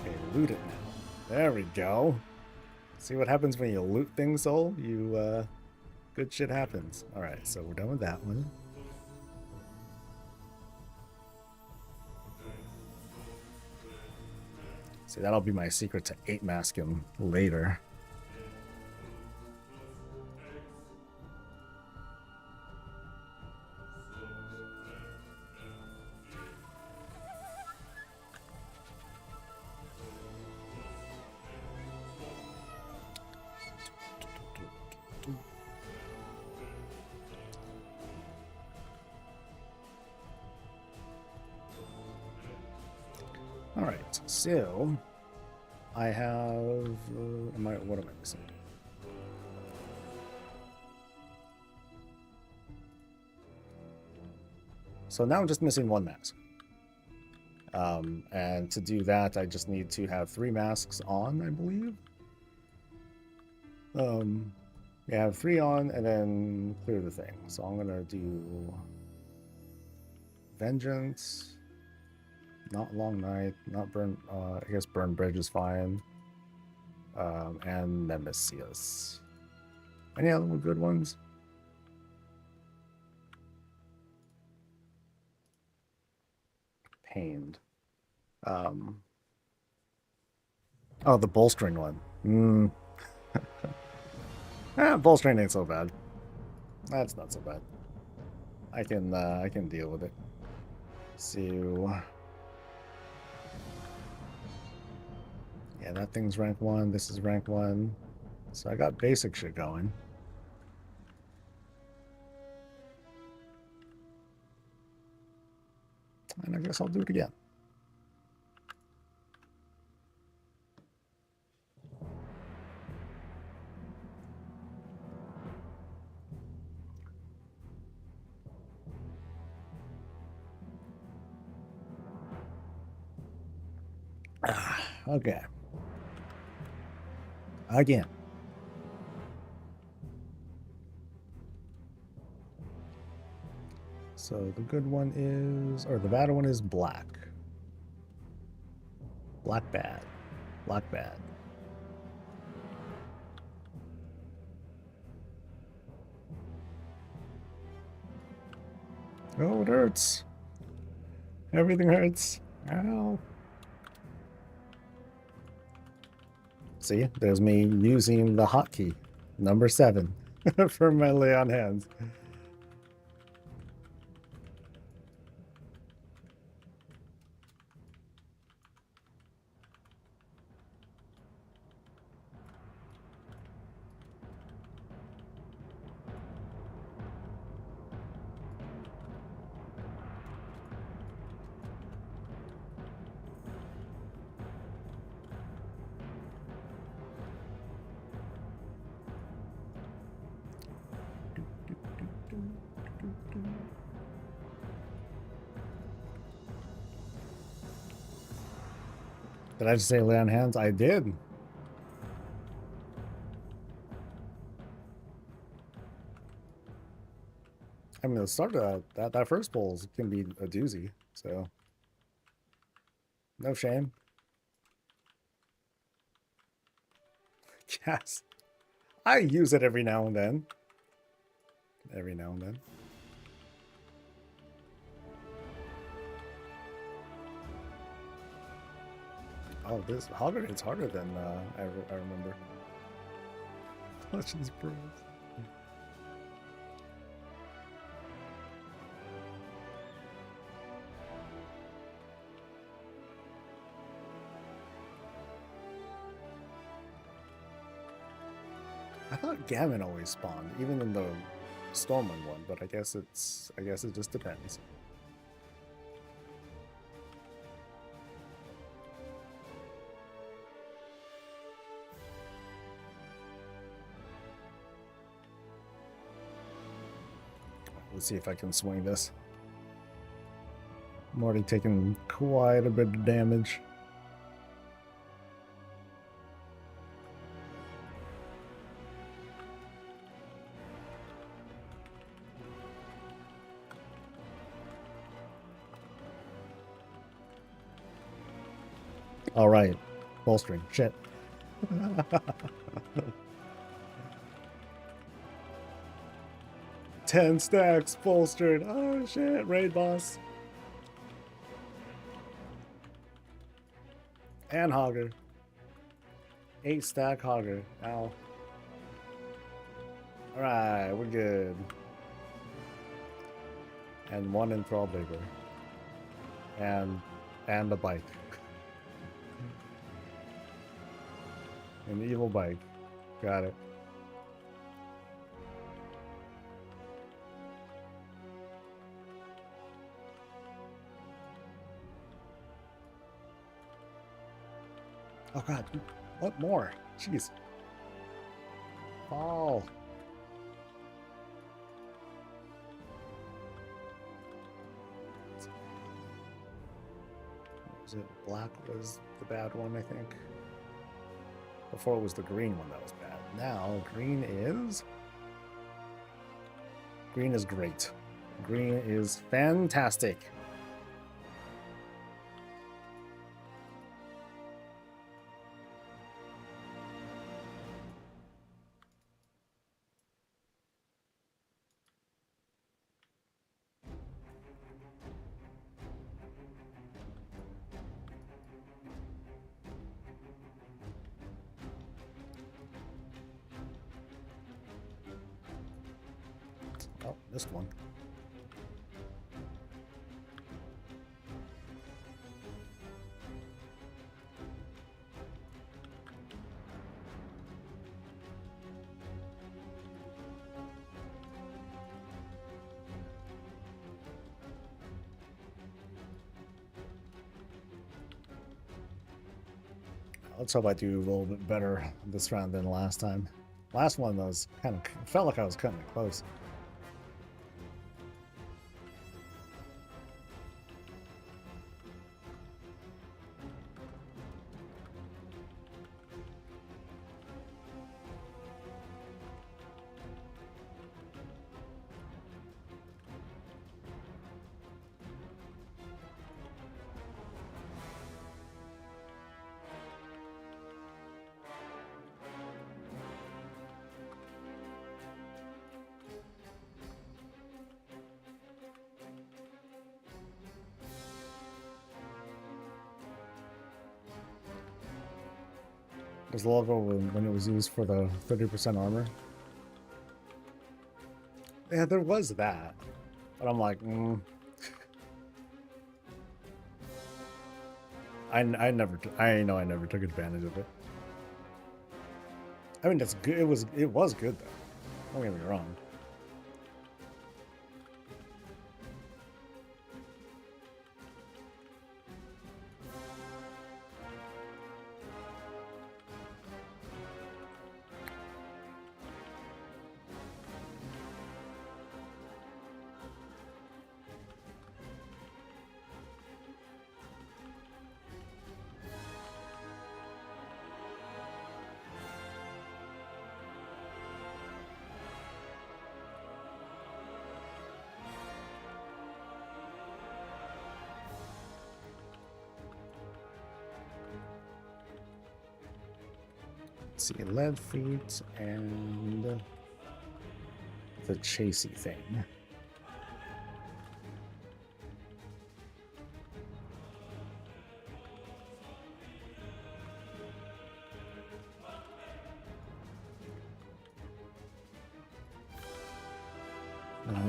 Okay, loot it now. There we go. See what happens when you loot things, Soul? You, good shit happens. Alright, so we're done with that one. See, that'll be my secret to 8-mask him later. Alright, so I have what am I missing? So now I'm just missing 1 mask. And to do that, I just need to have 3 masks on, I believe. Yeah, have 3 on and then clear the thing. So I'm gonna do Vengeance, not Long Night, not Burn. I guess Burn Bridge is fine. And Nemesis. Any other good ones? Pained. Oh, the bolstering one. Bolstering ain't so bad. That's not so bad. I can deal with it. So yeah, that thing's rank 1. This is rank 1. So I got basic shit going. And I guess I'll do it again. Okay. Again. So the good one is, or the bad one is black. Black bad. Black bad. Oh, it hurts. Everything hurts. Ow. See, there's me using the hotkey, number 7, for my lay on hands. Did I just say lay on hands? I did. I mean, the start of that first bowl can be a doozy, so no shame. Yes, I use it every now and then. Every now and then. Oh, this harder. It's harder than I remember. Legends Bros. I thought Gammon always spawned, even in the Stormwind one, but I guess it just depends. Let's see if I can swing this. I'm already taking quite a bit of damage. All right, bolstering. Shit. 10 stacks bolstered. Oh shit, raid boss. And Hogger. 8 stack Hogger. Ow. Alright, we're good. And 1 enthrall labor. And a bike. An evil bike. Got it. Oh god, what more? Jeez. Fall. Was it black was the bad one, I think? Before it was the green one that was bad. Now green is... Green is great. Green is fantastic. Oh, missed one. Let's hope I do a little bit better this round than last time. Last one was kind of felt like I was cutting it close. This logo when it was used for the 30% armor. Yeah, there was that. But I'm like, I never took advantage of it. I mean, that's good. It was good though. Don't get me wrong. Let's see, lead feet and the chasey thing.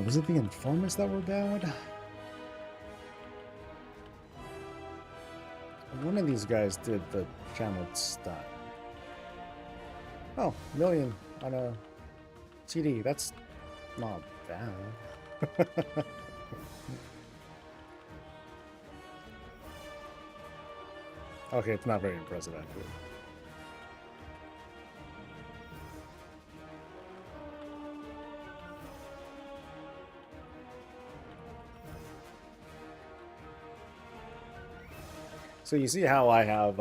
Was it the informants that were bad? One of these guys did the channeled stun. Oh, million on a TD. That's not bad. Okay, it's not very impressive, actually. So you see how I have,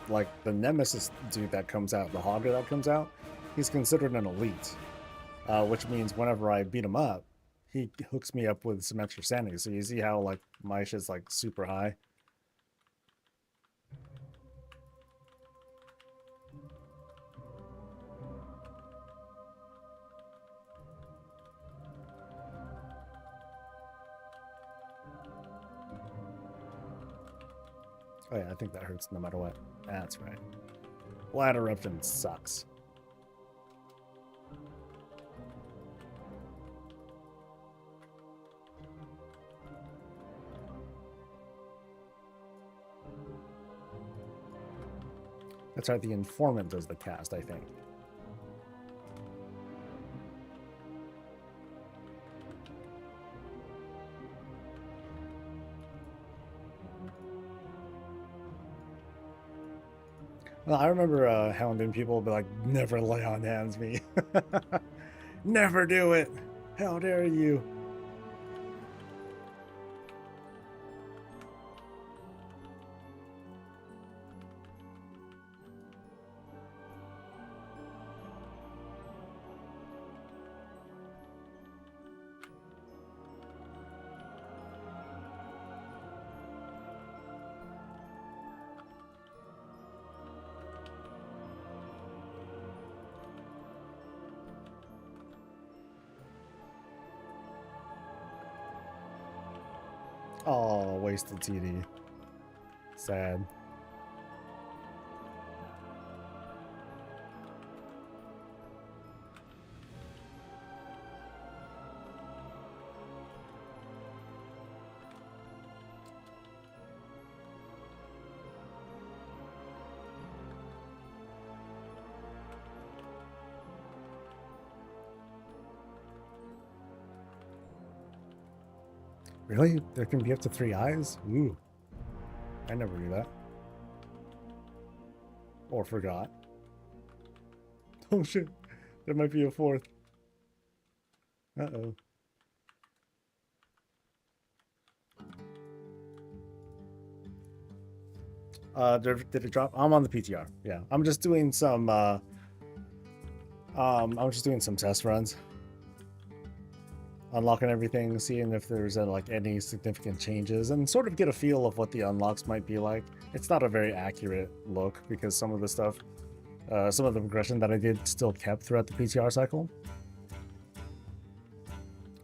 like, the Nemesis dude that comes out, the Hogger that comes out, he's considered an elite, which means whenever I beat him up, he hooks me up with some extra sanity. So you see how, like, my shit's, like, super high? Oh yeah, I think that hurts no matter what. That's right. Ladder eruption sucks. That's right, the informant does the cast, I think. Well, I remember hounding people be like, never lay on hands me. Never do it. How dare you? Oh, wasted TD. Sad. Really? There can be up to 3 eyes? Ooh. I never knew that. Or forgot. Oh shit. There might be a 4th. Uh-oh. Did it drop? I'm on the PTR. Yeah. I'm just doing some test runs. Unlocking everything, seeing if there's like any significant changes, and sort of get a feel of what the unlocks might be like. It's not a very accurate look because some of the stuff, some of the progression that I did still kept throughout the PTR cycle.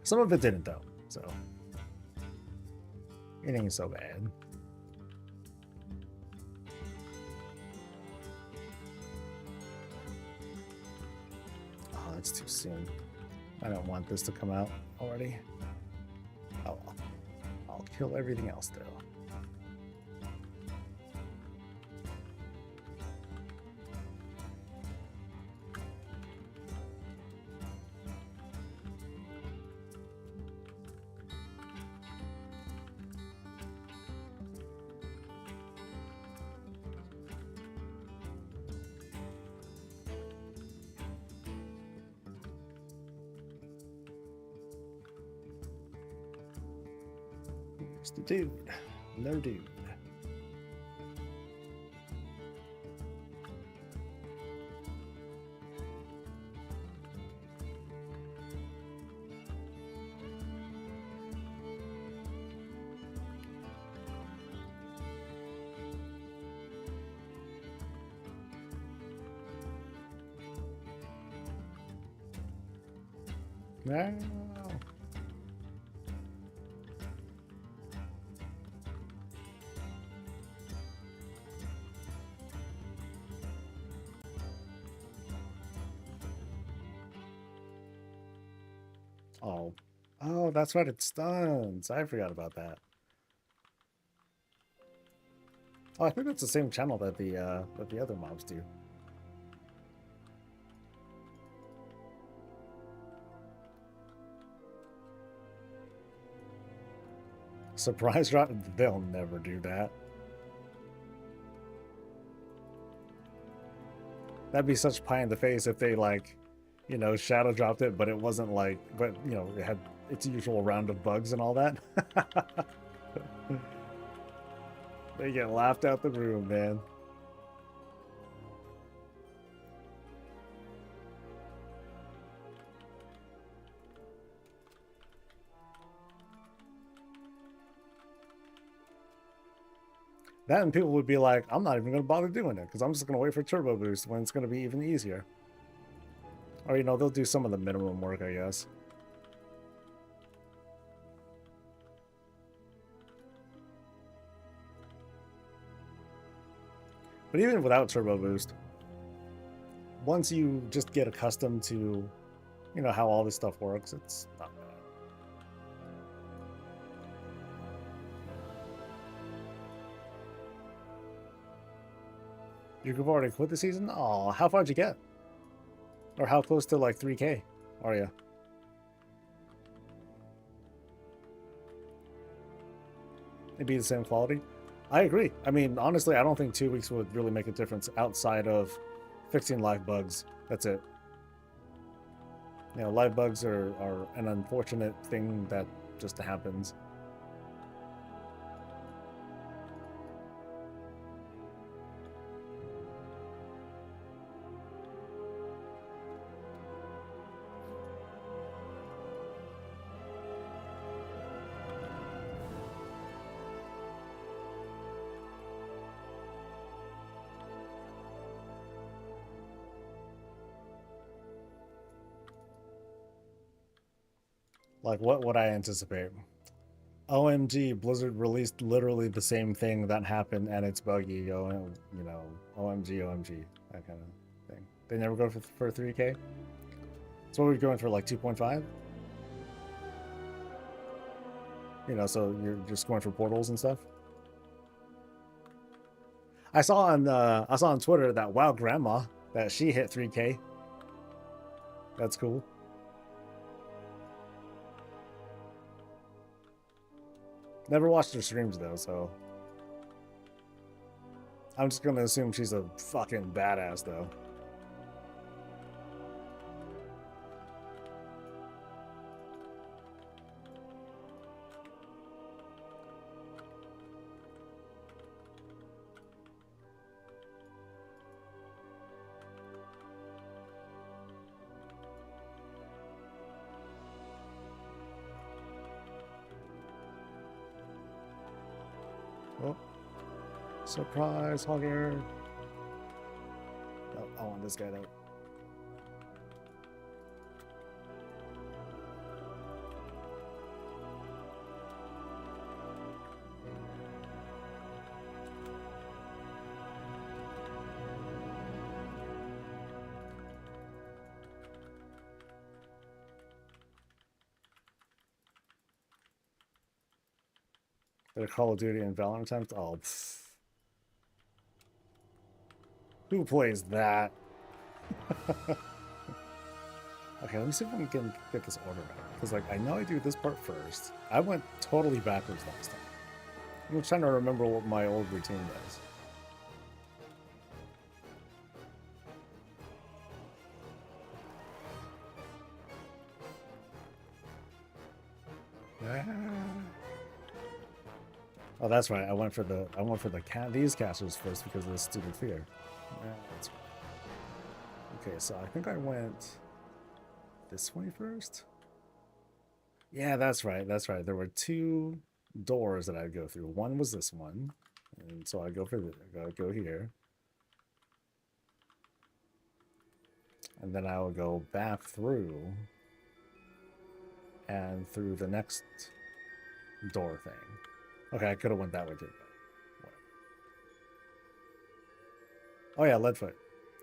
Some of it didn't though, so it ain't so bad. Oh, that's too soon. I don't want this to come out already. Oh well. I'll kill everything else though. It's the dude. No dude. No. Oh. Oh, that's right, it stuns. I forgot about that. Oh, I think that's the same channel that the other mobs do. Surprise drop? They'll never do that. That'd be such pie in the face if they, like, you know, shadow dropped it, but it wasn't like, but, you know, it had its usual round of bugs and all that. They get laughed out the room, man. That and people would be like, I'm not even going to bother doing it because I'm just going to wait for turbo boost when it's going to be even easier. Or, you know, they'll do some of the minimum work, I guess. But even without turbo boost, once you just get accustomed to, you know, how all this stuff works, it's not bad. You've already quit the season? Oh, how far'd you get? Or how close to like 3K are you? It'd be the same quality? I agree. I mean, honestly, I don't think 2 weeks would really make a difference outside of fixing live bugs. That's it. You know, live bugs are an unfortunate thing that just happens. Like, what would I anticipate? OMG, Blizzard released literally the same thing that happened and it's buggy. You know, OMG, OMG, that kind of thing. They never go for 3K? So what are we going for, like 2.5? You know, so you're just going for portals and stuff? I saw on Twitter that WoW Grandma, that she hit 3K. That's cool. Never watched her streams though, so I'm just gonna assume she's a fucking badass though. Oh, surprise, hugger. Oh, I want this guy though. The Call of Duty and Valorant. Oh, pfft. Who plays that? Okay, let me see if I can get this order right. Because, like, I know I do this part first. I went totally backwards last time. I'm trying to remember what my old routine was. Oh, that's right. I went for these casters first because of this stupid fear. That's right. Okay, so I think I went this way first. Yeah, that's right. That's right. There were two doors that I'd go through. One was this one, and so I go for go here, and then I will go back through and through the next door thing. Okay, I could have went that way too. But whatever. Oh yeah, Leadfoot.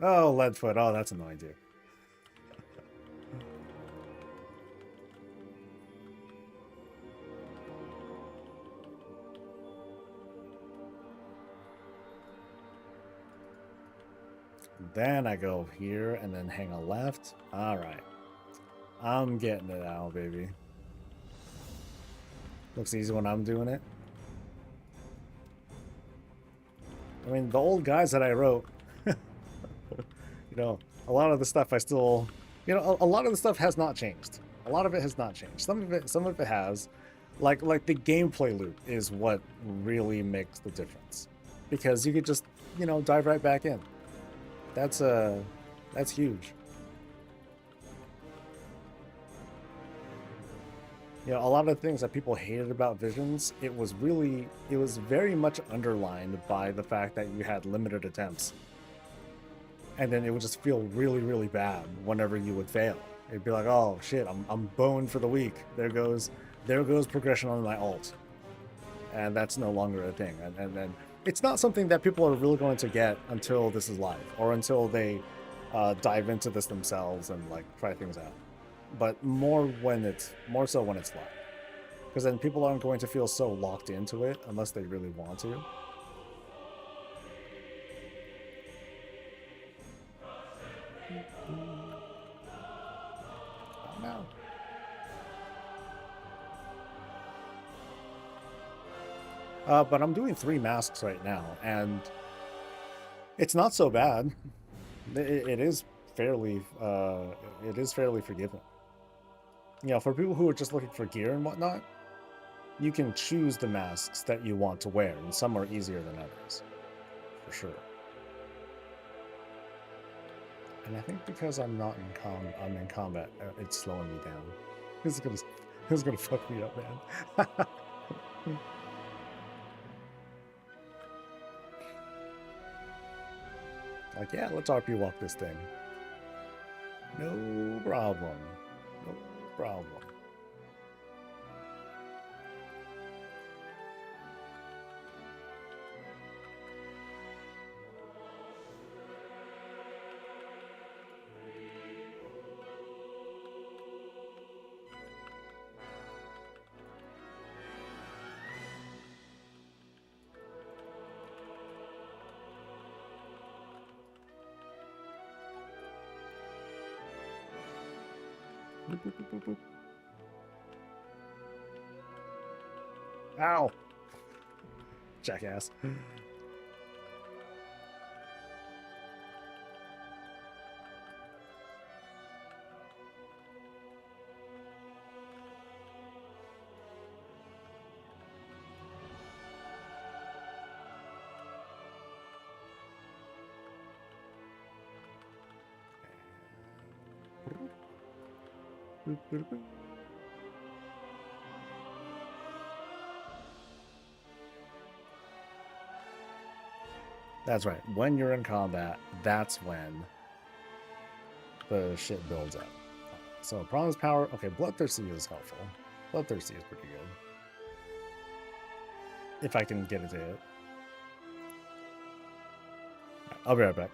Oh, Leadfoot. Oh, that's annoying too. Then I go here and then hang a left. All right. I'm getting it out, baby. Looks easy when I'm doing it. I mean, the old guys that I wrote, you know, a lot of the stuff I still, you know, a lot of the stuff has not changed. A lot of it has not changed. Some of it has. Like the gameplay loop is what really makes the difference. Because you could just, you know, dive right back in. That's huge. You know, a lot of the things that people hated about Visions, it was very much underlined by the fact that you had limited attempts. And then it would just feel really, really bad whenever you would fail. It'd be like, oh shit, I'm boned for the week. There goes progression on my alt. And that's no longer a thing. And it's not something that people are really going to get until this is live, or until they dive into this themselves and like try things out. But more so when it's live, because then people aren't going to feel so locked into it unless they really want to. Oh no. But I'm doing 3 masks right now, and it's not so bad. It is fairly forgiving. You know, for people who are just looking for gear and whatnot, you can choose the masks that you want to wear, and some are easier than others, for sure. And I think because I'm in combat, it's slowing me down. This is gonna fuck me up, man. Like, yeah, let's RP walk this thing. No problem. No problem. Boop, boop, boop, boop, boop. Ow! Jackass. Boop, boop, boop. That's right. When you're in combat, that's when the shit builds up. So Promise Power. Okay, Bloodthirsty is helpful. Bloodthirsty is pretty good. If I can get it to hit. I'll be right back.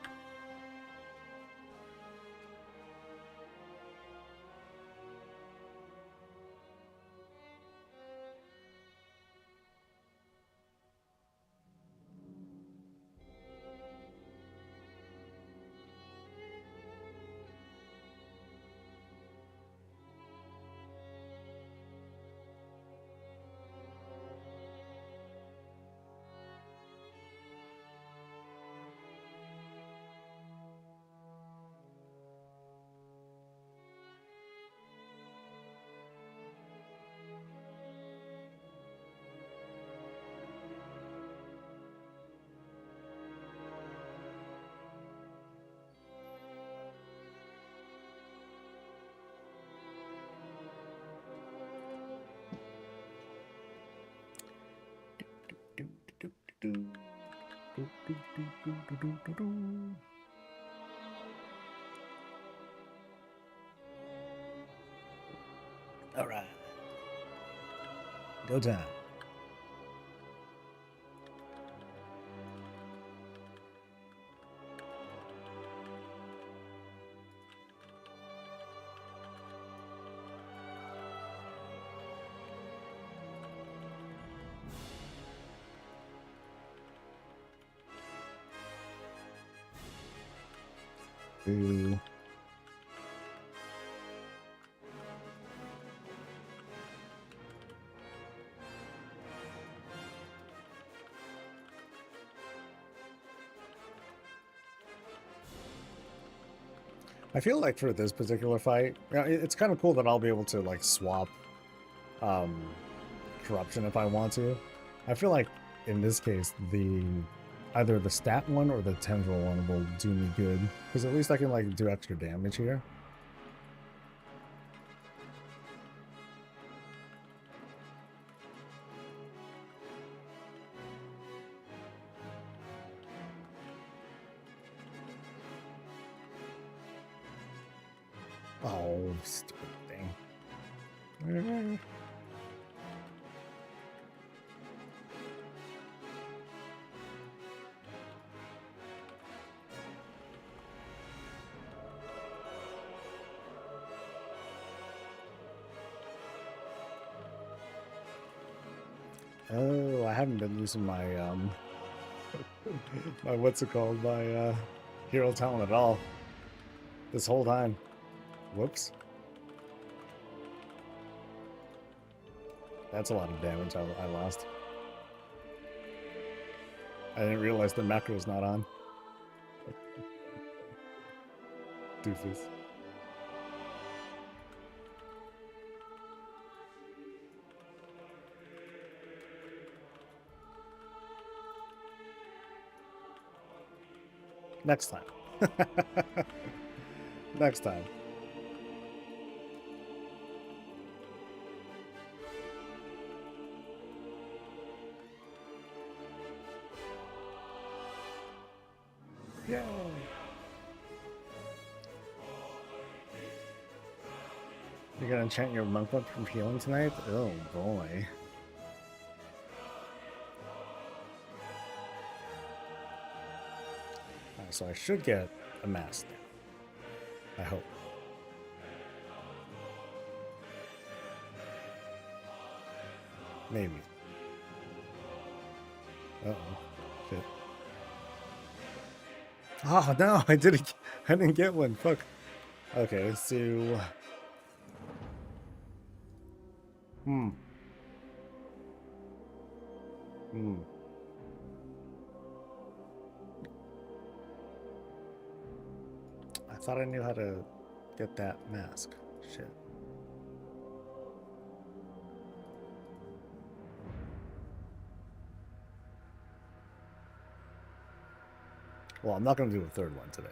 All right. Go time. Ooh. I feel like for this particular fight, it's kind of cool that I'll be able to like swap um, corruption if I want to. I feel like in this case, either the stat one or the tendril one will do me good, because at least I can like do extra damage here. Oh, stupid thing. Oh, I haven't been using my my what's it called? My hero talent at all this whole time. Whoops. That's a lot of damage I lost. I didn't realize the macro was not on. Doofus. Next time. Next time. Yay! You're gonna enchant your monk book from healing tonight? Oh boy. So I should get a mask. I hope. Maybe. Uh-oh. Shit. Oh no, I didn't get one. Fuck. Okay, so Hmm. I thought I knew how to get that mask. Shit. Well, I'm not going to do a third one today.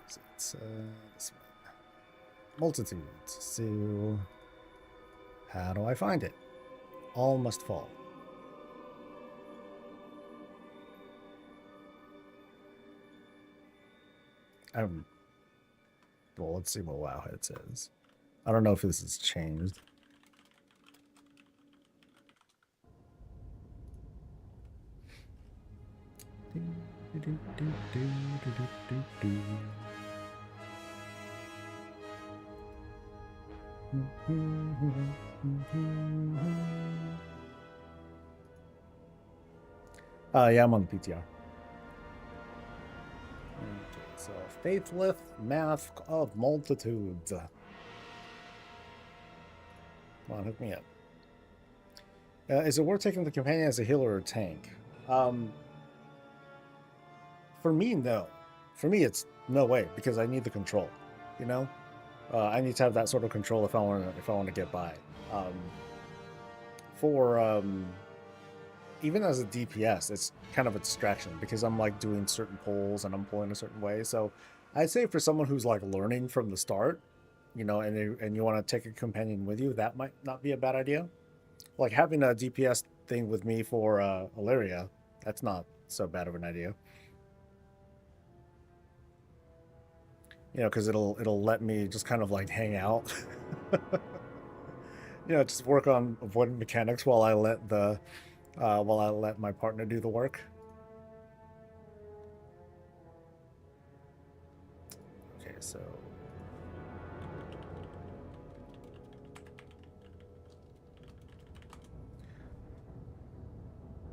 So it's this one. Multitude. So, how do I find it? All must fall. Well, let's see what Wowhead says. I don't know if this has changed. Yeah, I'm on the PTR. Okay, so Faithless Mask of Multitudes. Come on, hook me up. Is it worth taking the companion as a healer or tank? For me, no. For me, it's no way, because I need the control. You know, I need to have that sort of control if I want to get by. Even as a DPS, it's kind of a distraction because I'm like doing certain pulls and I'm pulling a certain way. So I'd say for someone who's like learning from the start, you know, and you want to take a companion with you, that might not be a bad idea. Like having a DPS thing with me for Ilaria, that's not so bad of an idea. You know, because it'll let me just kind of like hang out. You know, just work on avoiding mechanics while I let my partner do the work. Okay, so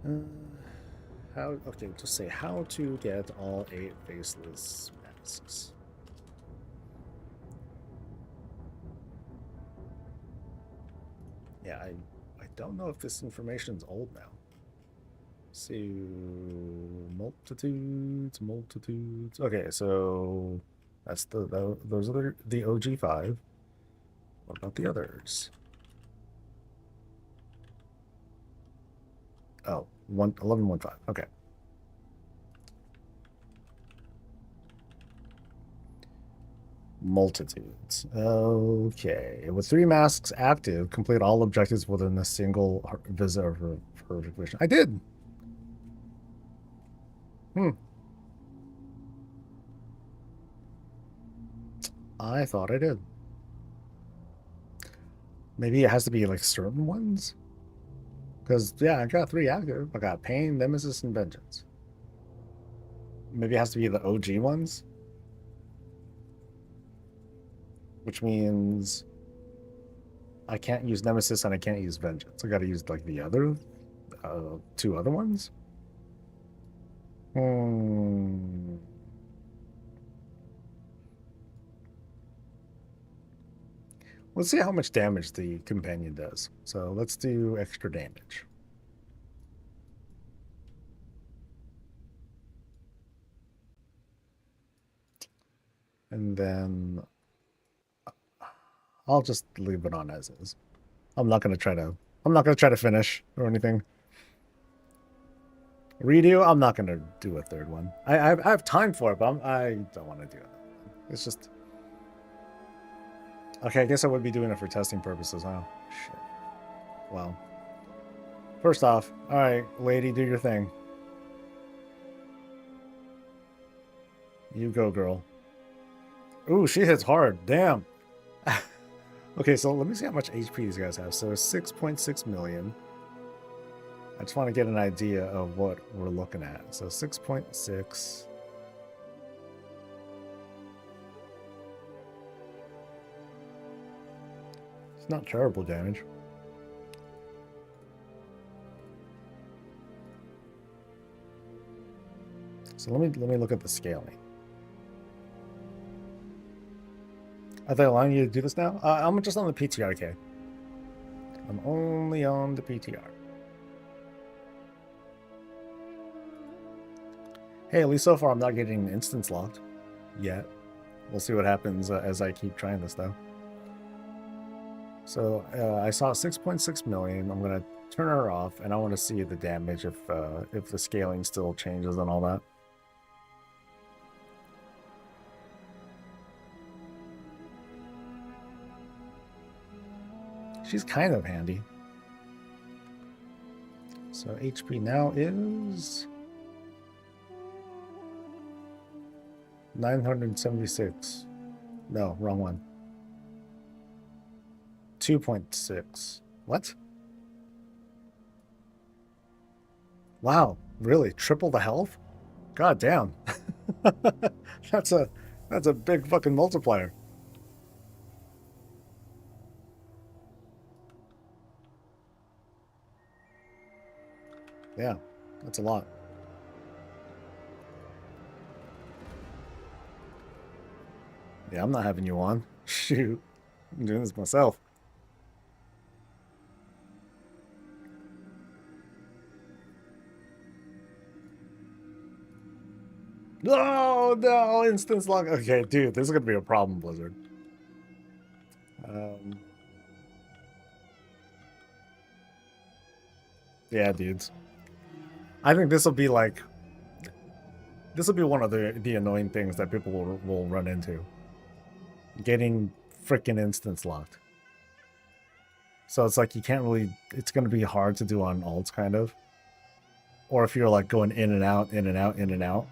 uh, how? Okay, just say how to get all 8 faceless masks. Yeah, I don't know if this information's old now. So multitudes. Okay, so that's those are the OG5. What about the others? Oh, 1115. Okay. Multitudes. Okay. With 3 masks active, complete all objectives within a single visit of perfect vision. I did. I thought I did. Maybe it has to be like certain ones. Because yeah, I got 3 active. I got Pain, Nemesis, and Vengeance. Maybe it has to be the OG ones. Which means I can't use Nemesis and I can't use Vengeance. I gotta use like the other 2 other ones. Let's see how much damage the companion does. So let's do extra damage. And then I'll just leave it on as is. I'm not gonna try to finish or anything. Redo, I'm not gonna do a 3rd one. I have time for it, but I don't want to do it. It's just okay. I guess I would be doing it for testing purposes, huh? Shit. Well, first off, all right, lady, do your thing. You go, girl. Ooh, she hits hard. Damn. Okay, so let me see how much HP these guys have. So 6.6 million. I just want to get an idea of what we're looking at. So 6.6. It's not terrible damage. So let me look at the scaling. Are they allowing you to do this now? I'm just on the PTR, okay. I'm only on the PTR. Hey, at least so far I'm not getting instance locked yet. We'll see what happens as I keep trying this, though. So I saw 6.6 million. I'm going to turn her off, and I want to see the damage if the scaling still changes and all that. She's kind of handy. So HP now is 976. No, wrong one. 2.6. What? Wow, really? Triple the health? God damn. That's a big fucking multiplier. Yeah, that's a lot. Yeah, I'm not having you on. Shoot. I'm doing this myself. No, no, instance lock. Okay, dude, this is gonna be a problem, Blizzard. Yeah, dudes. I think this will be one of the annoying things that people will run into. Getting freaking instance locked. So it's like you can't really. It's gonna be hard to do on alts, kind of. Or if you're like going in and out, in and out, in and out.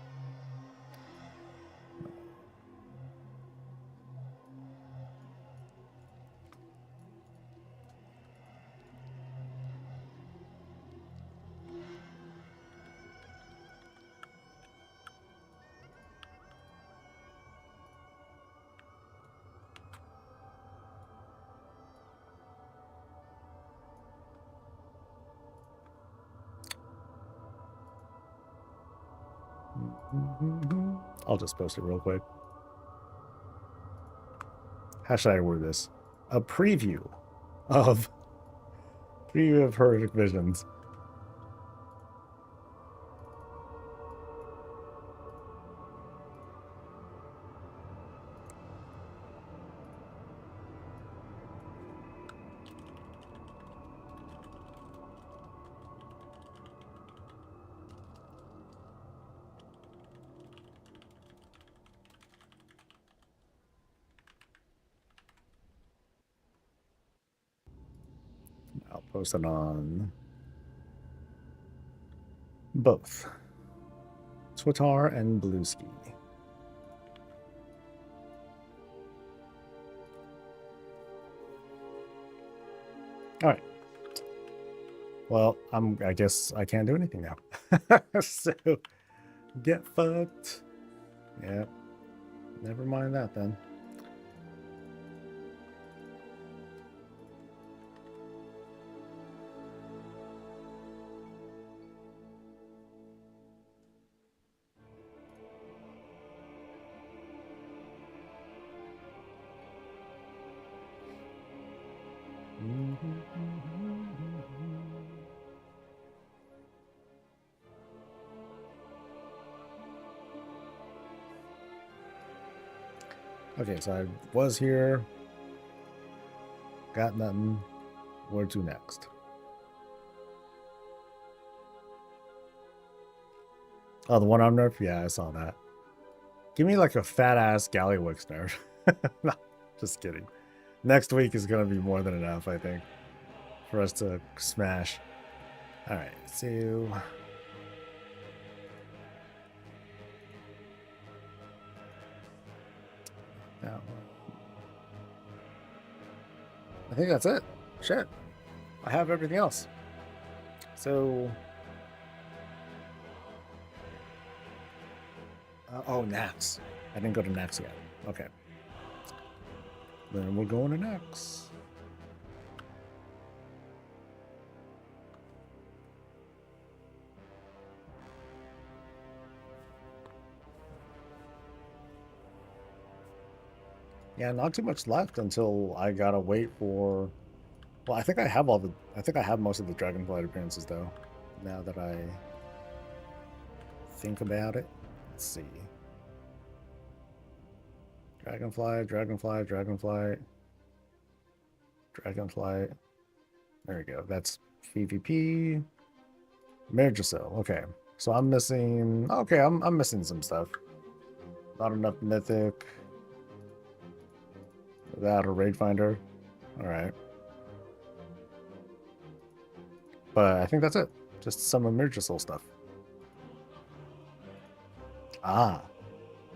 I'll just post it real quick. How should I word this? A preview of horrific visions. I'll post it on both Twitter and Blueski. All right. Well, I guess I can't do anything now. So get fucked. Yeah. Never mind that then. Okay, so I was here. Got nothing. Where to next? Oh, the one-arm nerf? Yeah, I saw that. Give me like a fat-ass Gallywix nerf. No, just kidding. Next week is going to be more than enough, I think, for us to smash. All right, so... that one. I think that's it. Shit. I have everything else. So... oh, Nax. I didn't go to Nax yet. Okay. Then we're going to Nax. Yeah, not too much left until I gotta wait for... Well, I think I have all the... I think I have most of the Dragonflight appearances, though. Now that I think about it. Let's see. Dragonflight, Dragonflight, Dragonflight. Dragonflight. There we go. That's PvP. Madrasil. Okay. So I'm missing... Okay, I'm missing some stuff. Not enough Mythic. Without a Raid Finder. Alright. But I think that's it. Just some Emergical stuff. Ah.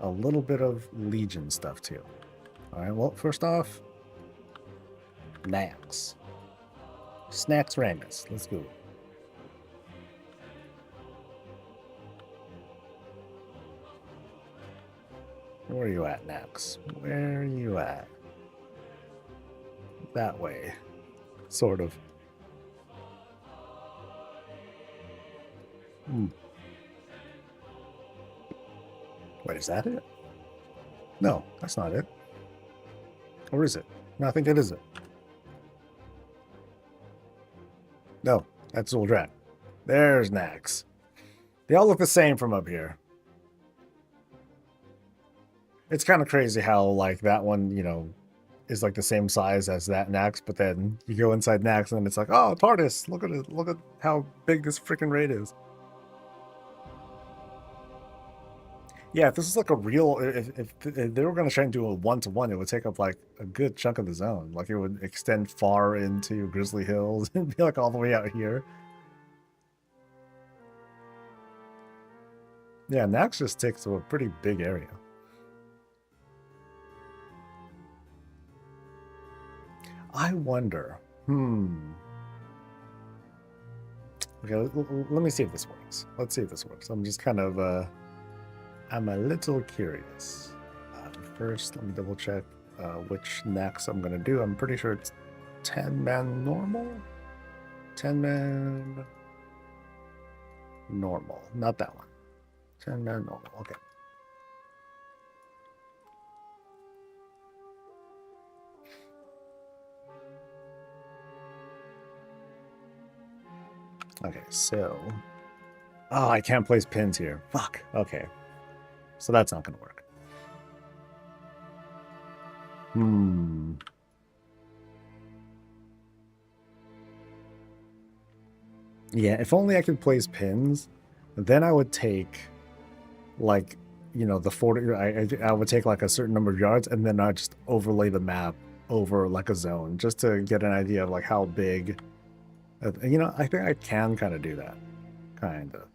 A little bit of Legion stuff too. Alright, well, first off, Nax. Snacks Ramus. Let's go. Where are you at, Nax? Where are you at? That way. Sort of. Wait, is that it? No, that's not it. Or is it? No, I think it is it. No, that's Uldrak. There's Nax. They all look the same from up here. It's kind of crazy how, like, that one, you know, is like the same size as that Nax, but then you go inside Nax and it's like, oh, TARDIS, look at it, look at how big this freaking raid is. Yeah, if this is like a real, if they were going to try and do a one-to-one, it would take up like a good chunk of the zone. Like it would extend far into Grizzly Hills and be like all the way out here. Yeah, Nax just takes up a pretty big area. I wonder, Okay, let me see if this works. Let's see if this works. I'm just kind of, I'm a little curious. First, let me double check which Nax I'm going to do. I'm pretty sure it's 10-man normal? 10-man normal. Not that one. 10 normal. Okay. Okay, so... Oh, I can't place pins here. Fuck. Okay. So that's not going to work. Yeah, if only I could place pins, then I would take, like, you know, the 40... I would take, like, a certain number of yards, and then I'd just overlay the map over, like, a zone, just to get an idea of, like, how big... You know, I think I can kind of do that. Kind of.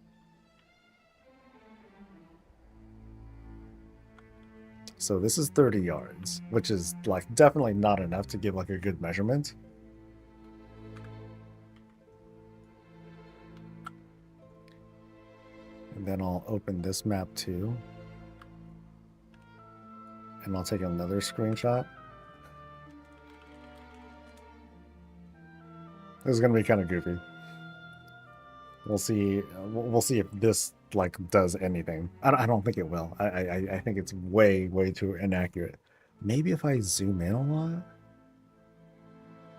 So this is 30 yards, which is, like, definitely not enough to give, like, a good measurement. And then I'll open this map too. And I'll take another screenshot. This is going to be kind of goofy. We'll see. We'll see if this, like, does anything. I don't think it will. I think it's way too inaccurate. Maybe if I zoom in a lot.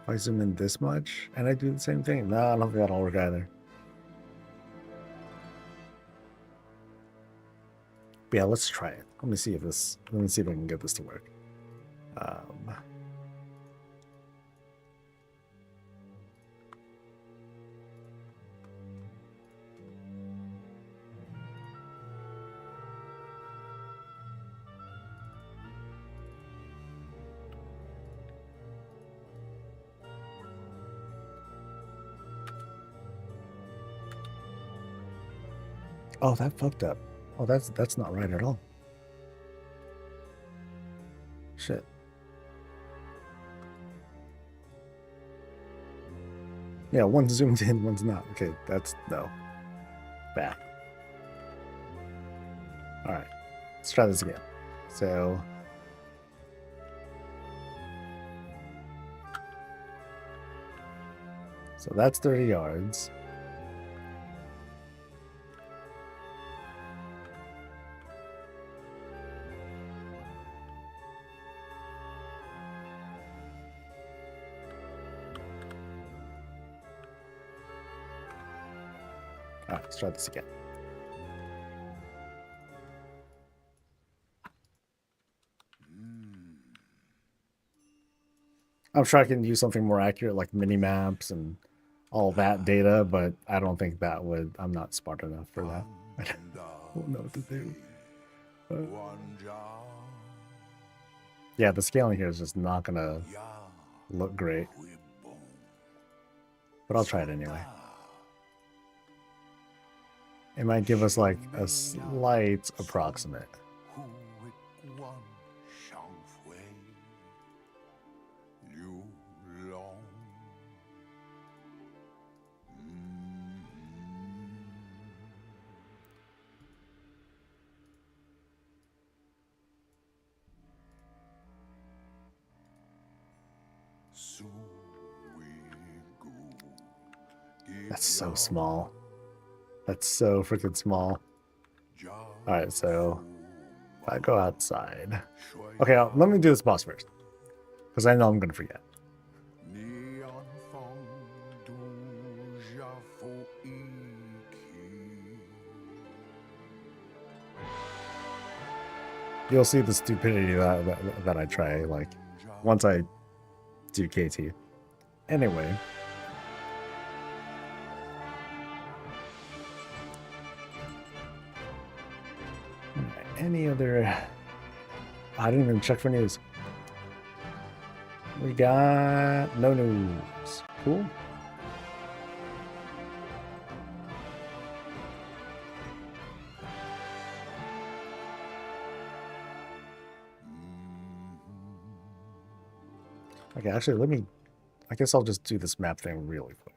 If I zoom in this much and I do the same thing. No, I don't think that'll work either. But yeah, let's try it. Let me see if I can get this to work. Oh, that fucked up. Oh, that's not right at all. Shit. Yeah, one's zoomed in, one's not. Okay, that's no. Bad. Alright. Let's try this again. So that's 30 yards. Alright, let's try this again. I'm sure I can use something more accurate like mini maps and all that data, but I don't think that would... I'm not smart enough for that. I don't know what to do. Yeah, the scaling here is just not gonna look great. But I'll try it anyway. It might give us like a slight approximate. That's so small. That's so freaking small. Alright, so if I go outside. Okay, let me do this boss first. Because I know I'm going to forget. You'll see the stupidity that I try, like, once I do KT. Anyway. Any other... I didn't even check for news. We got no news. Cool. Okay, actually, let me... I guess I'll just do this map thing really quick.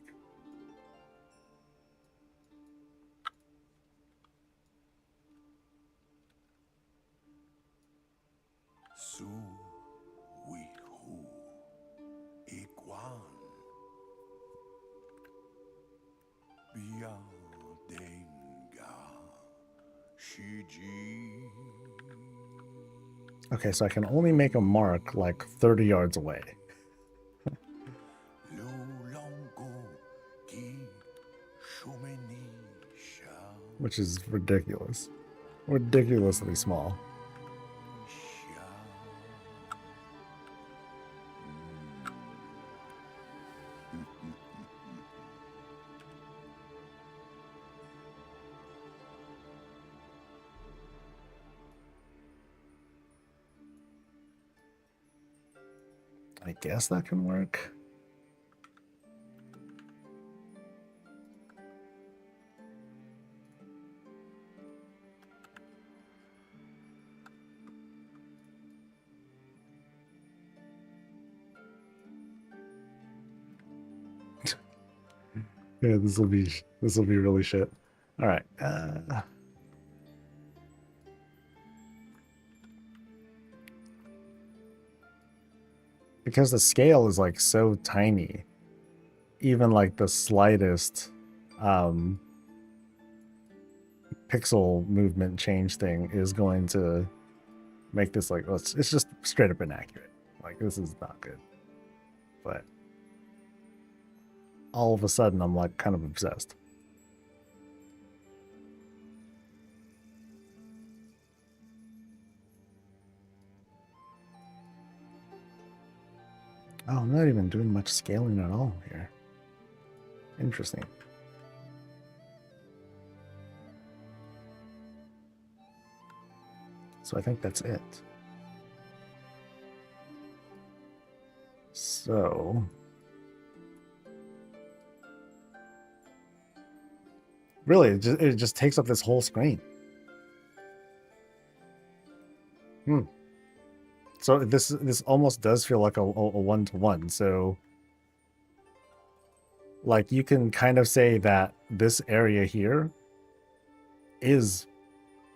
Okay, so I can only make a mark like 30 yards away. Which is ridiculous. Ridiculously small. I guess that can work. Yeah, this will be really shit. All right. Because the scale is like so tiny, even like the slightest pixel movement change thing is going to make this like it's just straight up inaccurate. Like this is not good. But all of a sudden I'm like kind of obsessed. Oh, I'm not even doing much scaling at all here. Interesting. So I think that's it. So really, it just takes up this whole screen. So this almost does feel like a one-to-one. So like you can kind of say that this area here is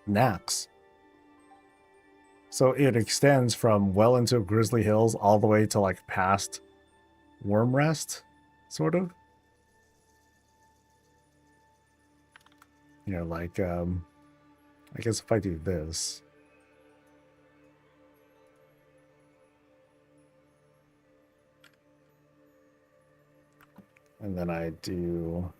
Nax. So it extends from well into Grizzly Hills all the way to like past Wormrest, sort of. You know, like I guess if I do this. And then I do.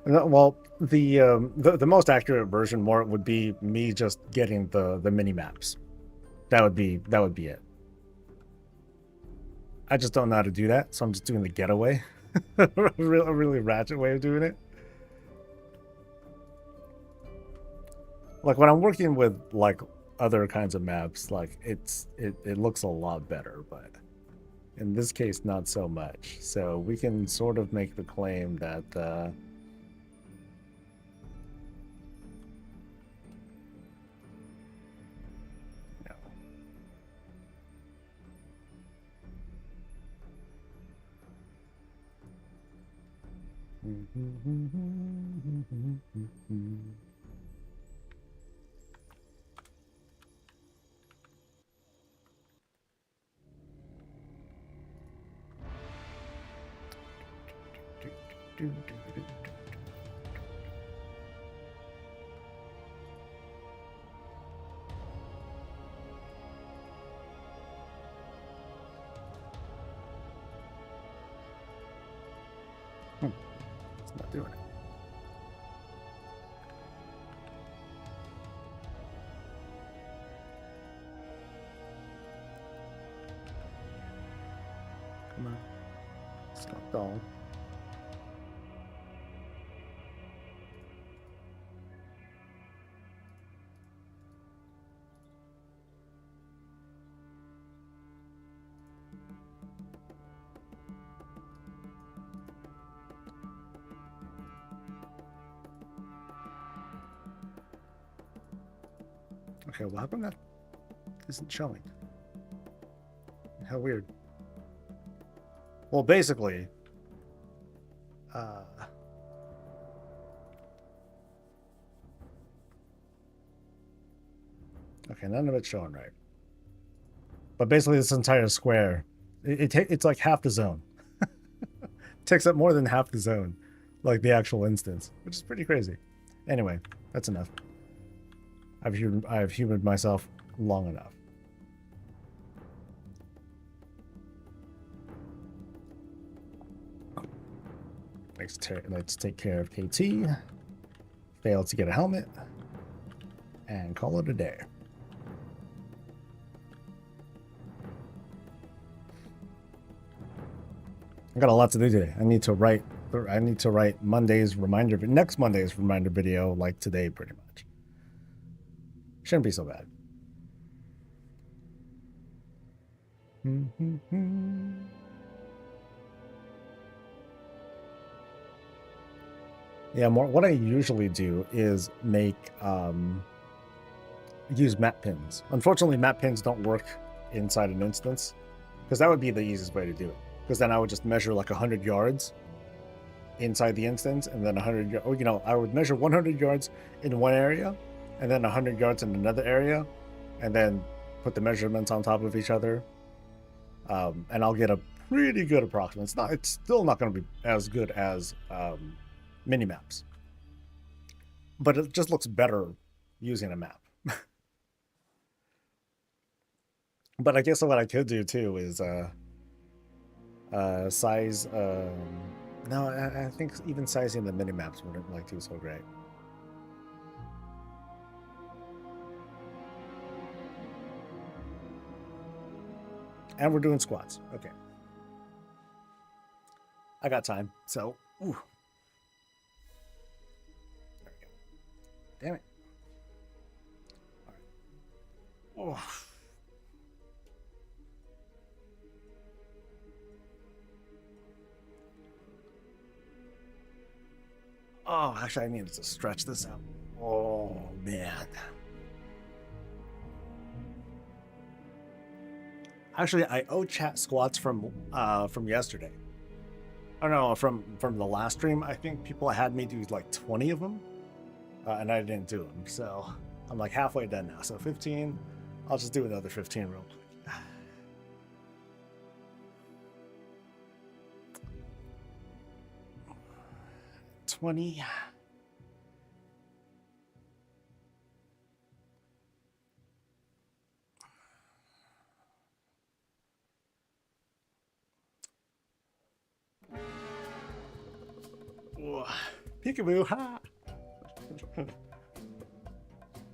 Well, the most accurate version more would be me just getting the mini maps. That would be it. I just don't know how to do that, so I'm just doing the getaway. a really ratchet way of doing it. Like when I'm working with like other kinds of maps, like it looks a lot better, but in this case, not so much. So we can sort of make the claim that it's not doing it. Come on. Stop dog. Okay, well, how come that isn't showing? How weird. Well, basically, okay, none of it's showing right. But basically, this entire square, it's like half the zone. It takes up more than half the zone, like the actual instance, which is pretty crazy. Anyway, that's enough. I've humored myself long enough. Let's take care of KT. Failed to get a helmet. And call it a day. I got a lot to do today. I need to write next Monday's reminder video like today pretty much. Shouldn't be so bad. Yeah, what I usually do is make use map pins. Unfortunately, map pins don't work inside an instance, because that would be the easiest way to do it. Because then I would just measure like 100 yards inside the instance, and then 100, or, you know, I would measure 100 yards in one area, and then 100 yards in another area, and then put the measurements on top of each other, and I'll get a pretty good approximate. It's still not going to be as good as mini maps, but it just looks better using a map. But I guess what I could do too is size. No, I think even sizing the mini maps wouldn't like do so great. And we're doing squats. Okay. I got time, so. Ooh. There we go. Damn it. All right. Oh. Oh, actually, I needed to stretch this out. Oh, man. Actually, I owe chat squats from yesterday. Oh no, from the last stream. I think people had me do like 20 of them, and I didn't do them. So I'm like halfway done now. So 15. I'll just do another 15 real quick. 20. Ooh, peekaboo, ha!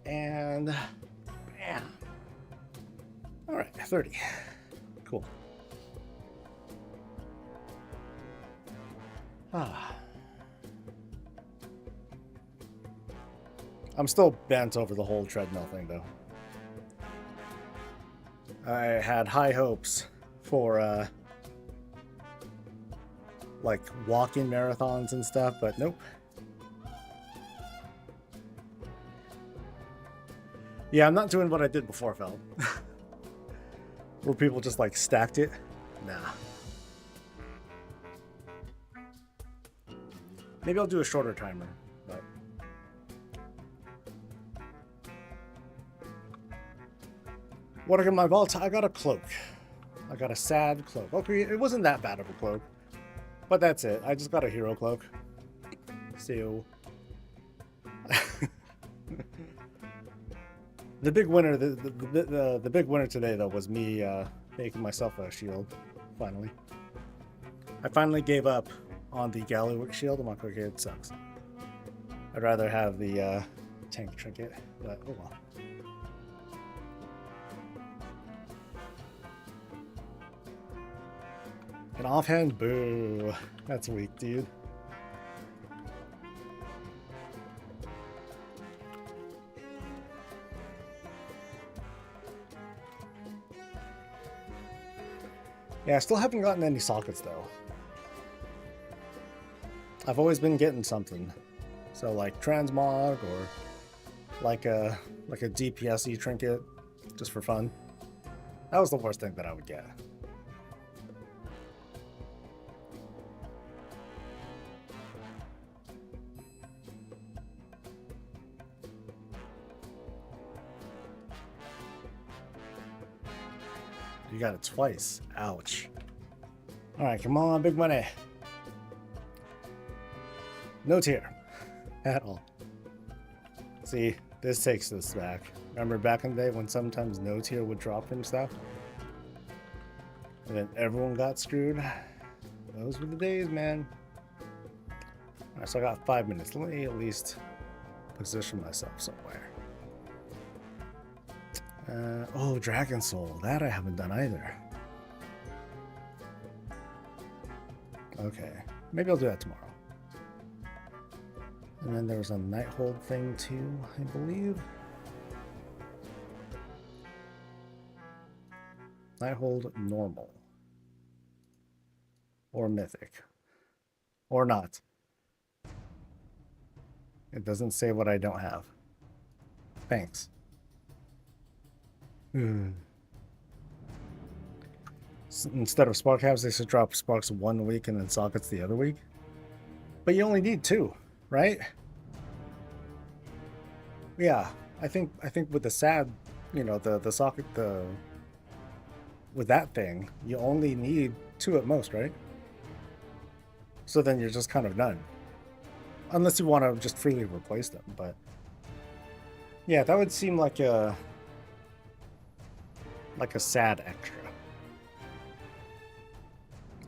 And bam. All right, 30. Cool. I'm still bent over the whole treadmill thing, though. I had high hopes for like walking marathons and stuff, but nope. Yeah, I'm not doing what I did before, Fel. Where people just like stacked it. Nah. Maybe I'll do a shorter timer, but what I got in my vault? I got a cloak. I got a sad cloak. Okay, it wasn't that bad of a cloak, but that's it. I just got a hero cloak. So the big winner, the big winner today though was me making myself a shield. Finally, I finally gave up on the Galliwick shield. I'm like, okay, it sucks. I'd rather have the tank trinket, but oh well. An offhand, boo. That's weak, dude. Yeah, I still haven't gotten any sockets though. I've always been getting something. So like transmog or like a DPSE trinket just for fun. That was the worst thing that I would get. You got it twice. Ouch. Alright, come on, big money. No tier. At all. See, this takes this back. Remember back in the day when sometimes no tier would drop from stuff? And then everyone got screwed? Those were the days, man. Alright, so I got 5 minutes. Let me at least position myself somewhere. Oh, Dragon Soul. That I haven't done either. Okay. Maybe I'll do that tomorrow. And then there's a Nighthold thing too, I believe. Nighthold normal. Or mythic. Or not. It doesn't say what I don't have. Thanks. Instead of spark halves, they should drop sparks 1 week and then sockets the other week. But you only need 2, right? Yeah, I think with the sad, you know, the socket, with that thing, you only need 2 at most, right? So then you're just kind of done. Unless you want to just freely replace them, but yeah, that would seem like a sad extra.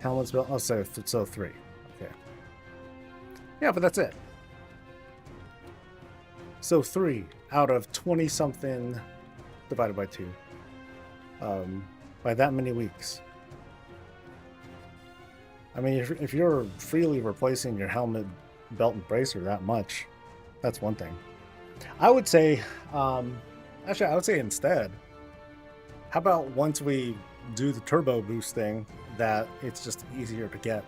Helmet's built. Oh, so 3. Okay. Yeah, but that's it. So 3 out of 20 something divided by 2. By that many weeks. I mean, if you're freely replacing your helmet, belt, and bracer that much, that's one thing. I would say, actually, I would say instead, how about once we do the turbo boost thing, that it's just easier to get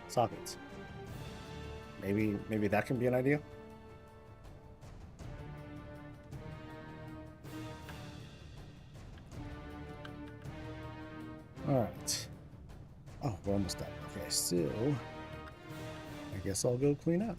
sockets. Maybe that can be an idea. All right. Oh, we're almost done. Okay, so I guess I'll go clean up.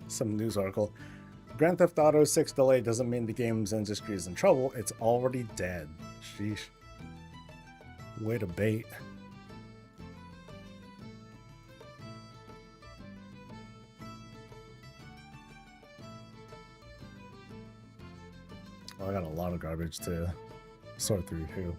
Some news article. Grand Theft Auto 6 delay doesn't mean the game's industry is in trouble. It's already dead. Sheesh. Way to bait. Oh, I got a lot of garbage to sort through too.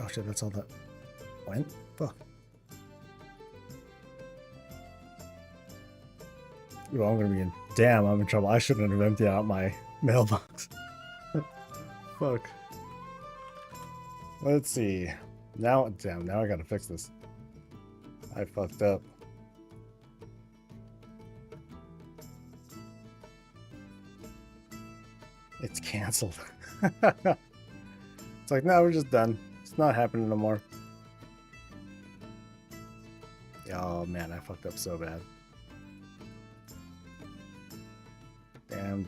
Oh shit, that's all that went? Fuck. Ooh, I'm gonna be in. Damn, I'm in trouble. I shouldn't have emptied out my mailbox. Fuck. Let's see. Now, damn, now I gotta fix this. I fucked up. It's canceled. It's like, no, we're just done. It's not happening no more. Oh man, I fucked up so bad. Damn.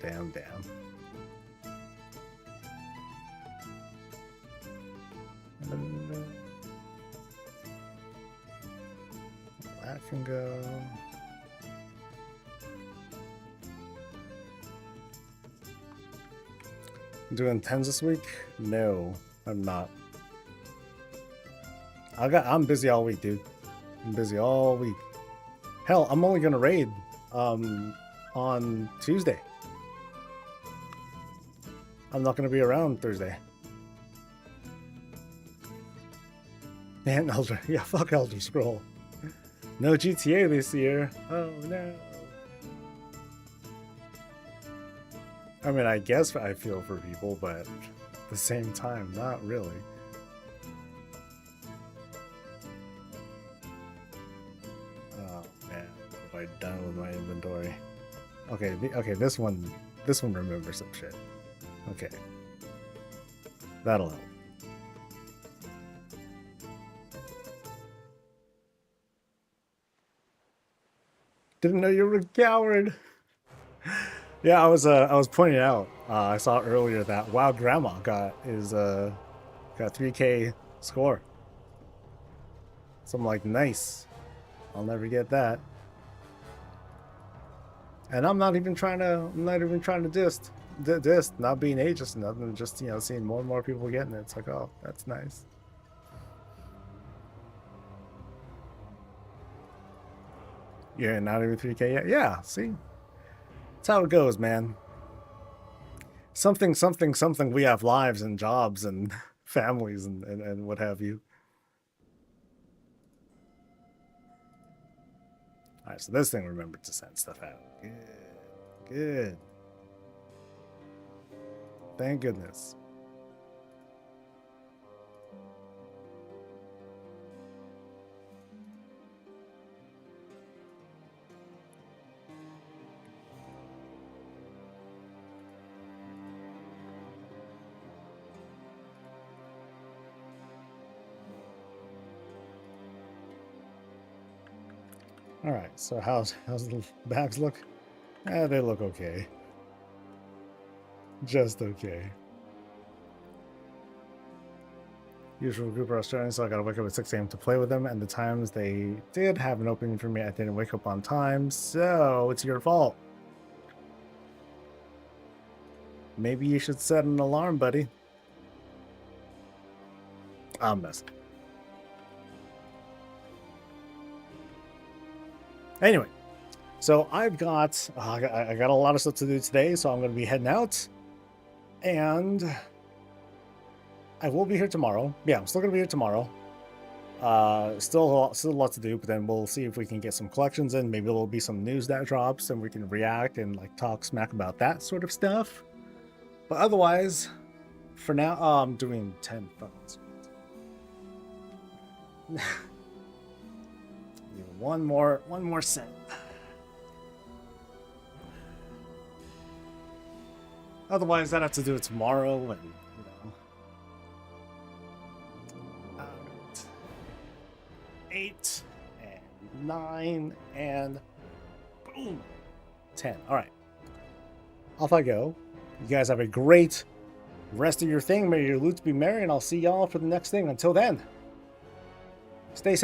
That can go. Doing 10s this week? No, I'm not. I'm busy all week, dude. I'm busy all week. Hell, I'm only gonna raid on Tuesday. I'm not gonna be around Thursday. Man, Elder, yeah, fuck Elder Scroll. No GTA this year. Oh no. I mean, I guess I feel for people, but at the same time, not really. Oh man, what have I done with my inventory? Okay, okay, this one remembers some shit. Okay. That'll help. Didn't know you were a coward. Yeah, I was pointing out. I saw earlier that Wow Grandma got 3K score. So I'm like, nice. I'll never get that. And I'm not even trying to diss, not being ageist, nothing. Just seeing more and more people getting it. It's like, oh, that's nice. Yeah, not even 3K yet. Yeah, see, that's how it goes, man. Something. We have lives and jobs and families and what have you. All right, so this thing remembered to send stuff out. Good. Thank goodness. All right, so how's the bags look? They look okay. Just okay. Usual group are Australian, so I gotta wake up at 6 a.m. to play with them, and the times they did have an opening for me, I didn't wake up on time, so it's your fault. Maybe you should set an alarm, buddy. I'm messing. Anyway, so I've got I got a lot of stuff to do today, so I'm going to be heading out, and I will be here tomorrow. Yeah, I'm still going to be here tomorrow. Still a lot to do, but then we'll see if we can get some collections in. Maybe there'll be some news that drops, and we can react and like talk smack about that sort of stuff. But otherwise, for now, I'm doing 10 phones. one more set. Otherwise, I'd have to do it tomorrow, and All right. 8 and 9 and boom, 10. All right, off I go. You guys have a great rest of your thing. May your loot be merry, and I'll see y'all for the next thing. Until then, stay safe.